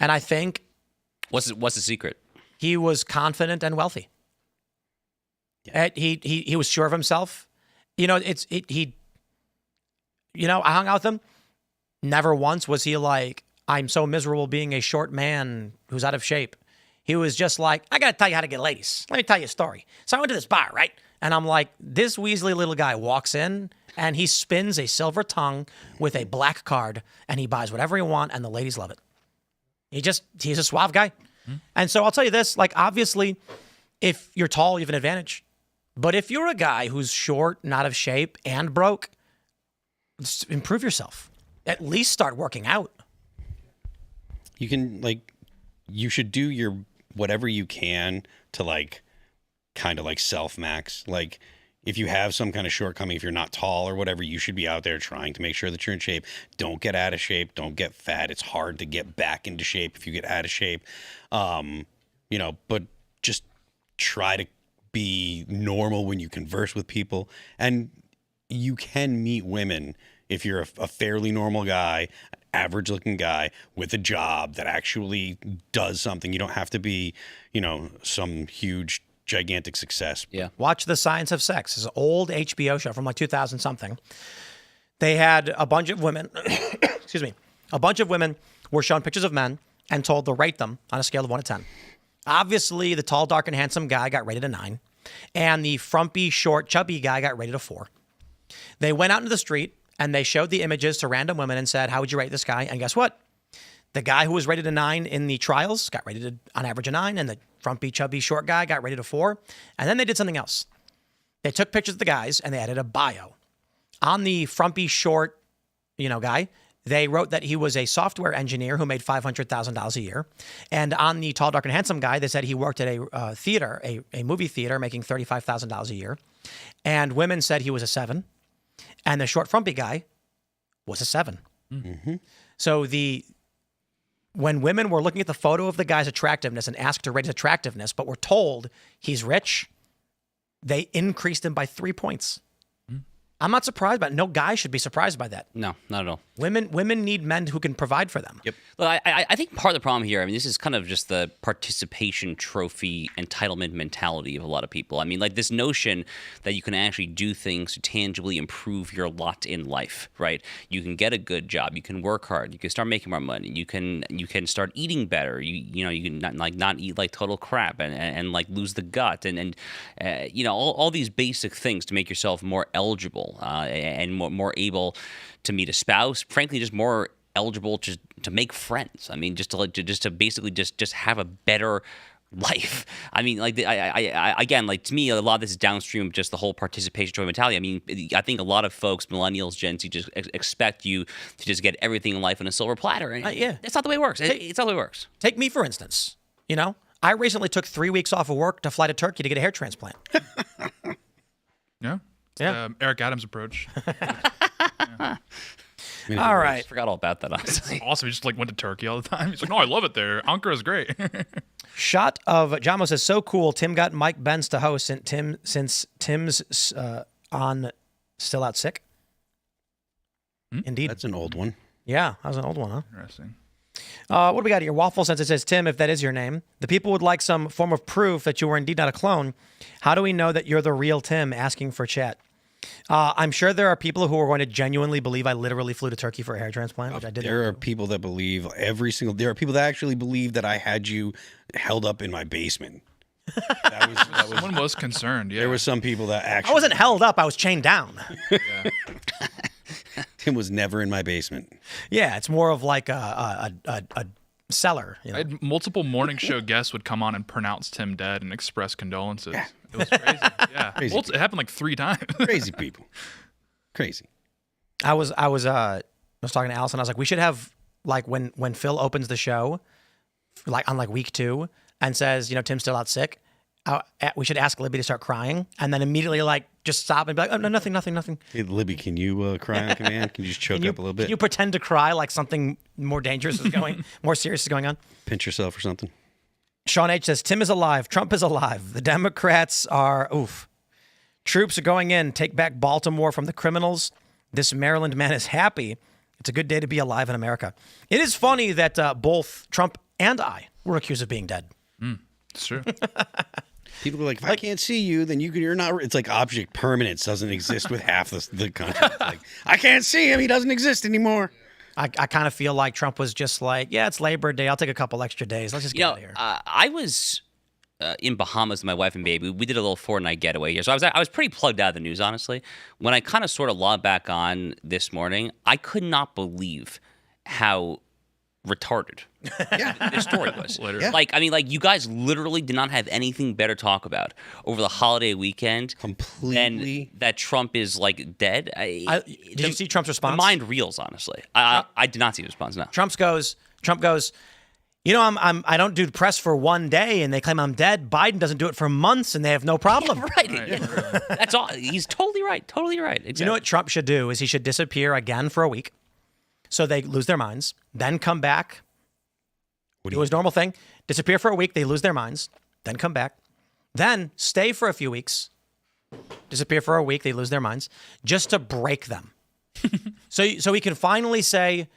And I think... What's the secret? He was confident and wealthy. Yeah. He was sure of himself. I hung out with him. Never once was he like, I'm so miserable being a short man who's out of shape. He was just like, I got to tell you how to get ladies. Let me tell you a story. So I went to this bar, right? And I'm like, this weaselly little guy walks in and he spins a silver tongue with a black card and he buys whatever he wants and the ladies love it. He's a suave guy. Mm-hmm. And so I'll tell you this, obviously, if you're tall, you have an advantage. But if you're a guy who's short, not of shape, and broke, improve yourself. At least start working out. You can, you should do your whatever you can to, kind of self-max. If you have some kind of shortcoming, if you're not tall or whatever, you should be out there trying to make sure that you're in shape. Don't get out of shape. Don't get fat. It's hard to get back into shape if you get out of shape. but just try to be normal when you converse with people. And you can meet women if you're a fairly normal guy, average looking guy with a job that actually does something. You don't have to be, some huge, gigantic success. Yeah. Watch The Science of Sex. It's an old HBO show from like 2000 something. They had a bunch of women, excuse me, a bunch of women were shown pictures of men and told to rate them on a scale of 1 to 10. Obviously, the tall, dark, and handsome guy got rated a 9, and the frumpy, short, chubby guy got rated a 4. They went out into the street and they showed the images to random women and said, how would you rate this guy? And guess what? The guy who was rated a 9 in the trials got rated on average a 9, and the frumpy, chubby, short guy got rated a 4. And then they did something else. They took pictures of the guys and they added a bio. On the frumpy, short, guy, they wrote that he was a software engineer who made $500,000 a year. And on the tall, dark, and handsome guy, they said he worked at a theater, a movie theater, making $35,000 a year. And women said he was a 7. And the short, frumpy guy was a 7. Mm-hmm. So when women were looking at the photo of the guy's attractiveness and asked to rate his attractiveness, but were told he's rich, they increased him by 3 points. I'm not surprised by it. No guy should be surprised by that. No, not at all. Women need men who can provide for them. Yep. Look, I think part of the problem here, this is kind of just the participation trophy entitlement mentality of a lot of people. Like this notion that you can actually do things to tangibly improve your lot in life, right? You can get a good job, you can work hard, you can start making more money, you can start eating better, you can not eat like total crap and like lose the gut and all these basic things to make yourself more eligible and more able to meet a spouse. Frankly, just more eligible to make friends. Just to basically just have a better life. Again, to me, a lot of this is downstream of just the whole participation trophy mentality. I think a lot of folks, millennials, Gen Z, just expect you to just get everything in life on a silver platter. Yeah, that's not the way it works. It's not the way it works. Take me, for instance. I recently took 3 weeks off of work to fly to Turkey to get a hair transplant. Yeah. Yeah. Eric Adams' approach. All right. I forgot all about that, honestly. Awesome. He just went to Turkey all the time. He's like, no, I love it there. Ankara is great. Shot of Jamo says, so cool. Tim got Mike Benz to host since Tim's on Still Out Sick. Indeed. That's an old one. Yeah, that was an old one, huh? Interesting. What do we got here? Waffle Sense, it says, Tim, if that is your name, the people would like some form of proof that you were indeed not a clone. How do we know that you're the real Tim? Asking for chat. I'm sure there are people who are going to genuinely believe I literally flew to Turkey for a hair transplant, which I did. There are people that believe there are people that actually believe that I had you held up in my basement. Someone was concerned. Yeah. There were some people that actually. I wasn't held up. I was chained down. Yeah. Tim was never in my basement. Yeah, it's more of like a cellar. I had multiple morning show guests would come on and pronounce Tim dead and express condolences. Yeah. It was crazy. Yeah, Crazy it happened like 3 times. Crazy people. Crazy. I was talking to Allison. I was like, we should have like when Phil opens the show, like on like week 2, and says, Tim's still out sick. We should ask Libby to start crying, and then immediately like just stop and be like, oh no, nothing. Hey Libby, can you cry on command? Can you just choke up a little bit? Can you pretend to cry like something more dangerous is more serious is going on? Pinch yourself or something. Sean H says, Tim is alive. Trump is alive. The Democrats are, Troops are going in. Take back Baltimore from the criminals. This Maryland man is happy. It's a good day to be alive in America. It is funny that both Trump and I were accused of being dead. It's true. People are like, if I can't see you, then you're not. It's like object permanence doesn't exist with half the country. It's like, I can't see him. He doesn't exist anymore. I kind of feel like Trump was just like, yeah, it's Labor Day. I'll take a couple extra days. Let's just get out of here. I was in Bahamas with my wife and baby. We did a little 4-night getaway here. So I was pretty plugged out of the news, honestly. When I kind of sort of logged back on this morning, I could not believe how retarded this story was. Literally. You guys literally did not have anything better to talk about over the holiday weekend. Completely. Than that Trump is like dead. Did you see Trump's response? The mind reels, honestly. I did not see the response. No. Trump goes, I don't do press for 1 day and they claim I'm dead. Biden doesn't do it for months and they have no problem. Yeah, right. Yeah. That's all. He's totally right. Totally right. Exactly. You know what Trump should do is he should disappear again for a week so they lose their minds, then come back Do his normal thing, disappear for a week, they lose their minds, then come back, then stay for a few weeks, disappear for a week, they lose their minds, just to break them. So he can finally say,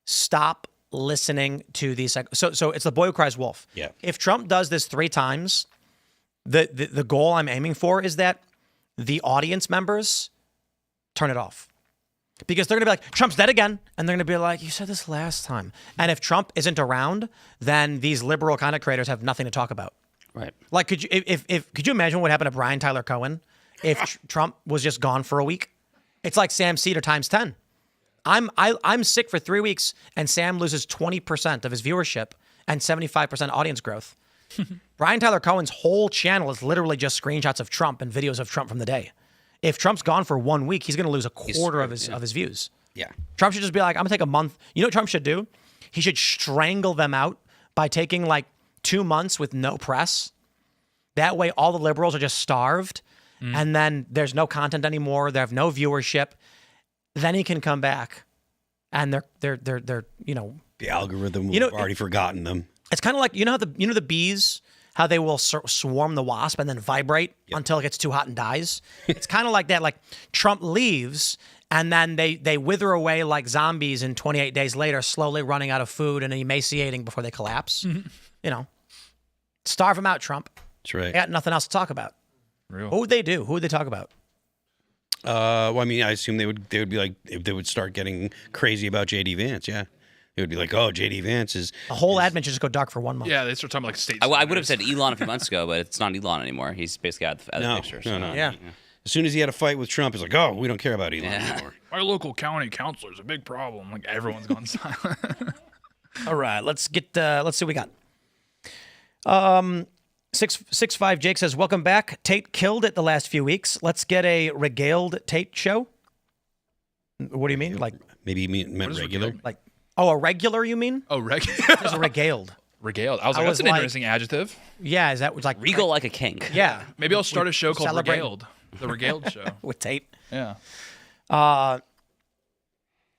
stop listening to these. So it's the boy who cries wolf. Yeah. If Trump does this 3 times, the goal I'm aiming for is that the audience members turn it off. Because they're going to be like, Trump's dead again. And they're going to be like, you said this last time. And if Trump isn't around, then these liberal content creators have nothing to talk about. Right. Like, could you imagine what happened to Brian Tyler Cohen if Trump was just gone for a week? It's like Sam Cedar times 10. I'm sick for 3 weeks, and Sam loses 20% of his viewership and 75% audience growth. Brian Tyler Cohen's whole channel is literally just screenshots of Trump and videos of Trump from the day. If Trump's gone for 1 week, he's going to lose a quarter of his views. Yeah. Trump should just be like, I'm going to take a month. You know what Trump should do? He should strangle them out by taking like 2 months with no press. That way, all the liberals are just starved, and then there's no content anymore. They have no viewership. Then he can come back, and they're The algorithm will have already forgotten them. It's kind of like how the bees, how they will swarm the wasp and then vibrate until it gets too hot and dies. It's kind of like that. Like Trump leaves, and then they wither away like zombies, and 28 days later, slowly running out of food and emaciating before they collapse. Starve them out, Trump. That's right. They got nothing else to talk about. Real. What would they do? Who would they talk about? Well, I mean, I assume they would be like, they would start getting crazy about J.D. Vance. Yeah. It would be like, oh, J.D. Vance is... The whole admin should just go dark for 1 month. Yeah, they start talking about like state. I would have said Elon a few months ago, but it's not Elon anymore. He's basically out of the picture. So. No. Yeah. As soon as he had a fight with Trump, it's like, oh, we don't care about Elon anymore. My local county councilor is a big problem. Like everyone's gone silent. All right, let's see what we got. 6'5" Jake says, welcome back. Tate killed it the last few weeks. Let's get a regaled Tate show. What do you mean? Like Maybe he meant regular. like a regular, you mean? Oh, There's a regaled. regaled. I was like, was that's an like- interesting adjective. Yeah, is that was like Regal like a king. Yeah, Maybe I'll start a show called celebrate- Regaled. The Regaled Show. with Tate. Yeah.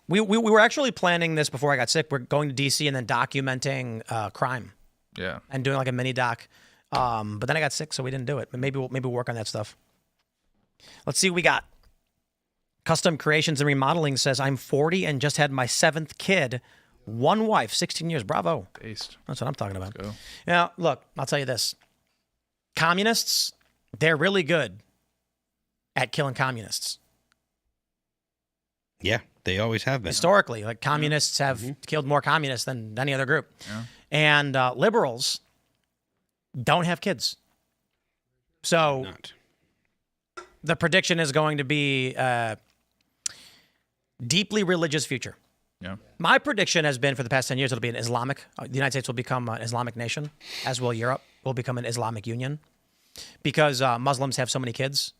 We were actually planning this before I got sick. We're going to DC and then documenting crime Yeah. and doing like a mini doc. But then I got sick, so we didn't do it. But maybe we'll work on that stuff. Let's see what we got. Custom Creations and Remodeling says, I'm 40 and just had my 7th kid. 1 wife, 16 years. Bravo. Based. That's what I'm talking about. go. Now, look, I'll tell you this. Communists, they're really good at killing communists. Yeah, they always have been. Historically, like communists have killed more communists than any other group. Yeah. And liberals don't have kids. So Not. the prediction is going to be a deeply religious future. Yeah. My prediction has been for the past 10 years, it'll be an Islamic. The United States will become an Islamic nation, as will Europe. Will become an Islamic union because Muslims have so many kids.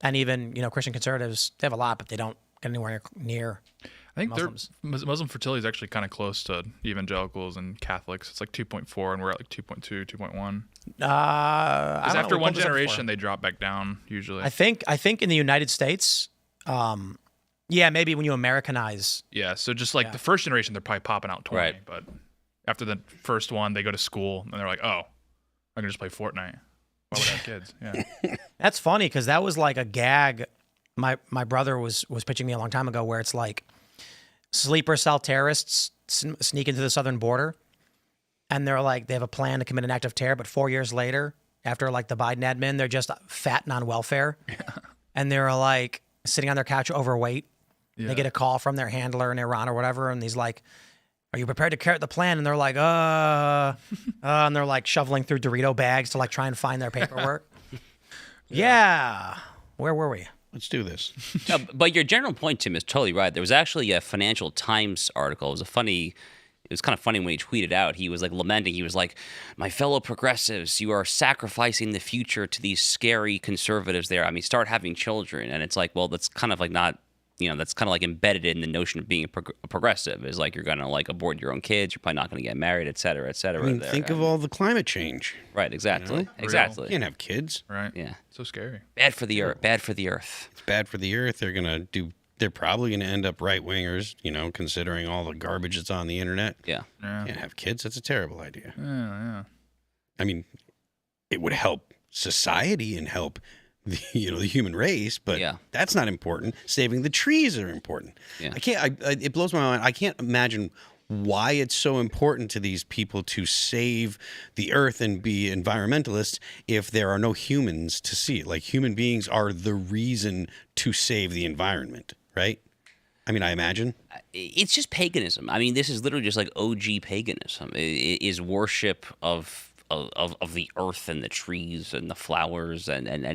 And even, Christian conservatives, they have a lot, but they don't get anywhere near I think Muslims. Muslim fertility is actually kind of close to evangelicals and Catholics. It's like 2.4, and we're at like 2.2, 2.1. Because after one generation, they drop back down usually. I think in the United States, maybe when you Americanize. Yeah, so just like the first generation, they're probably popping out 20. Right. But after the first one, they go to school, and they're like, oh, I can just play Fortnite. Why would I have kids? Yeah. That's funny because that was like a gag my brother was pitching me a long time ago where it's like sleeper cell terrorists sneak into the southern border and they're like, they have a plan to commit an act of terror, but 4 years later, after like the Biden admin, they're just fat and on welfare. Yeah. And they're like sitting on their couch overweight. Yeah. They get a call from their handler in Iran or whatever, and he's like, are you prepared to carry out the plan? And they're like, and they're like shoveling through Dorito bags to like try and find their paperwork. Yeah. Where were we? Let's do this. No, but your general point, Tim, is totally right. There was actually a Financial Times article. It was kind of funny when he tweeted out. He was like lamenting. He was like, my fellow progressives, you are sacrificing the future to these scary conservatives there. I mean, start having children. And it's like, well, that's kind of like not, that's kind of like embedded in the notion of being a progressive is like you're going to like abort your own kids. You're probably not going to get married, et cetera, et cetera. I mean, think of all the climate change. Right, exactly. Exactly. You can't have kids. Right. Yeah. So scary. Bad for the earth. Bad for the earth. It's bad for the earth. They're going to do they're probably going to end up right-wingers, considering all the garbage that's on the internet. Yeah. Can't have kids. That's a terrible idea. Yeah. I mean, it would help society and help the human race, but that's not important. Saving the trees are important. Yeah. It blows my mind. I can't imagine why it's so important to these people to save the earth and be environmentalists if there are no humans to see it. Like, human beings are the reason to save the environment, right? I mean, I imagine. It's just paganism. I mean, this is literally just like OG paganism. It is worship of the earth and the trees and the flowers and I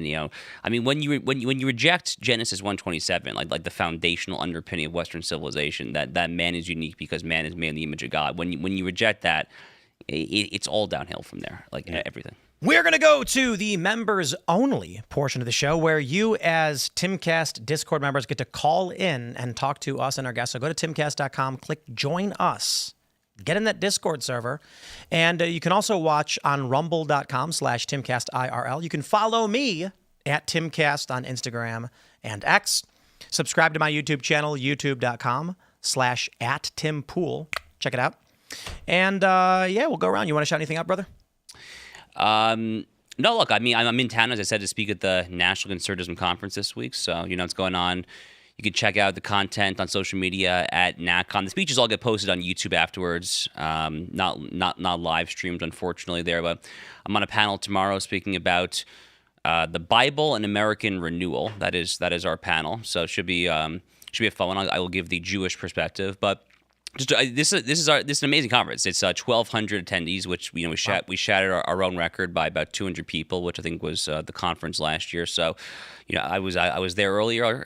mean, when you reject Genesis 1:27, like the foundational underpinning of Western civilization, that man is unique because man is made in the image of God. When you reject that, it's all downhill from there, everything. We're going to go to the members-only portion of the show where you, as Timcast Discord members, get to call in and talk to us and our guests. So go to timcast.com, click Join Us. Get in that Discord server. And you can also watch on rumble.com/Timcast IRL. You can follow me at Timcast on Instagram and X. Subscribe to my YouTube channel, youtube.com/@TimPool. Check it out. And we'll go around. You want to shout anything out, brother? No, look, I mean, I'm in town, as I said, to speak at the National Conservatism Conference this week. So, it's going on. You can check out the content on social media at NatCon. The speeches all get posted on YouTube afterwards, not live streamed, unfortunately, there. But I'm on a panel tomorrow speaking about the Bible and American renewal. That is our panel. So it should be a fun one. I will give the Jewish perspective, but. This is an amazing conference. It's 1,200 attendees, which we shattered our own record by about 200 people, which I think was the conference last year. So, I was there earlier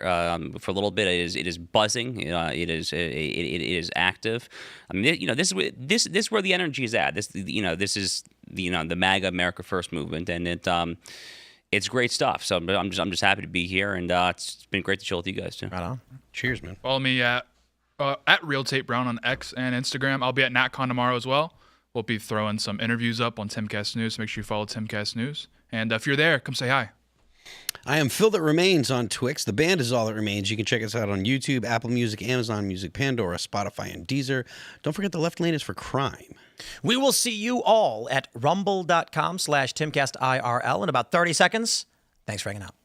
for a little bit. It is buzzing. It is active. I mean, this is where the energy is at. This is the MAGA America First movement, and it's great stuff. So I'm just happy to be here, and it's been great to chill with you guys too. Right on. Cheers, man. Follow me at Real Tate Brown on X and Instagram. I'll be at NatCon tomorrow as well. We'll be throwing some interviews up on Timcast News. Make sure you follow Timcast News. And if you're there, come say hi. I am Phil That Remains on Twix. The band is All That Remains. You can check us out on YouTube, Apple Music, Amazon Music, Pandora, Spotify, and Deezer. Don't forget the left lane is for crime. We will see you all at rumble.com/Timcast IRL in about 30 seconds. Thanks for hanging out.